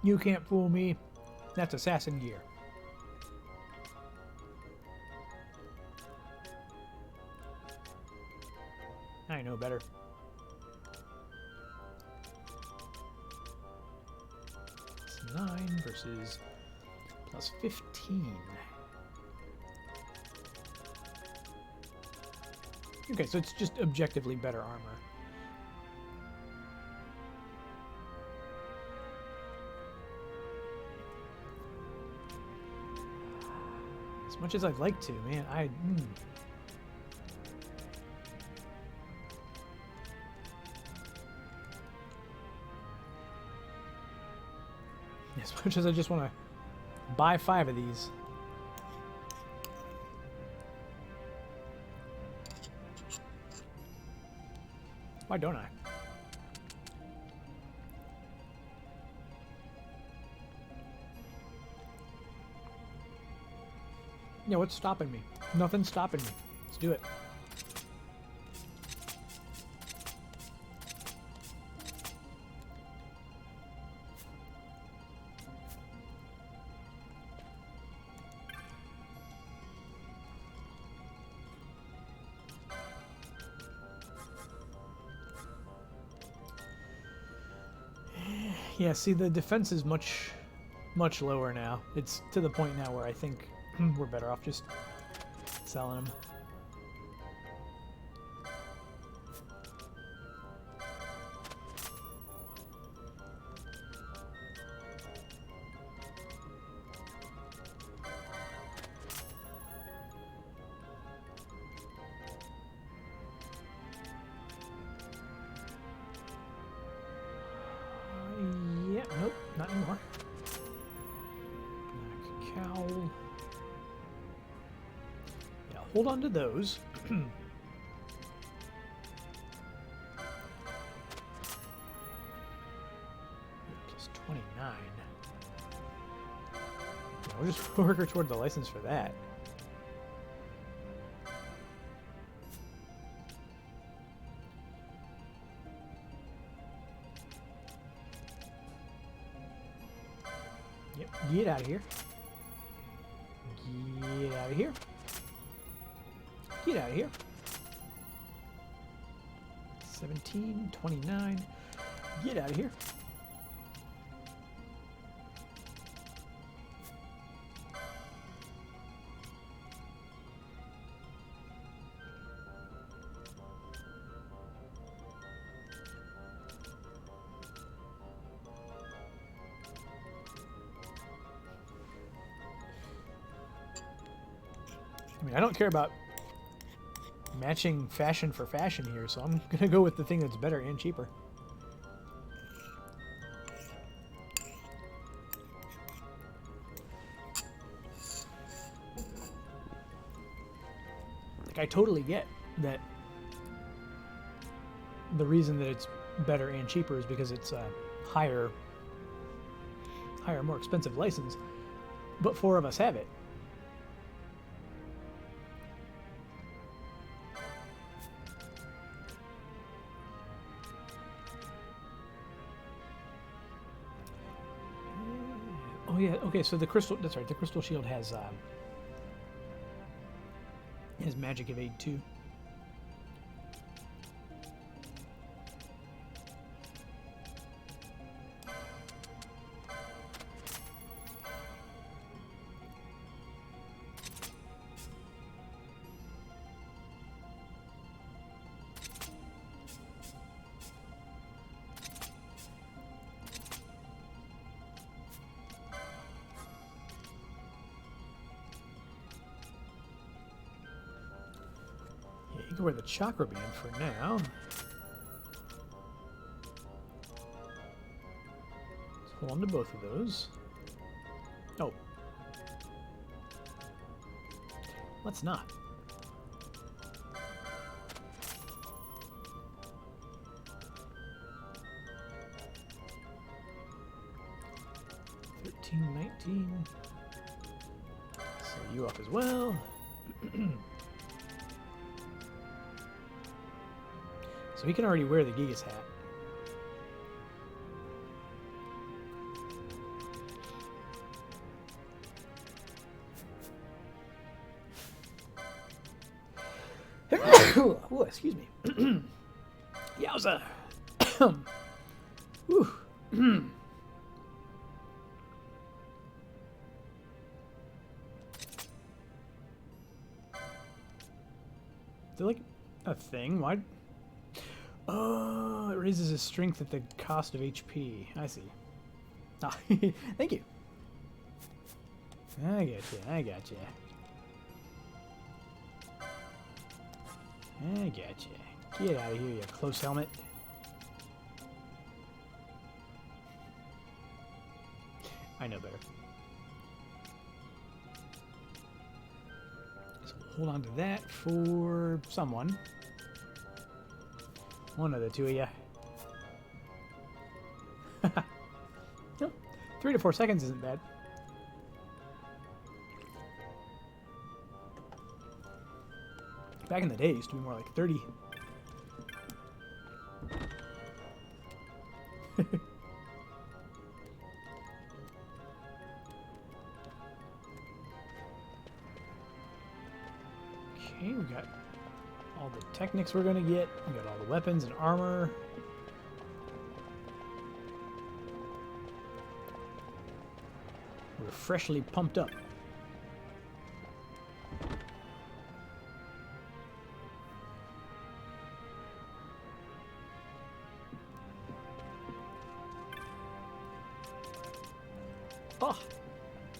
You can't fool me. That's assassin gear. I know better. It's 9 versus plus 15. Okay, so it's just objectively better armor. As much as I'd like to, man, As much as I just want to buy 5 of these. Why don't I? Yeah, what's stopping me? Nothing's stopping me. Let's do it. Yeah, see, the defense is much lower now. It's to the point now where I think we're better off just selling them. Yeah, nope, not anymore. Black cowl. Yeah, hold on to those. Plus 29. Yeah, we'll just work her toward the license for that. Yep, get out of here. Get out of here. Get out of here. 17, 29. Get out of here. I mean, I don't care about matching fashion for fashion here, so I'm gonna go with the thing that's better and cheaper. Like, I totally get that the reason that it's better and cheaper is because it's a higher, more expensive license, but 4 of us have it. Oh yeah, okay, so the crystal, that's right, the crystal shield has magic evade too. You can wear the chakra band for now. Let's hold on to both of those. Oh. Let's not. $13.19. Sell you off as well. So he can already wear the Gigas hat. Oh, excuse me. Yowza. Whew. Is there like a thing? Why? Oh, it raises his strength at the cost of HP. I see. Ah, thank you. I gotcha. Get out of here, you close helmet. I know better. So hold on to that for someone. One of the two of you. 3 to 4 seconds isn't bad. Back in the day, it used to be more like 30. Okay, we got all the technics we're gonna get. We got all the weapons and armor. We're freshly pumped up. Oh,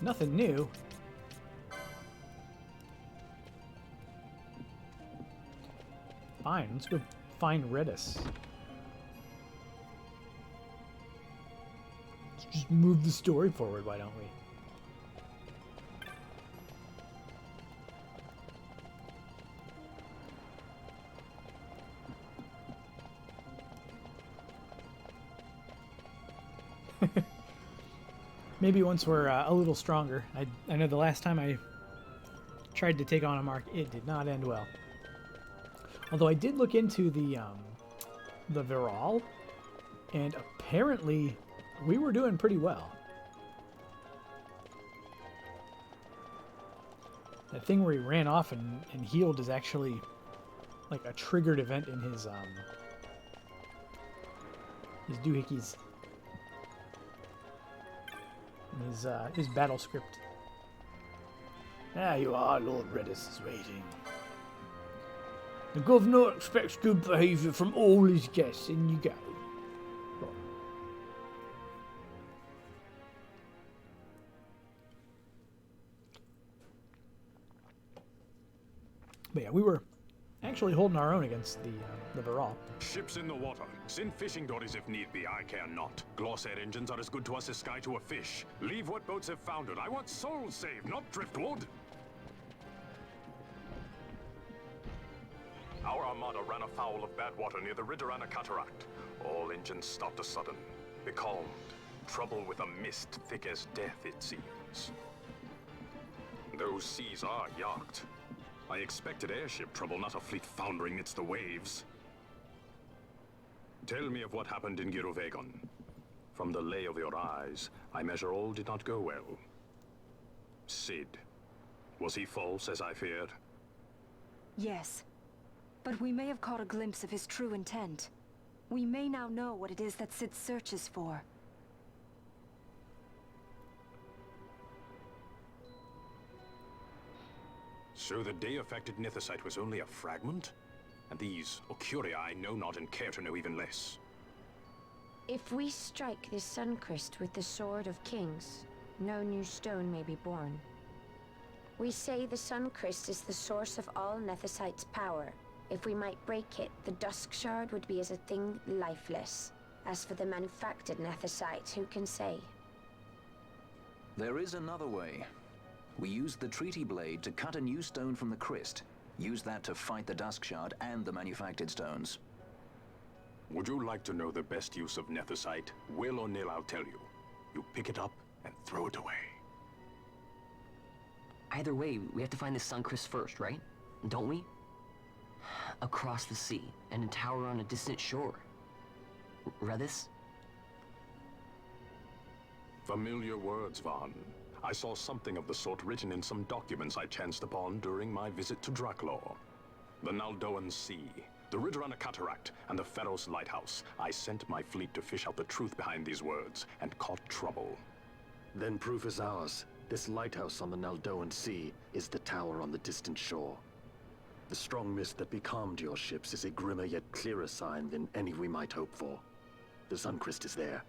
nothing new. Fine, let's go find Redis. Let's just move the story forward, why don't we? Maybe once we're a little stronger. I know the last time I tried to take on a mark, it did not end well. Although I did look into the Viral, and apparently we were doing pretty well. That thing where he ran off and healed is actually like a triggered event in his doohickeys. His battle script. There you are, Lord Redis is waiting. The governor expects good behaviour from all his guests, in you go. Right. But yeah, we were actually holding our own against the Viral. Ships in the water. Send fishing dories if need be, I care not. Glossair engines are as good to us as sky to a fish. Leave what boats have foundered. I want souls saved, not driftwood. Our armada ran afoul of bad water near the Ridorana Cataract. All engines stopped a sudden. Becalmed. Trouble with a mist thick as death, it seems. Those seas are yacht. I expected airship trouble, not a fleet foundering amidst the waves. Tell me of what happened in Girovegon. From the lay of your eyes, I measure all did not go well. Cid. Was he false, as I feared? Yes. But we may have caught a glimpse of his true intent. We may now know what it is that Cid searches for. So the day-affected Nithosite was only a fragment? And these Ocuria I know not and care to know even less. If we strike this Suncrest with the Sword of Kings, no new stone may be born. We say the Suncrest is the source of all Nethosite's power. If we might break it, the Dusk Shard would be as a thing lifeless. As for the manufactured Nethosite, who can say? There is another way. We used the Treaty Blade to cut a new stone from the Cryst. Use that to fight the Dusk Shard and the manufactured stones. Would you like to know the best use of Nethosite? Will or nil, I'll tell you. You pick it up and throw it away. Either way, we have to find the Suncrest first, right? Don't we? Across the sea, and a tower on a distant shore. Redis? Familiar words, Vaughn. I saw something of the sort written in some documents I chanced upon during my visit to Draklor. The Naldoan Sea, the Ridorana Cataract, and the Pharos Lighthouse. I sent my fleet to fish out the truth behind these words, and caught trouble. Then proof is ours. This lighthouse on the Naldoan Sea is the tower on the distant shore. The strong mist that becalmed your ships is a grimmer yet clearer sign than any we might hope for. The Suncrest is there.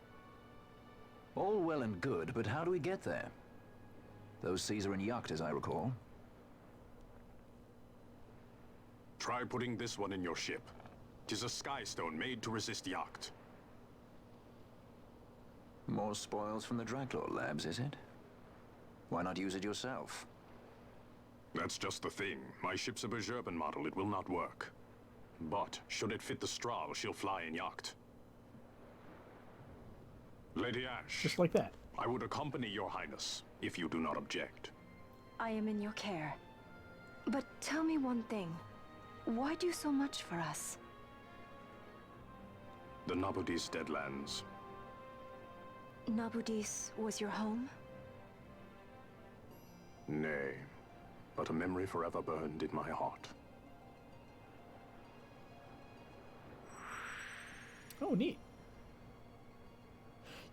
All well and good, but how do we get there? Those seas are in yacht, as I recall. Try putting this one in your ship. 'Tis a skystone made to resist yacht. More spoils from the Draklor labs, is it? Why not use it yourself? That's just the thing. My ship's a Bergerben model. It will not work. But, should it fit the Strahl, she'll fly in yacht. Lady Ash. Just like that. I would accompany your highness, if you do not object. I am in your care. But tell me one thing. Why do so much for us? The Nabudis Deadlands. Nabudis was your home? Nay, but a memory forever burned in my heart. Oh, neat.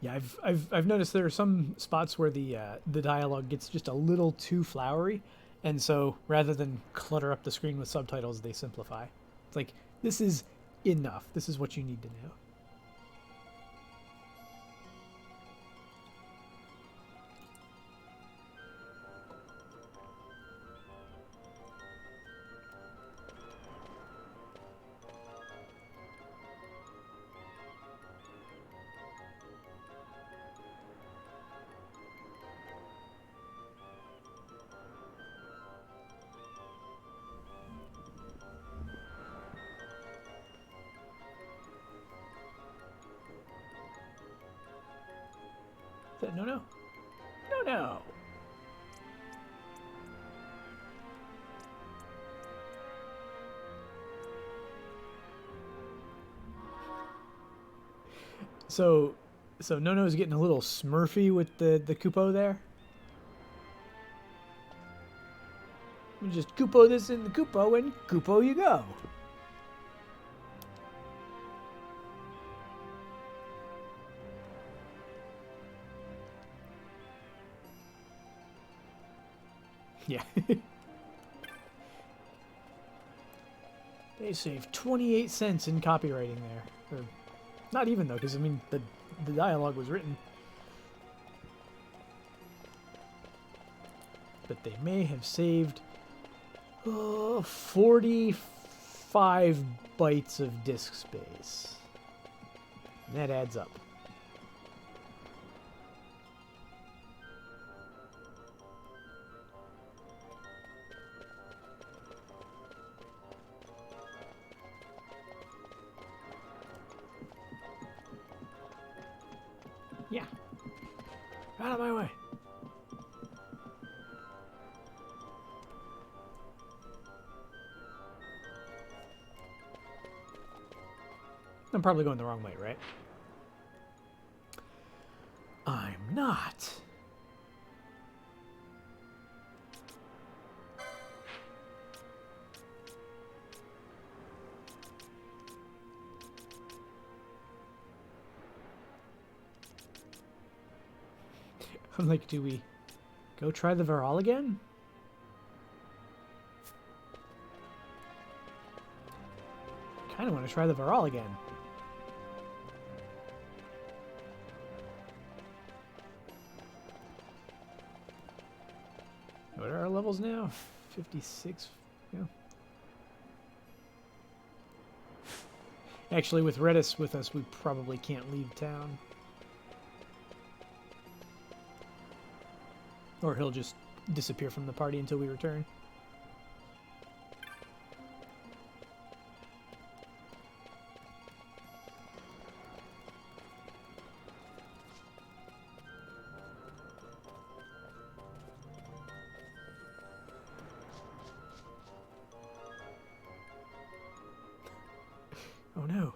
Yeah, I've noticed there are some spots where the dialogue gets just a little too flowery, and so rather than clutter up the screen with subtitles, they simplify. It's like, this is enough. This is what you need to know. No, no. No, no. So Nono's getting a little smurfy with the Kupo there. You just Kupo this in the Kupo, and Kupo you go. Yeah. They saved 28 cents in copywriting there. Or, not even though, because I mean the dialogue was written. But they may have saved 45 bytes of disk space. And that adds up. Yeah. Out of my way. I'm probably going the wrong way, right? I'm not. I'm like, do we go try the Varol again? Kind of want to try the Varol again. What are our levels now? 56. Yeah. Actually, with Redis with us, we probably can't leave town. Or he'll just disappear from the party until we return. Oh no.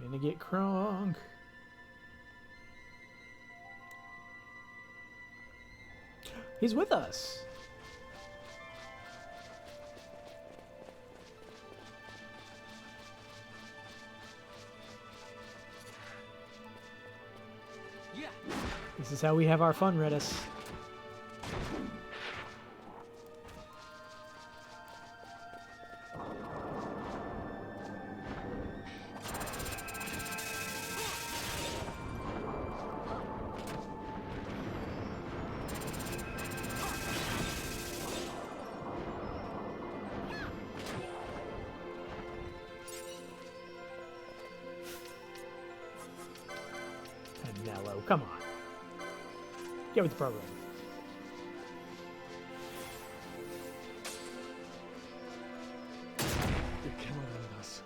Finna get crunk. He's with us. Yeah. This is how we have our fun, Redis. Nello, come on. Get with the program. You cannot let us.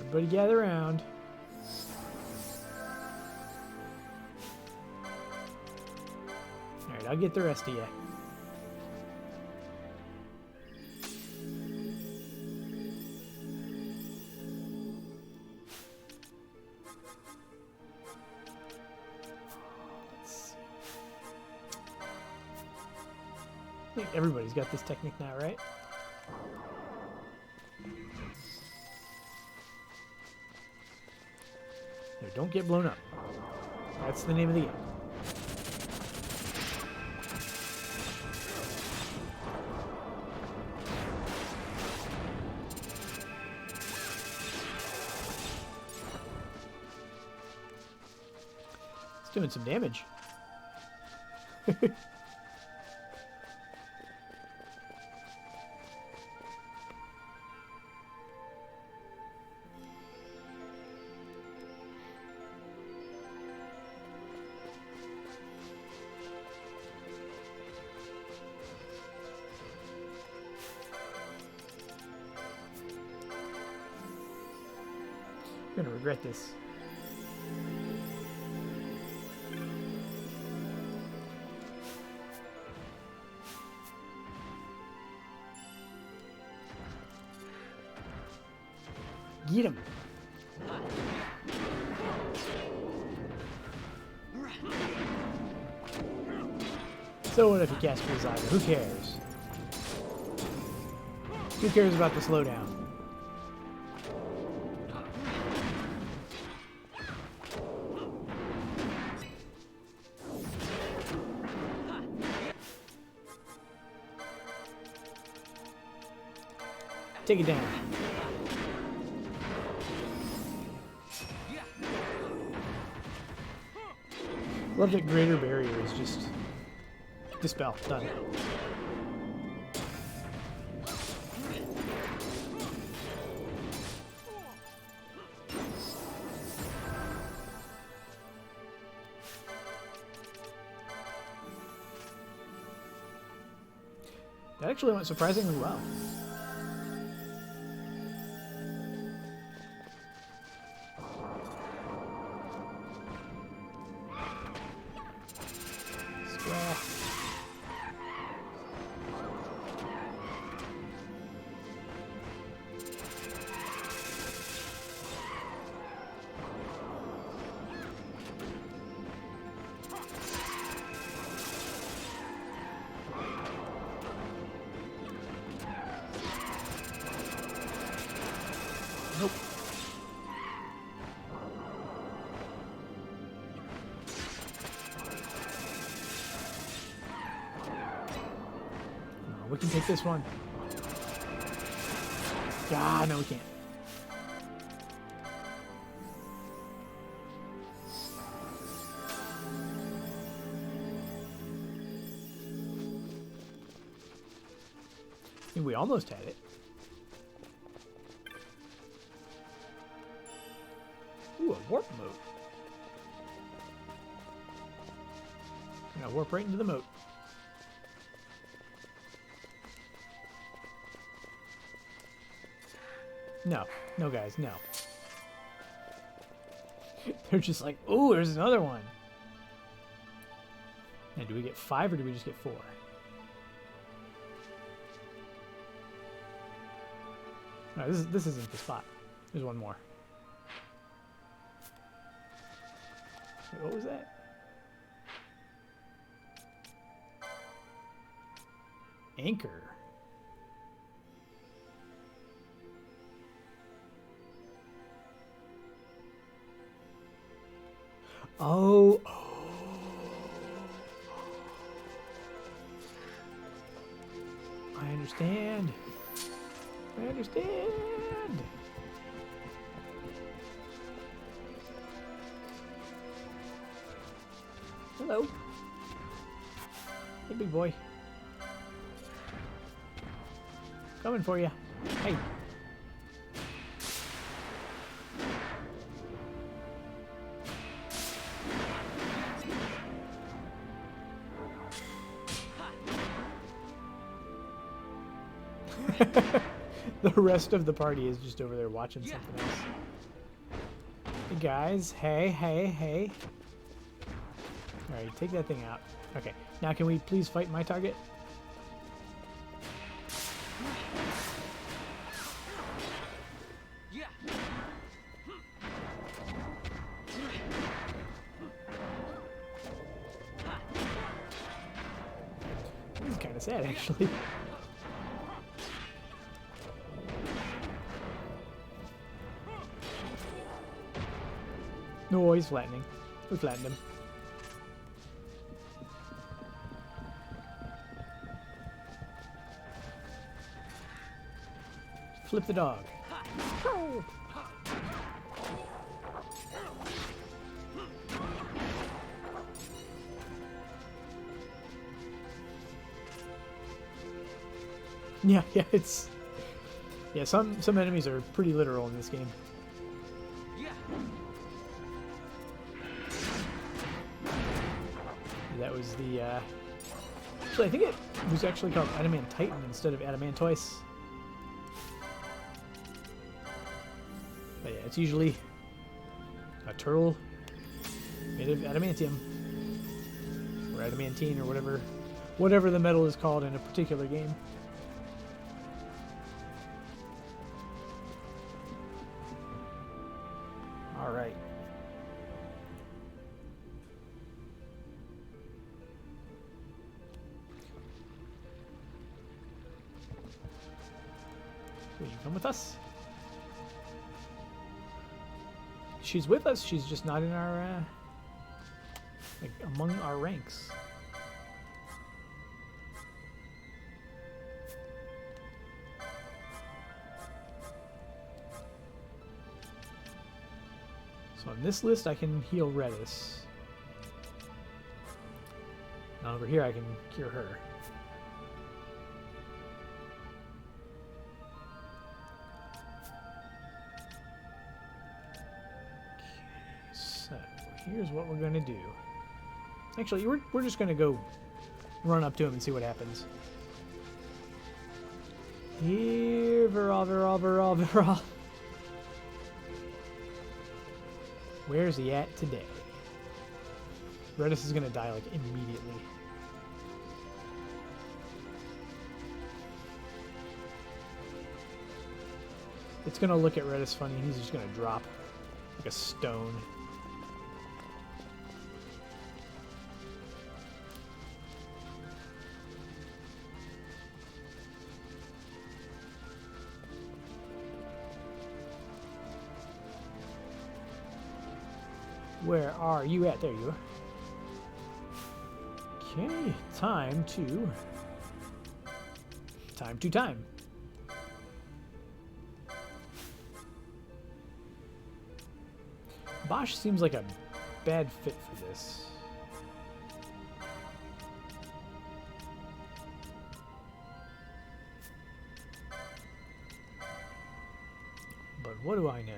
Everybody gather around. Alright, I'll get the rest of you. Let's see. I think everybody's got this technique now, right? No, don't get blown up. That's the name of the game. It's doing some damage. I'm gonna regret this. Get him. So what if he casts Preside? Who cares? Who cares about the slowdown? Take it down. Love that greater barrier is just dispel. Done. That actually went surprisingly well. Nope. Oh, we can take this one. Ah, no, we can't. I think we almost had it. Ooh, a warp moat. I'm gonna warp right into the moat. No. No, guys, no. They're just like, ooh, there's another one. Now, do we get 5 or do we just get 4? No, this isn't the spot. There's one more. Wait, what was that? Anchor. Oh. I understand. I understand. Hello. Hey, big boy. Coming for you. Hey. The rest of the party is just over there watching something else. Hey guys, hey, hey, hey. Alright, take that thing out. Okay, now can we please fight my target? These kind of sad, actually. No, he's flattening. We flattened him. Flip the dog. Yeah, it's... Yeah, some enemies are pretty literal in this game. That was the, actually, I think it was actually called Adamantitan instead of Adamantoise. But yeah, it's usually a turtle made of adamantium. Or adamantine, or whatever the metal is called in a particular game. Alright. Will you come with us? She's with us, she's just not in our, like, among our ranks. So on this list, I can heal Redis. Now over here, I can cure her. So here's what we're gonna do. Actually, we're just gonna go run up to him and see what happens. Here, Viral. Where's he at today? Redis is gonna die, like, immediately. It's gonna look at Redis funny, and he's just gonna drop like a stone. Where are you at? There you are. Okay, time. Bosch seems like a bad fit for this. But what do I know?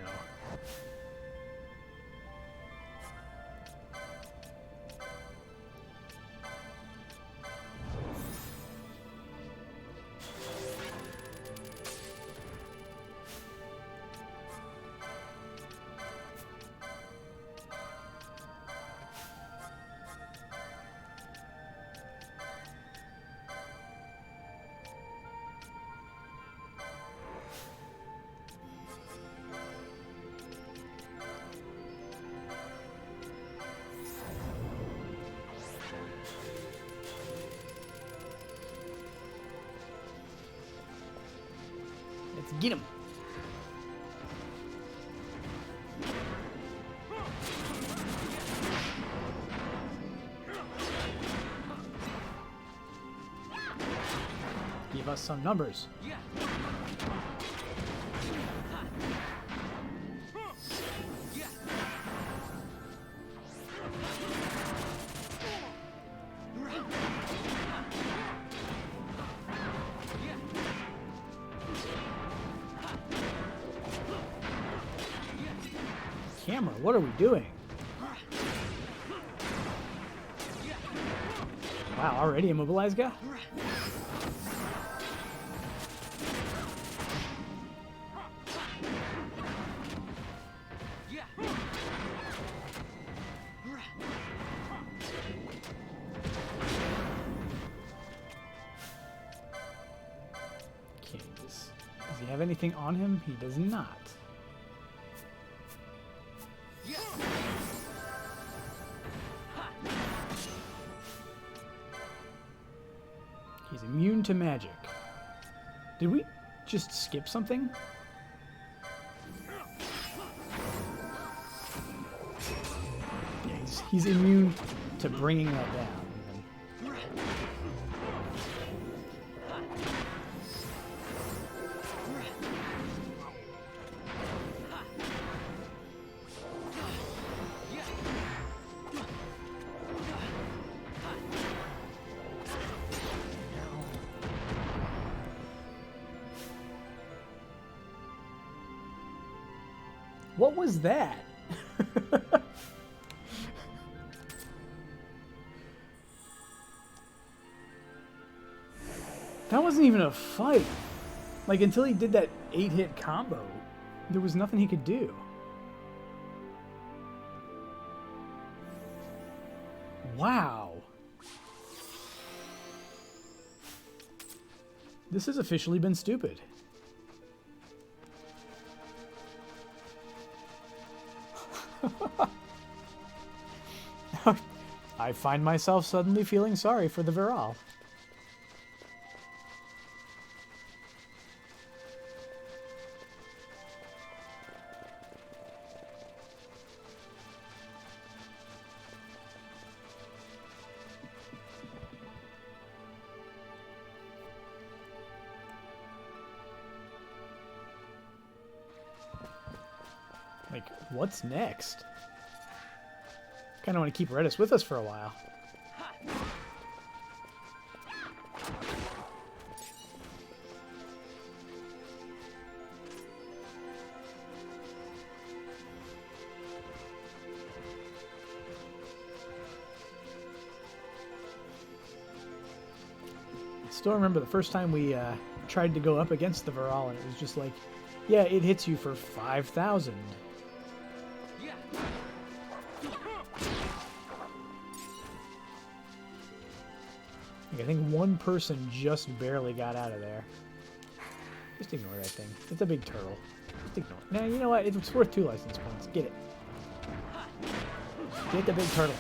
Let's get him. Give us some numbers. Camera, what are we doing? Wow, already immobilized guy? Okay, does he have anything on him? He does not. He's immune to magic. Did we just skip something? Yeah, he's immune to bringing that down. What was that? That wasn't even a fight. Like, until he did that 8-hit combo, there was nothing he could do. Wow. This has officially been stupid. I find myself suddenly feeling sorry for the Viral. Like, what's next? Kind of want to keep Redis with us for a while. I still remember the first time we tried to go up against the Viral, and it was just like, yeah, it hits you for 5,000. I think one person just barely got out of there. Just ignore that thing. It's a big turtle. Just ignore it. Nah, you know what? It's worth 2 license points. Get it. Get the big turtle.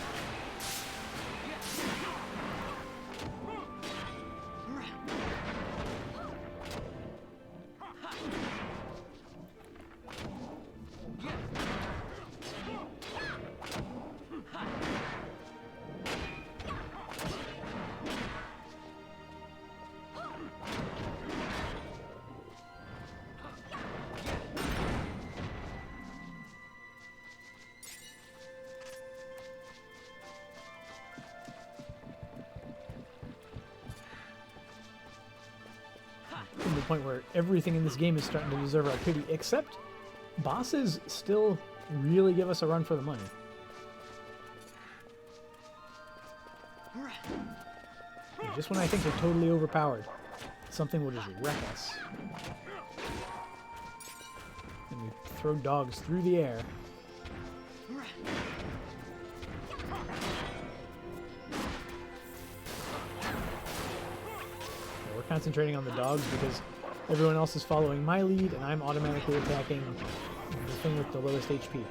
To the point where everything in this game is starting to deserve our pity, except bosses still really give us a run for the money. Yeah, just when I think they're totally overpowered, something will just wreck us. And we throw dogs through the air. We're concentrating on the dogs because everyone else is following my lead, and I'm automatically attacking the thing with the lowest HP.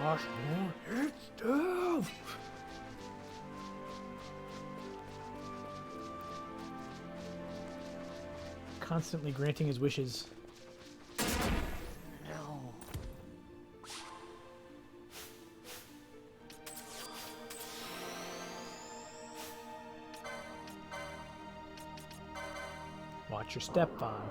Gosh, more hit stuff! Constantly granting his wishes. No. Watch your step, Vaughn.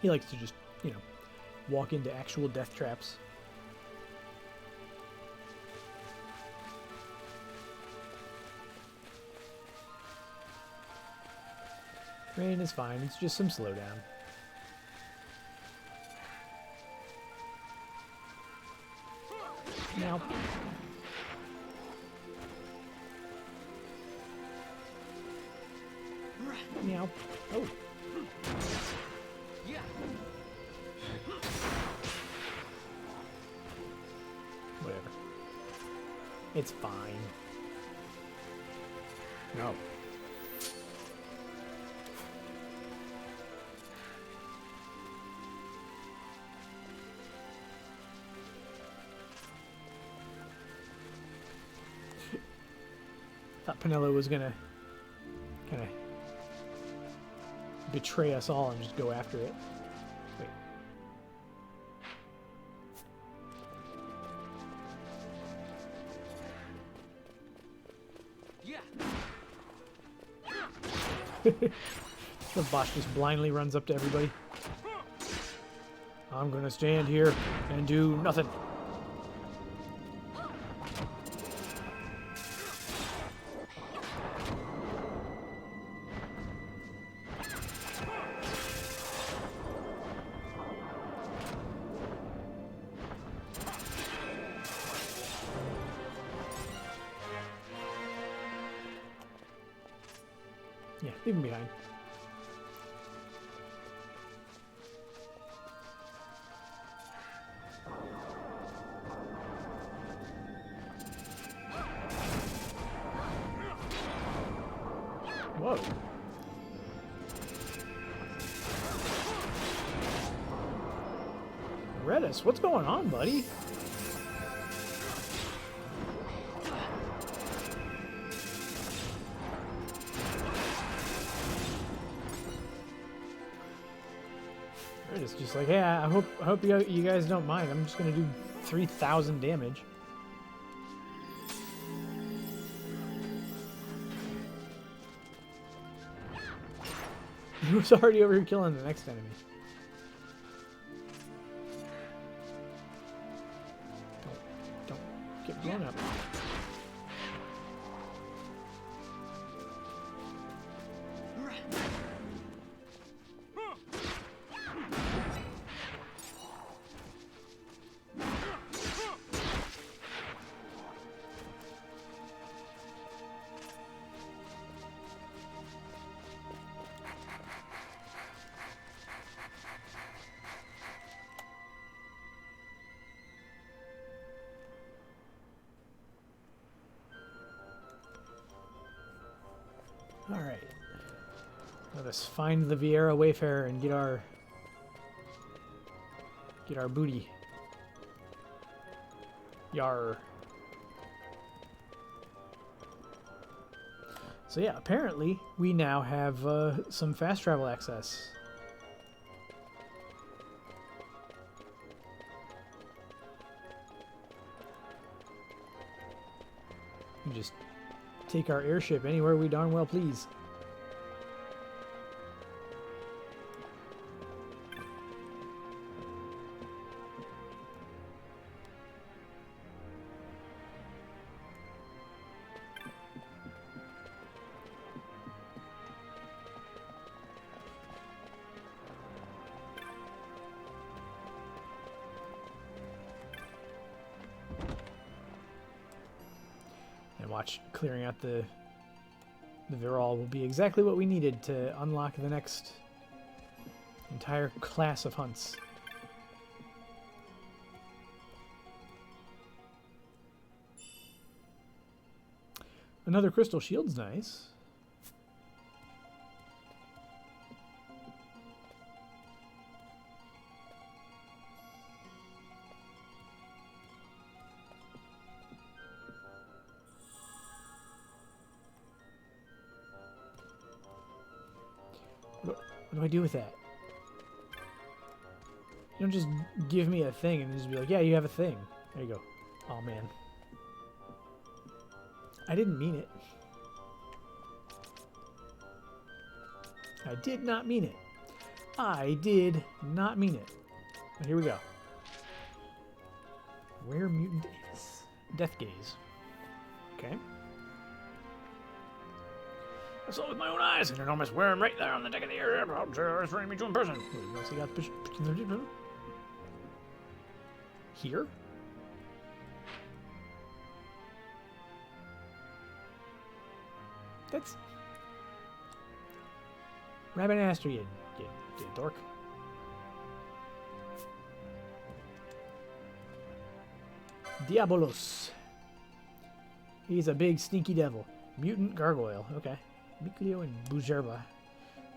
He likes to just, you know, walk into actual death traps. Rain is fine, it's just some slowdown. Now. Meow. Oh. Yeah. Whatever. It's fine. No. Thought Penelo was gonna kind of betray us all and just go after it. Wait. The boss just blindly runs up to everybody. I'm gonna stand here and do nothing. Yeah, leave him behind. Whoa. Redis, what's going on, buddy? Redis just like, yeah, I hope you guys don't mind. I'm just gonna do 3,000 damage. He was already over here killing the next enemy. Don't get blown up. Alright. Let us find the Vieira Wayfarer and get our booty. Yar. So yeah, apparently we now have some fast travel access. We just take our airship anywhere we darn well please. And watch, clearing out the Viral will be exactly what we needed to unlock the next entire class of hunts. Another crystal shield's nice. What do I do with that? You don't just give me a thing and just be like, yeah, you have a thing. There you go. Oh, man. I didn't mean it. I did not mean it. I did not mean it. But here we go. Rare mutant is Death Gaze. Okay. I saw it with my own eyes, an enormous worm right there on the deck of the air. It's running me to in person. Wait, got here? Rabbit Aster, you dork. Diabolos. He's a big sneaky devil. Mutant gargoyle. Okay. Mikleo and Bujerba.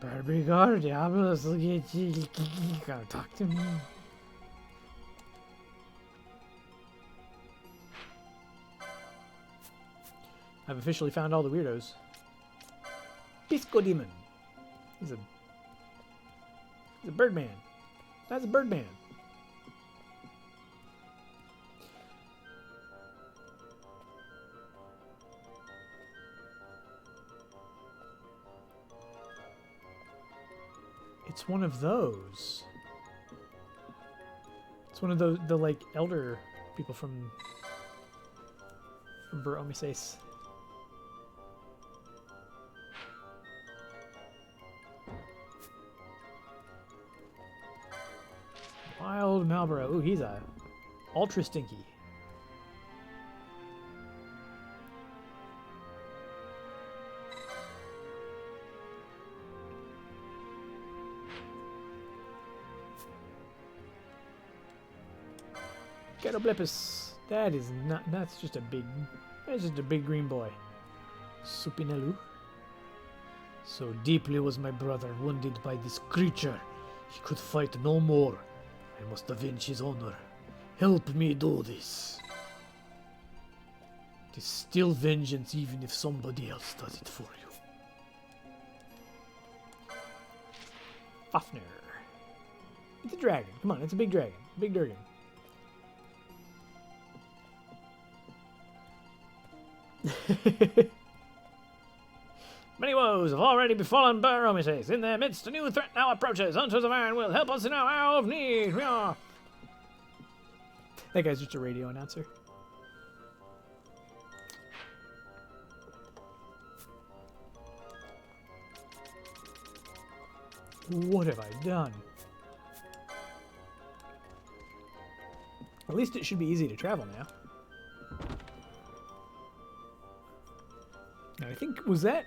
Barbigar, Diabolos, look at you. Gotta talk to me. I've officially found all the weirdos. Pisco Demon. He's a Birdman. That's a Birdman. It's one of those. It's one of the like elder people from Bur-Omises. Wild Malboro. Ooh, he's a ultra stinky. Getoblippus. That is not. That's just a big. That's just a big green boy. Supinelu. So deeply was my brother wounded by this creature. He could fight no more. I must avenge his honor. Help me do this. It is still vengeance even if somebody else does it for you. Fafnir. It's a dragon. Come on, it's a big dragon. Big dragon. Many woes have already befallen Bur-Omises. In their midst, a new threat now approaches. Hunters of Iron will help us in our hour of need. Yeah. That guy's just a radio announcer. What have I done? At least it should be easy to travel now. Now I think, was that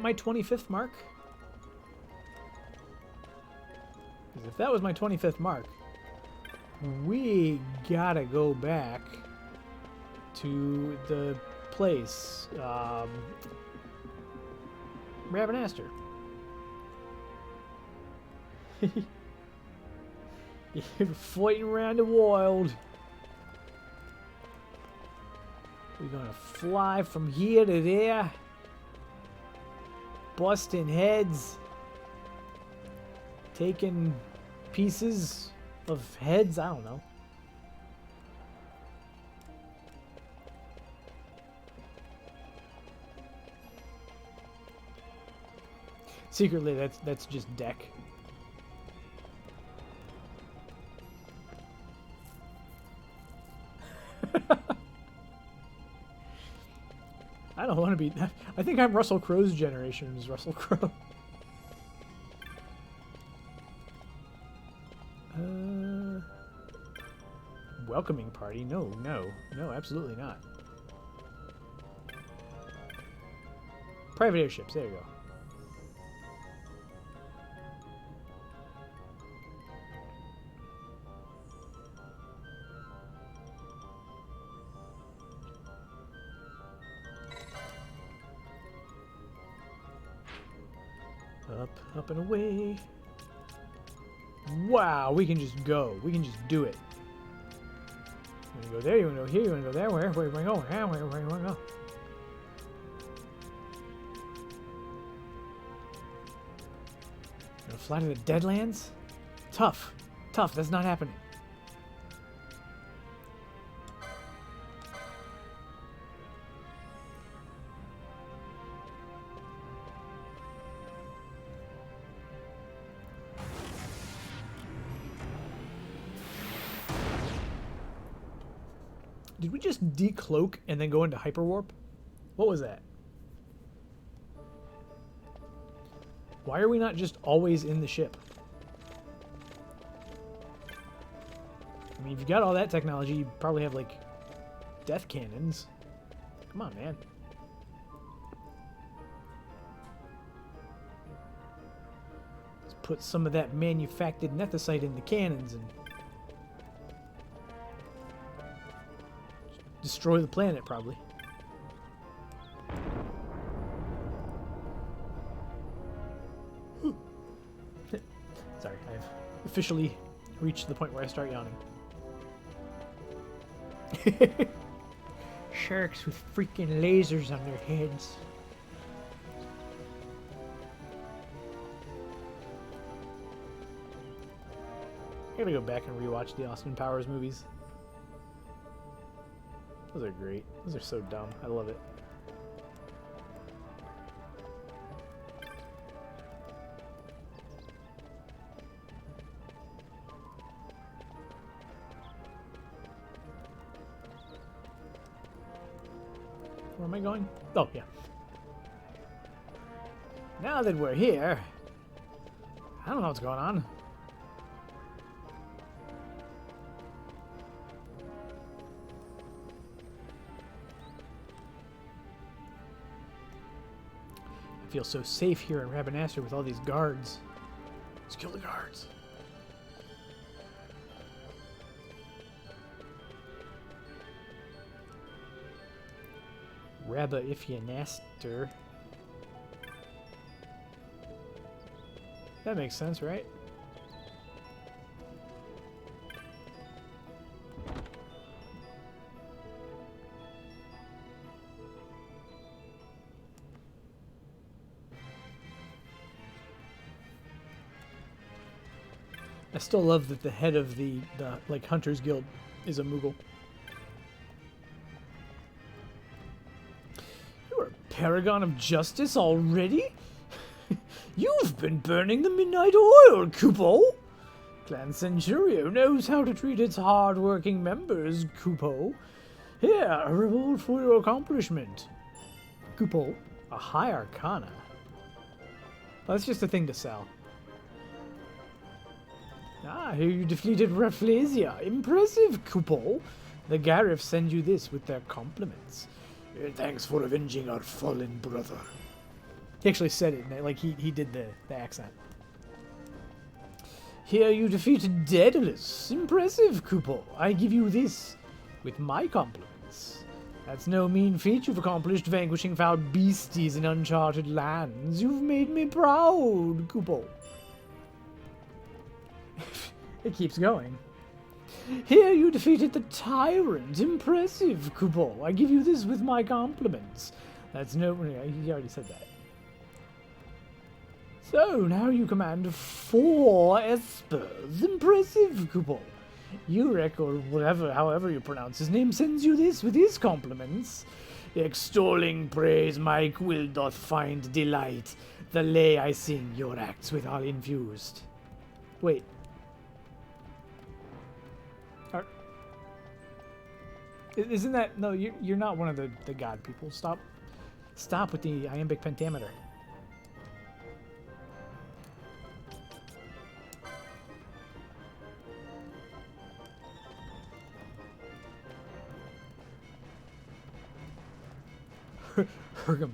my 25th mark? Because if that was my 25th mark, we gotta go back to the place, Ravenaster. You're fighting around the wild. We're gonna fly from here to there, busting heads, taking pieces of heads, I don't know. Secretly, that's just deck. I don't want to be... I think I'm Russell Crowe's generation is Russell Crowe. Welcoming party? No, absolutely not. Private airships, there you go. Up and away. Wow, we can just go. We can just do it. You want to go there? You want to go here? You want to go there? Where you want to go? Where you want to go? You want to fly to the Deadlands? Tough. Tough. That's not happening. Did we just decloak and then go into hyperwarp? What was that? Why are we not just always in the ship? I mean, if you got all that technology, you probably have, like, death cannons. Come on, man. put some of that manufactured nethicite in the cannons and destroy the planet, probably. Sorry, I've officially reached the point where I start yawning. Sharks with freaking lasers on their heads. I gotta go back and rewatch the Austin Powers movies. Those are great. Those are so dumb. I love it. Where am I going? Oh, yeah. Now that we're here, I don't know what's going on. I feel so safe here in Rabanastre with all these guards. Let's kill the guards. Rabba-Ifyanaster. That makes sense, right? I still love that the head of the like Hunters Guild is a Moogle. You're a paragon of justice already? You've been burning the midnight oil, Kupo. Clan Centurio knows how to treat its hard-working members, Kupo. Here, a reward for your accomplishment. Kupo, a high arcana. Well, that's just a thing to sell. Ah, here you defeated Rafflesia. Impressive, Kupo. The Garif send you this with their compliments. Thanks for avenging our fallen brother. He actually said it, like he did the accent. Here you defeated Daedalus. Impressive, Kupo. I give you this with my compliments. That's no mean feat you've accomplished, vanquishing foul beasties in uncharted lands. You've made me proud, Kupo. It keeps going. Here you defeated the tyrant. Impressive, Kupo. I give you this with my compliments. That's no... He already said that. So, now you command 4 espers. Impressive, Kupo. Urek, or whatever, however you pronounce his name, sends you this with his compliments. Extolling praise my quill doth find delight. The lay I sing your acts with all infused. Wait. Isn't that... No, you're not one of the god people. Stop with the iambic pentameter. Hergum.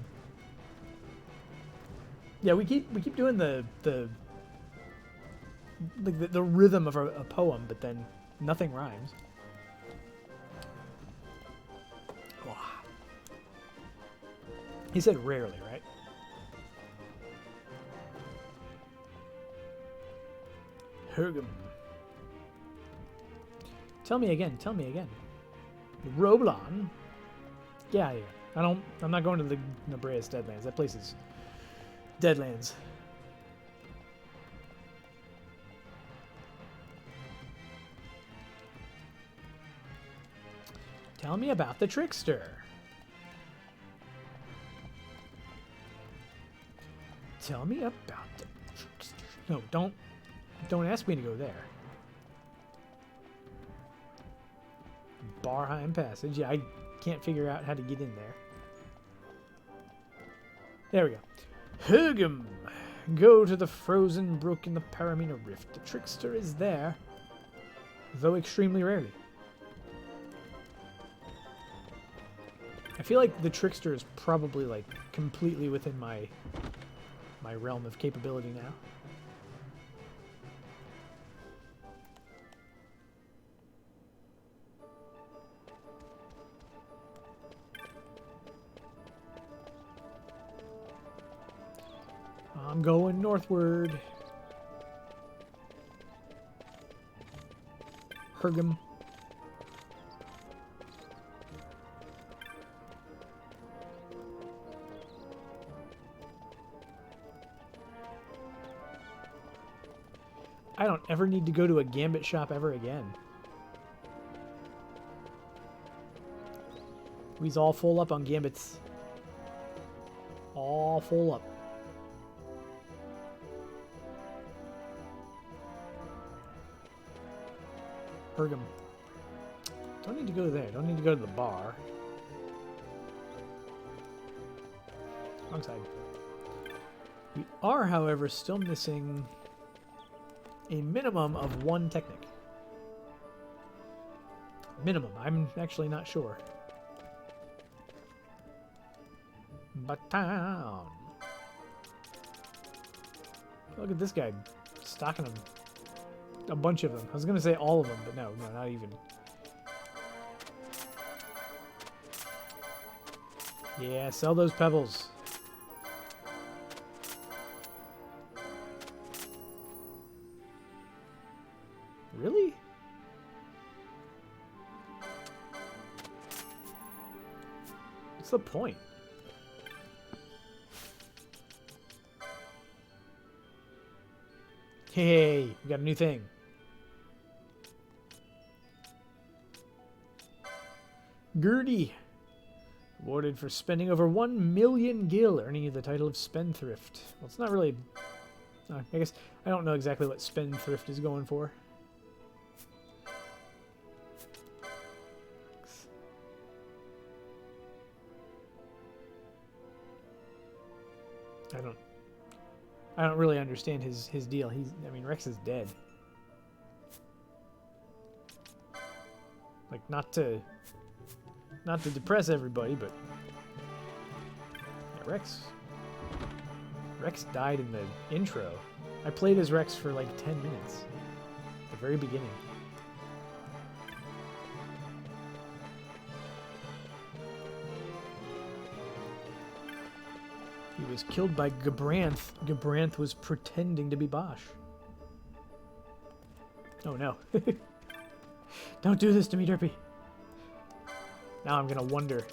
Yeah, we keep doing the rhythm of a poem, but then nothing rhymes. He said rarely, right? Hergum. Tell me again. Tell me again. Roblon. Yeah. I'm not going to the Nebreus Deadlands. That place is Deadlands. Tell me about the trickster. Tell me about the trickster. No, don't ask me to go there. Barheim Passage. Yeah, I can't figure out how to get in there. There we go. Hergum. Go to the frozen brook in the Paramina Rift. The trickster is there, though extremely rarely. I feel like the trickster is probably like completely within my realm of capability now. I'm going northward. Hergum. I don't ever need to go to a Gambit shop ever again. We's all full up on Gambits. All full up. Hergum. Don't need to go there. Don't need to go to the bar. Wrong side. We are, however, still missing a minimum of 1 Technic. Minimum. I'm actually not sure. But town. Look at this guy stocking them. A bunch of them. I was gonna say all of them, but no, not even. Yeah, sell those pebbles. Really? What's the point? Hey, we got a new thing. Gertie. Awarded for spending over 1 million gil, earning you the title of Spendthrift. Well, it's not really... I guess I don't know exactly what Spendthrift is going for. I don't really understand his deal. I mean, Rex is dead. Like, not to depress everybody, but yeah, Rex died in the intro. I played as Rex for like 10 minutes at the very beginning. He was killed by Gabranth. Gabranth was pretending to be Bosch. Oh no. Don't do this to me, Derpy. Now I'm gonna wonder.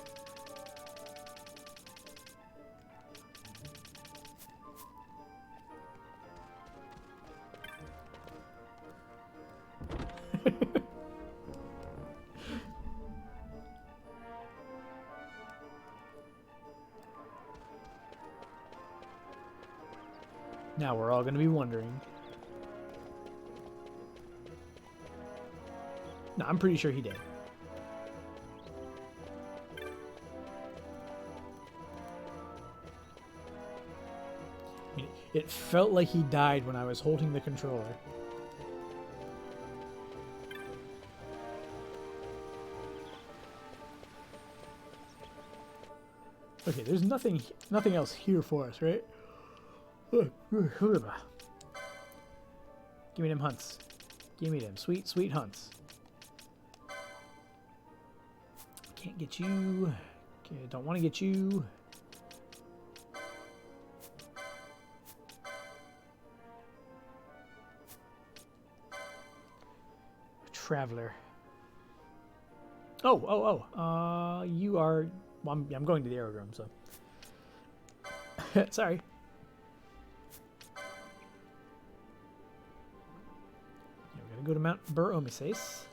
Now we're all gonna be wondering. No, I'm pretty sure he did. I mean, it felt like he died when I was holding the controller. Okay, there's nothing else here for us, right? Give me them hunts. Give me them sweet, sweet hunts. Can't get you. Okay, don't want to get you. Traveler. You are... Well, I'm going to the aerodrome, so... Sorry. We're gonna go to Mount Bur-Omises.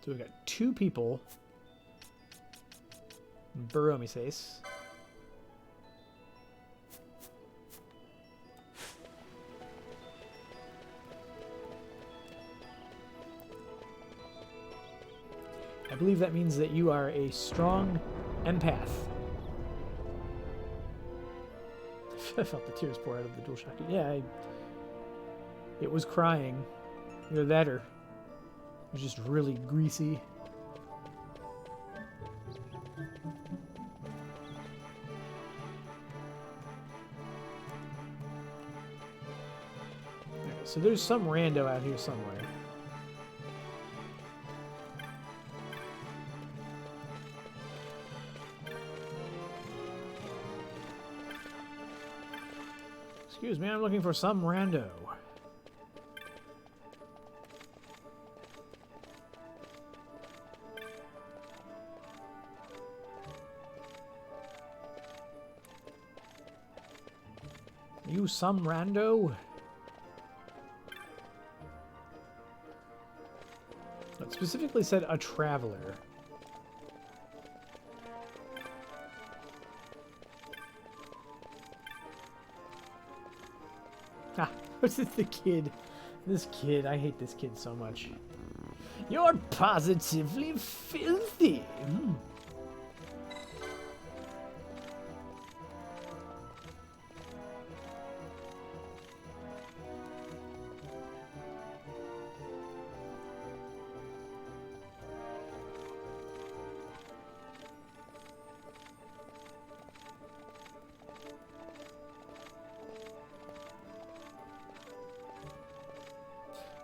So we've got 2 people in Bur-Omises. I believe that means that you are a strong empath. I felt the tears pour out of the DualShock. Yeah, it was crying. Either that or it was just really greasy. Okay, so there's some rando out here somewhere. Excuse me, I'm looking for some rando. You some rando? It specifically said a traveler. Ah, what's this, the kid? This kid, I hate this kid so much. You're positively filthy. Mm.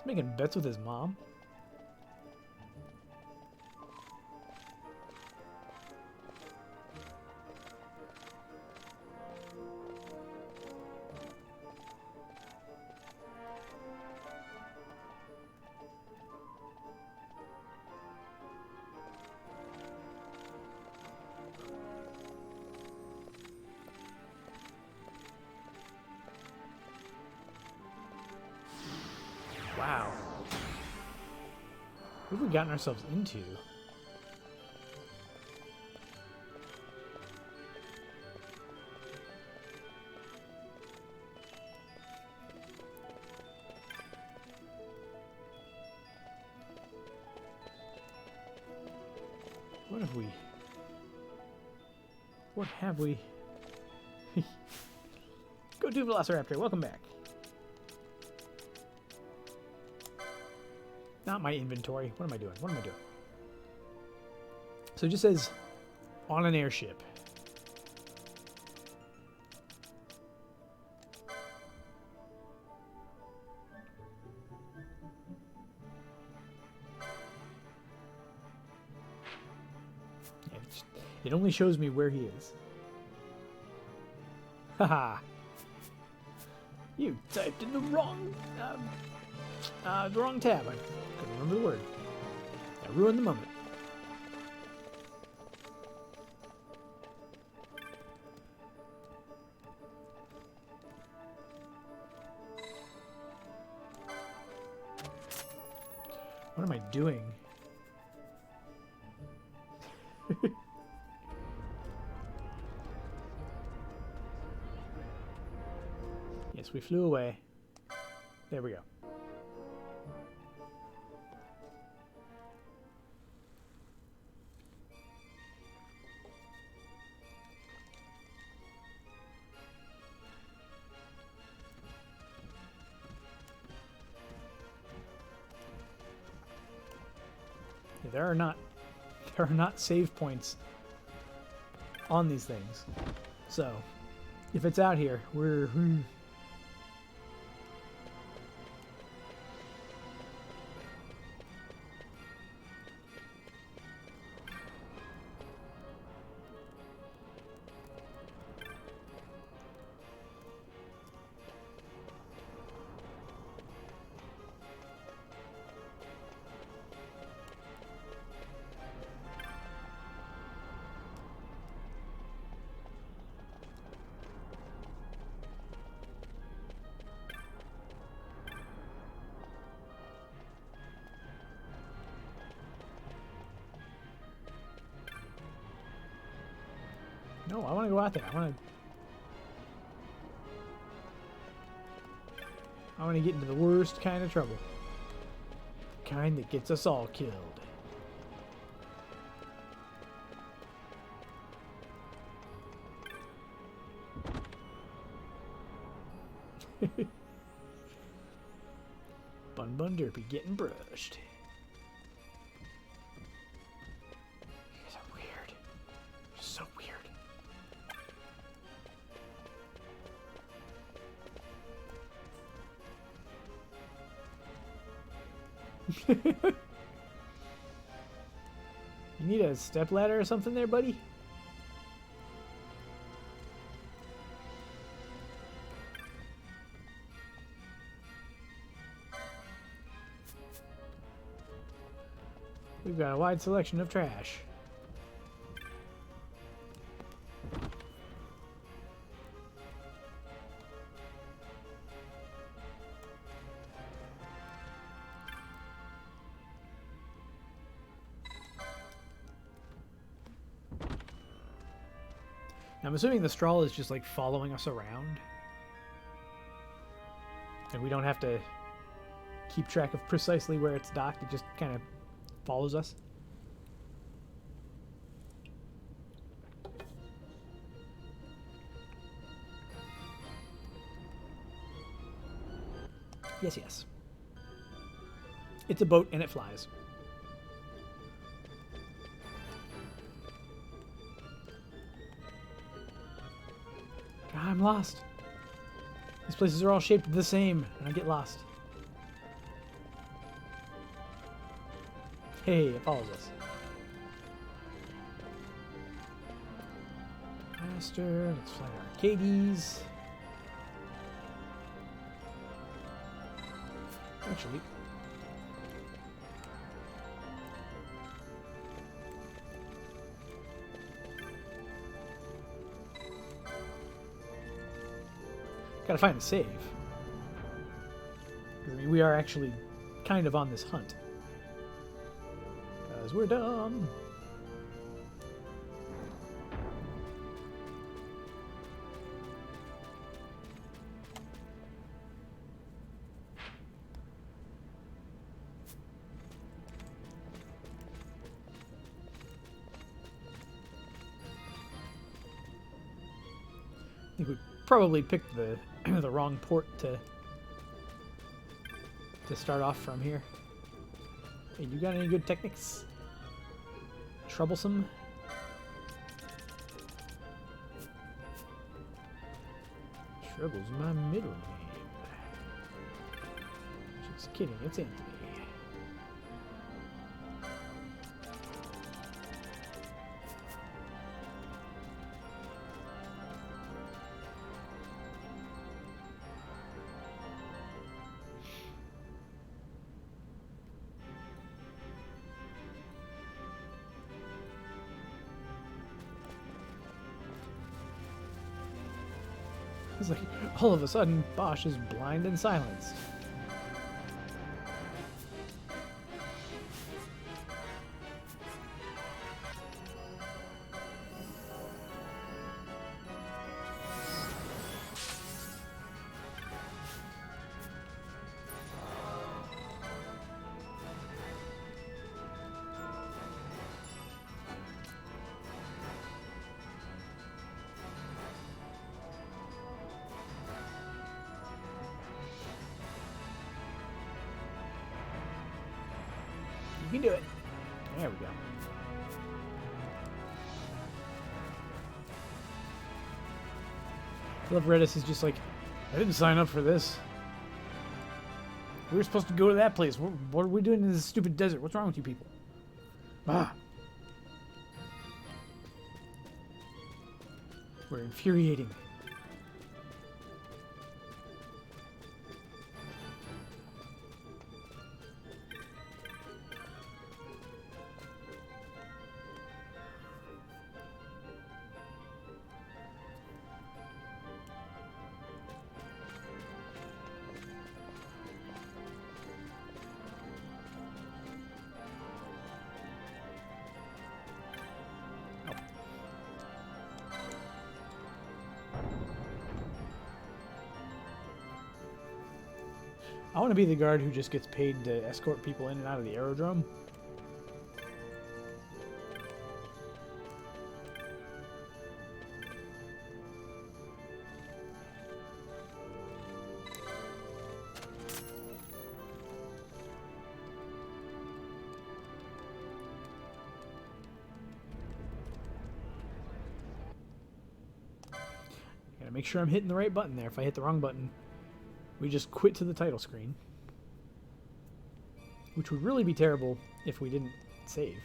Making bets with his mom? Wow. What have we gotten ourselves into? What have we... What have we... Go to Velociraptor, welcome back. Not my inventory. What am I doing? What am I doing? So it just says, on an airship. It only shows me where he is. Haha. You typed in the wrong tab. I couldn't remember the word. I ruined the moment. What am I doing? Yes, we flew away. There we go. Yeah, there are not save points on these things. So, if it's out here, we're No, I want to go out there. I want to get into the worst kind of trouble. The kind that gets us all killed. Bun Bun Derpy getting brushed. You guys are weird. You're so weird. You need a stepladder or something there, buddy? We've got a wide selection of trash. Now, I'm assuming the straw is just like following us around. And we don't have to keep track of precisely where it's docked. It just kind of follows us. Yes, yes. It's a boat and it flies. God, I'm lost. These places are all shaped the same, and I get lost. Hey, it follows us. Faster. Let's fly our Arcades. Actually, gotta find the save. I mean, we are actually kind of on this hunt. Because we're dumb. I think we probably picked the the wrong port to start off from here. Hey, you got any good techniques? Troublesome? Trouble's my middle name. Just kidding, it's Anthony. It's like, all of a sudden, Bosch is blind and silenced. You can do it. There we go. I love Redis is just like, I didn't sign up for this. We were supposed to go to that place. What are we doing in this stupid desert? What's wrong with you people? Ah. We're infuriating. I want to be the guard who just gets paid to escort people in and out of the aerodrome. Gotta make sure I'm hitting the right button there. If I hit the wrong button, we just quit to the title screen. Which would really be terrible if we didn't save.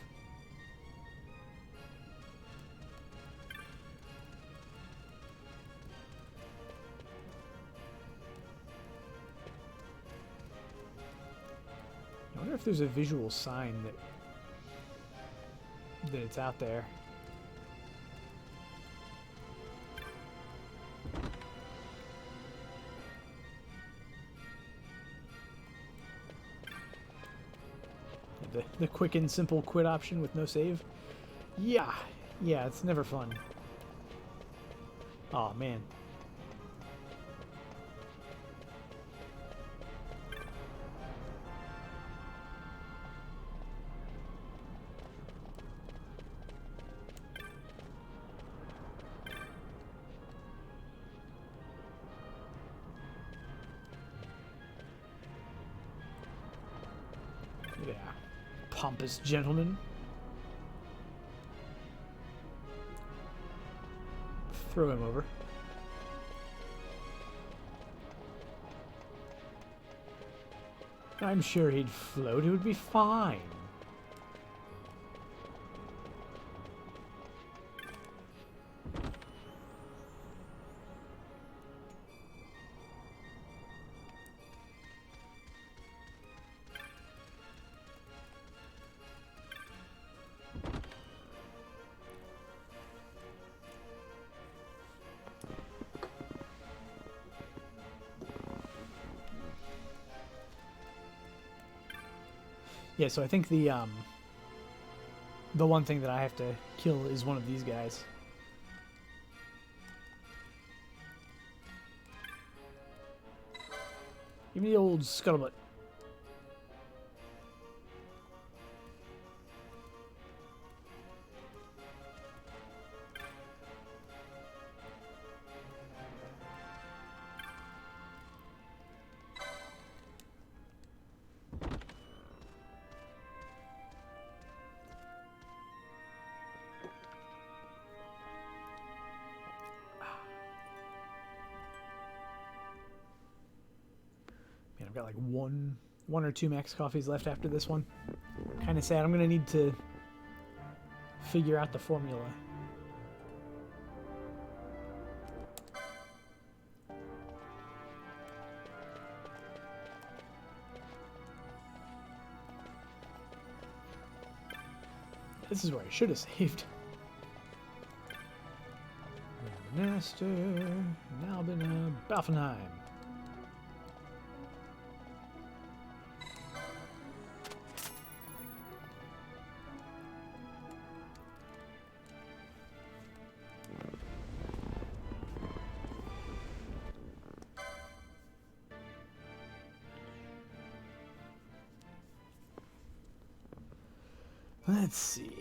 I wonder if there's a visual sign that that it's out there. The quick and simple quit option with no save. Yeah, it's never fun. Oh man. Yeah, pompous gentleman. Throw him over. I'm sure he'd float. It would be fine. Yeah, so I think the one thing that I have to kill is one of these guys. Give me the old scuttlebutt. Man, I've got like one or two max coffees left after this one. Kind of sad. I'm gonna need to figure out the formula. This is where I should have saved. Master, Nalbina, Balfenheim. Let's see.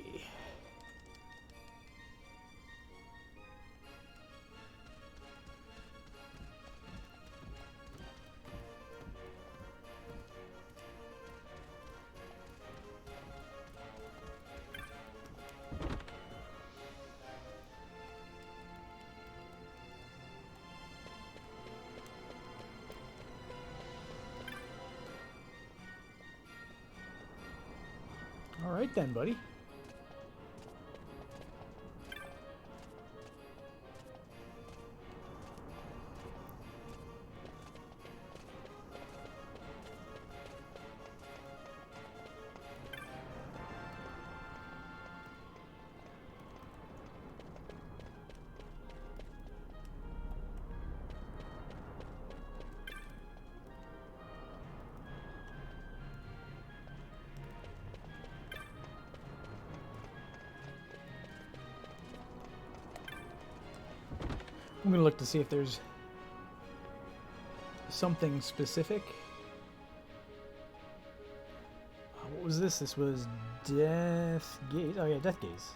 All right then, buddy. I'm gonna look to see if there's something specific. What was this? This was Death Gaze. Oh yeah, Death Gaze.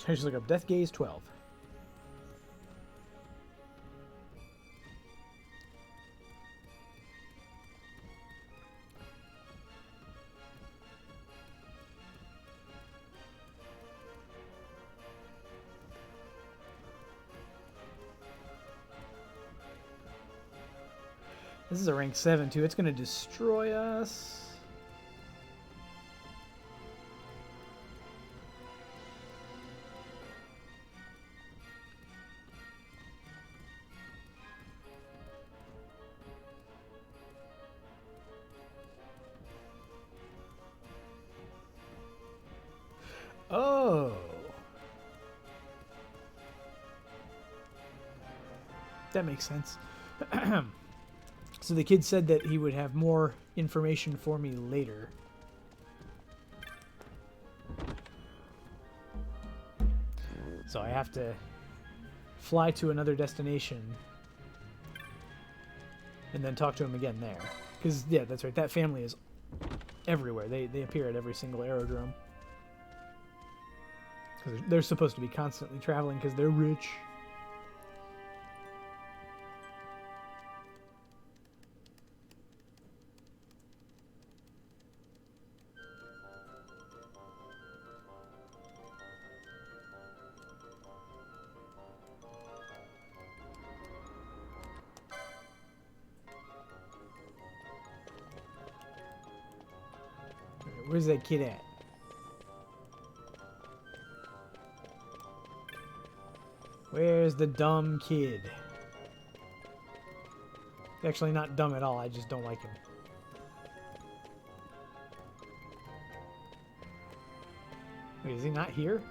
I just look up Death Gaze 12. This is a rank 7 too. It's going to destroy us. That makes sense. So the kid said that he would have more information for me later. So I have to fly to another destination and then talk to him again there. Because, yeah, that's right. That family is everywhere. They appear at every single aerodrome. Because they're supposed to be constantly traveling because they're rich. Where's that kid at? Where's the dumb kid? Actually, not dumb at all. I just don't like him. Wait, is he not here?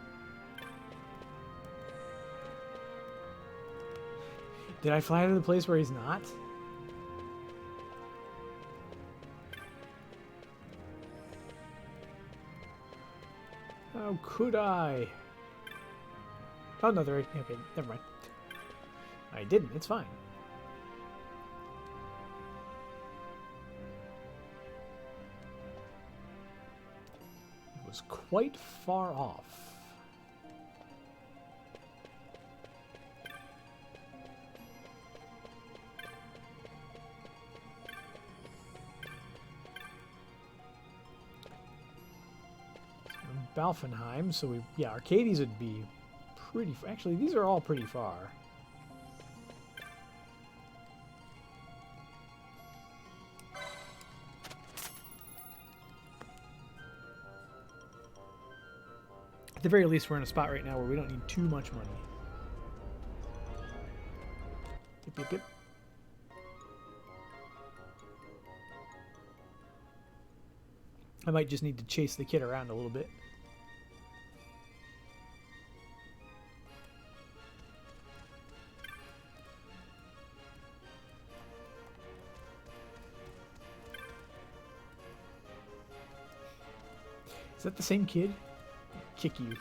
Did I fly to the place where he's not? How could I? Oh, no, they're... Okay, never mind. I didn't. It's fine. It was quite far off. Balfenheim, so we... Yeah, Arcades would be pretty... Actually, these are all pretty far. At the very least, we're in a spot right now where we don't need too much money. Yep, yep, yep. I might just need to chase the kid around a little bit. Is that the same kid? Kick you.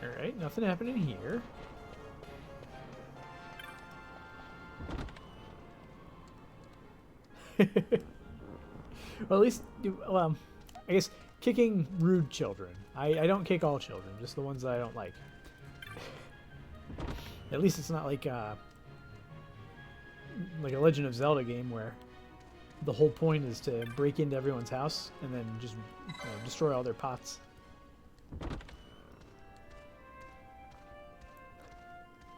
Alright, nothing happening here. Well, at least, well, I guess kicking rude children. I don't kick all children, just the ones that I don't like. At least it's not like a Legend of Zelda game where the whole point is to break into everyone's house and then just destroy all their pots.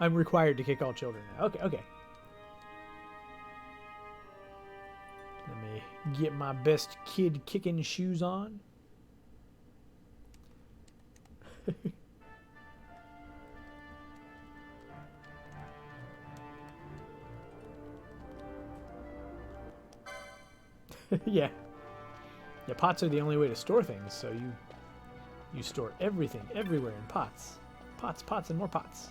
I'm required to kick all children now. Okay, okay. Let me get my best kid kicking shoes on. Yeah. Yeah, pots are the only way to store things, so you store everything everywhere in pots. Pots, pots, and more pots.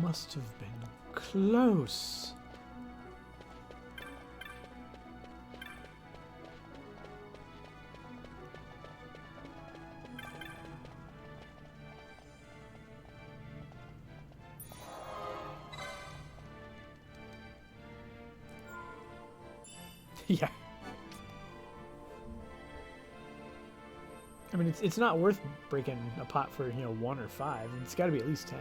Must have been close. Yeah. I mean, it's not worth breaking a pot for, 1 or 5. It's got to be at least 10.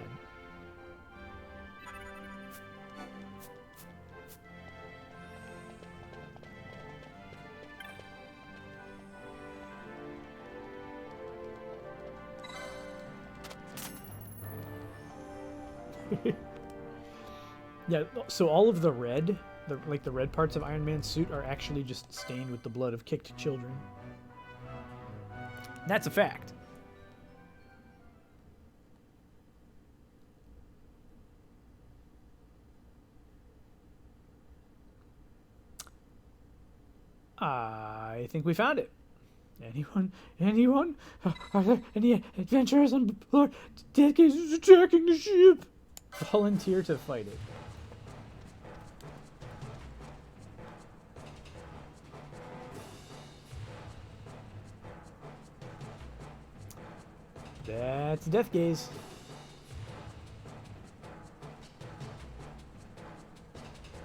Yeah, so all of the red the red parts of Iron Man's suit are actually just stained with the blood of kicked children. That's a fact. I think we found it. Anyone? Are there any adventurers on board? Dead Gaze is attacking the ship. Volunteer to fight it. That's Death Gaze.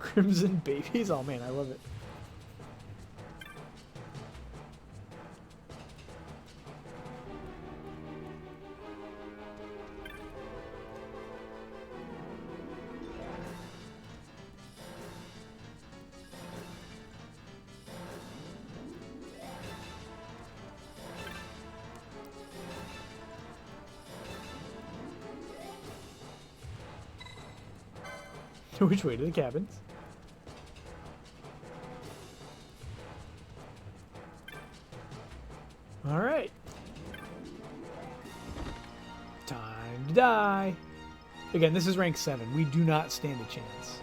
Crimson babies? Oh man, I love it. Which way to the cabins? All right. Time to die. Again, this is rank 7. We do not stand a chance.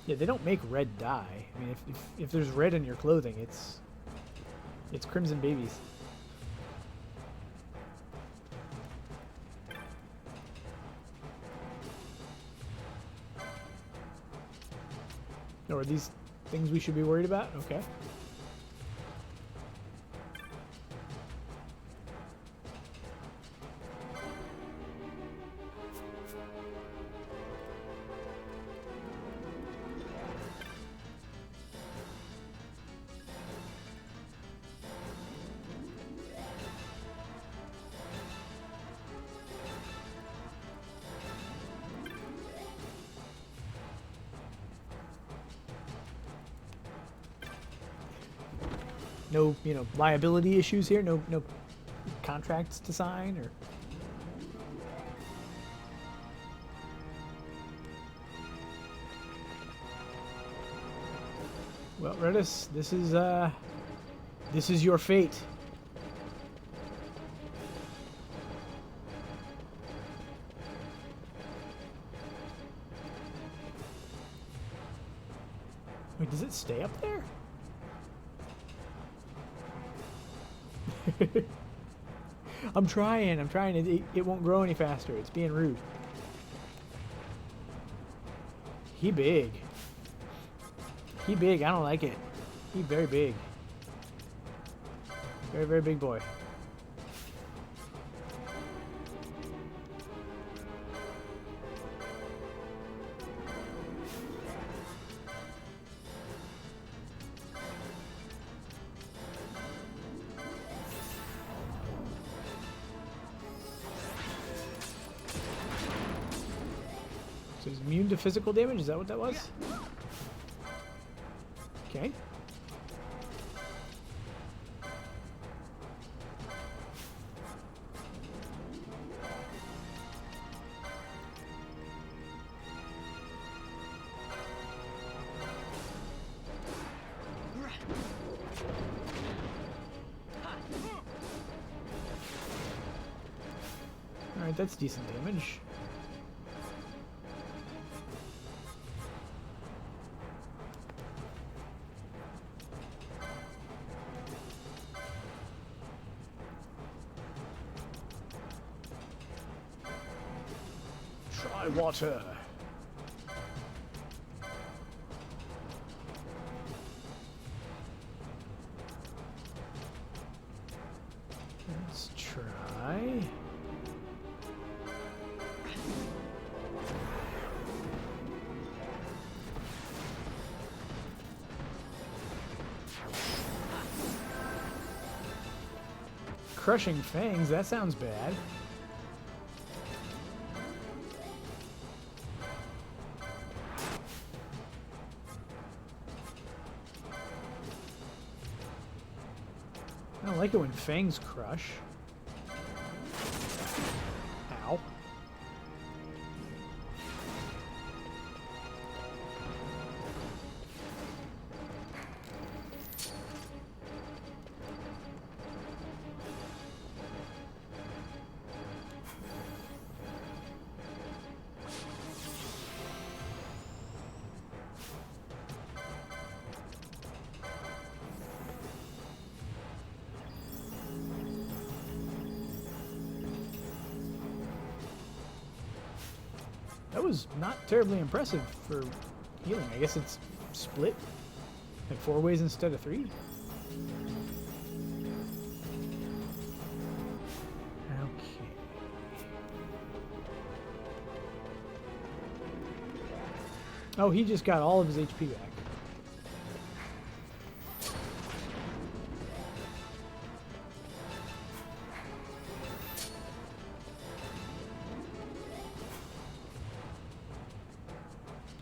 Yeah, they don't make red dye. I mean, if there's red in your clothing, it's crimson babies. Or are these things we should be worried about? Okay. No, liability issues here. No contracts to sign or. Well, Redis, this is your fate. Wait, does it stay up there? I'm trying. It won't grow any faster. It's being rude. He big. I don't like it. He very big. Very, very big boy. So he's immune to physical damage? Is that what that was? Okay. Alright, that's decent damage. Try water. Let's try. Crushing fangs, that sounds bad. like it when fangs crush. Ow. That was not terribly impressive for healing. I guess it's split like 4 ways instead of 3. Okay. Oh, he just got all of his HP back.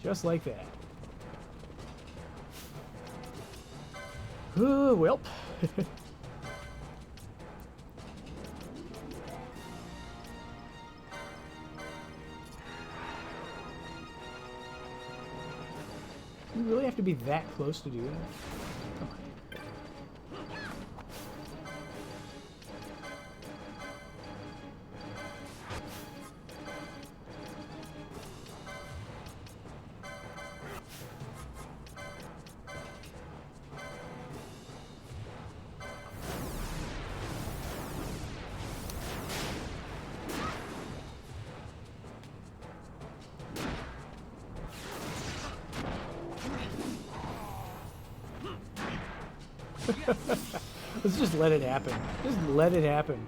Just like that. Welp. You really have to be that close to do that? Come on. Let's just let it happen. Just let it happen.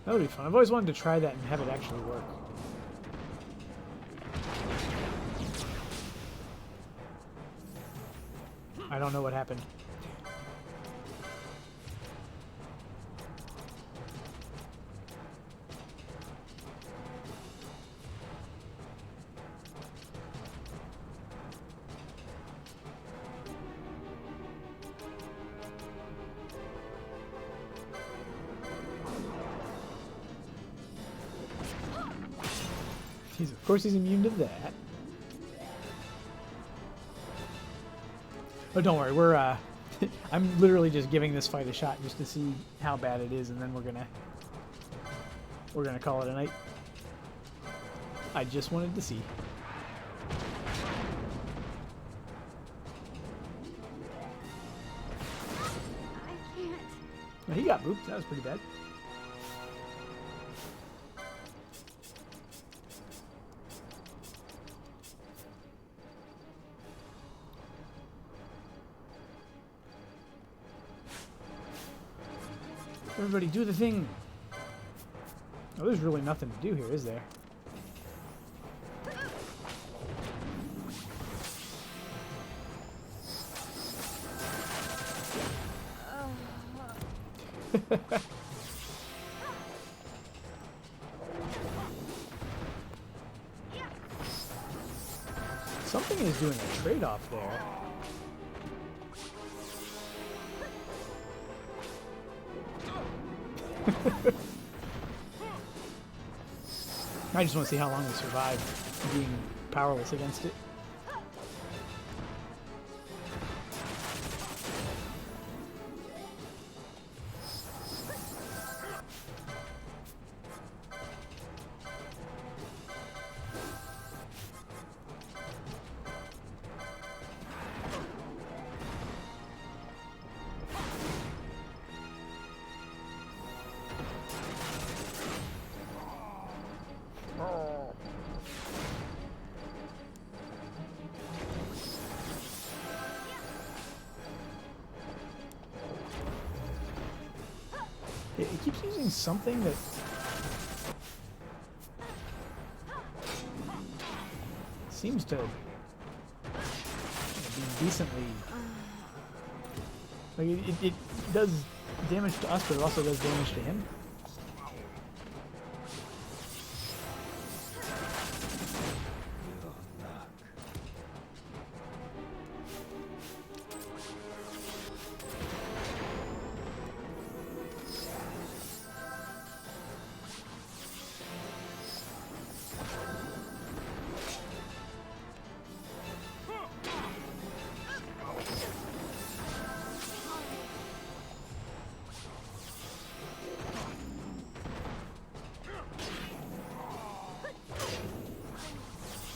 That would be fun. I've always wanted to try that and have it actually work. I don't know what happened. Of course he's immune to that. Oh, don't worry. We're I'm literally just giving this fight a shot just to see how bad it is, and then we're gonna call it a night. I just wanted to see. I can't. Well, he got booped. That was pretty bad. Everybody do the thing. Oh, there's really nothing to do here, is there? Something is doing a trade-off there. I just want to see how long we survive being powerless against it. It keeps using something that seems to be decently... Like it does damage to us, but it also does damage to him.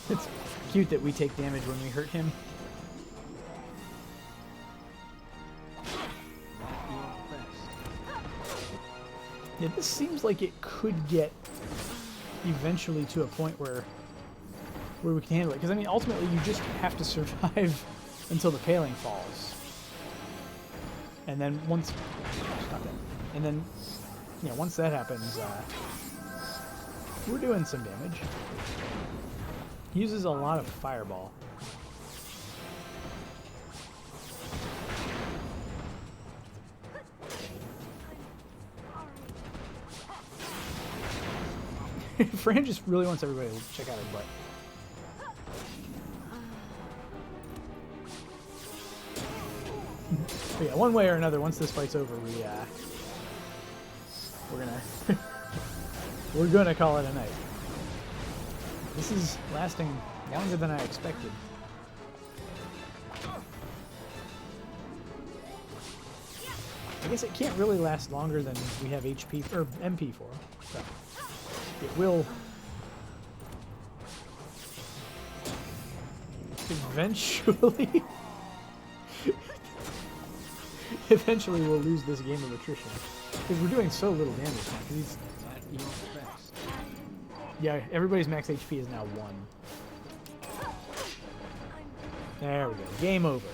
It's cute that we take damage when we hurt him. Yeah, this seems like it could get eventually to a point where we can handle it. Because, I mean, ultimately you just have to survive until the paling falls. And then once... Stop it. And then, you know, once that happens, we're doing some damage. He uses a lot of fireball. Fran just really wants everybody to check out her butt. But yeah, one way or another, once this fight's over, we're gonna call it a night. This is lasting longer than I expected. I guess it can't really last longer than we have HP or MP for. So it will eventually eventually we'll lose this game of attrition because we're doing so little damage now. He's yeah, everybody's max HP is now 1. There we go. Game over.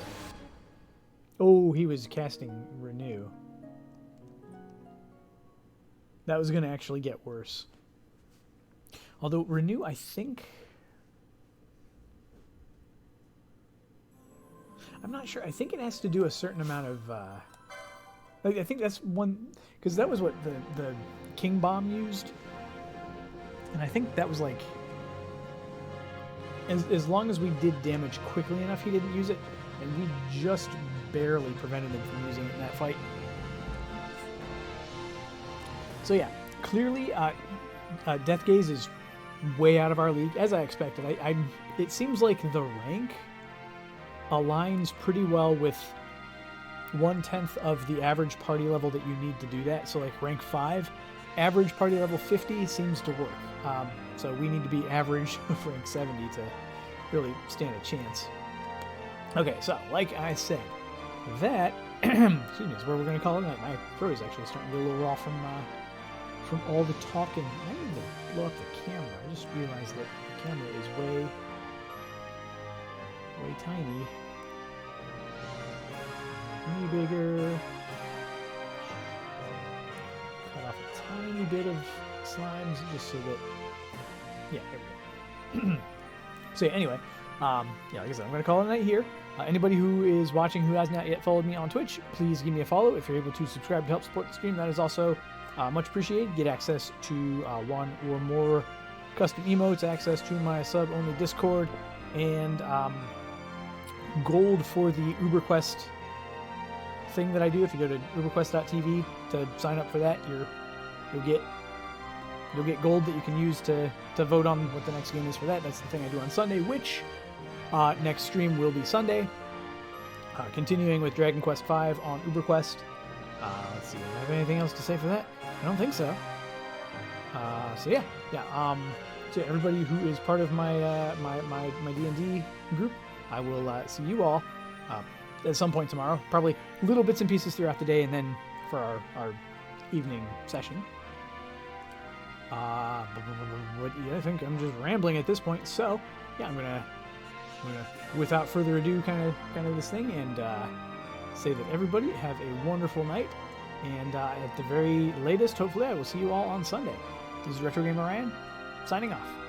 Oh, he was casting Renew. That was going to actually get worse. Although Renew, I think... I'm not sure. I think it has to do a certain amount of... Like, I think that's one... Because that was what the King Bomb used. And I think that was like, as long as we did damage quickly enough, he didn't use it, and we just barely prevented him from using it in that fight. So yeah, clearly, Death Gaze is way out of our league, as I expected. It seems like the rank aligns pretty well with 1/10 of the average party level that you need to do that. So like rank 5. Average party level 50 seems to work. So we need to be average of rank 70 to really stand a chance. Okay, so like I said, that excuse me, is where we're going to call it a night. My throat is actually starting to get a little raw from all the talking. I need to blow up the camera. I just realized that the camera is way tiny. Any bigger. Cut off a tiny bit of slimes just so that, yeah, there we go. So yeah, anyway, yeah, like I said, I'm going to call it a night here. Anybody who is watching who has not yet followed me on Twitch, please give me a follow. If you're able to subscribe to help support the stream, that is also much appreciated. Get access to one or more custom emotes, access to my sub-only Discord, and gold for the UberQuest thing that I do. If you go to uberquest.tv to sign up for that, you'll get gold that you can use to vote on what the next game is for that. That's the thing I do on Sunday, which next stream will be Sunday. Continuing with Dragon Quest V on UberQuest. Let's see, do I have anything else to say for that? I don't think so. So yeah. So everybody who is part of my D&D group, I will see you all at some point tomorrow. Probably little bits and pieces throughout the day, and then for our evening session. But yeah, I think I'm just rambling at this point. So yeah, I'm gonna without further ado, kind of this thing, and say that everybody have a wonderful night, And at the very latest, hopefully, I will see you all on Sunday. This is Retro Gamer Ryan, signing off.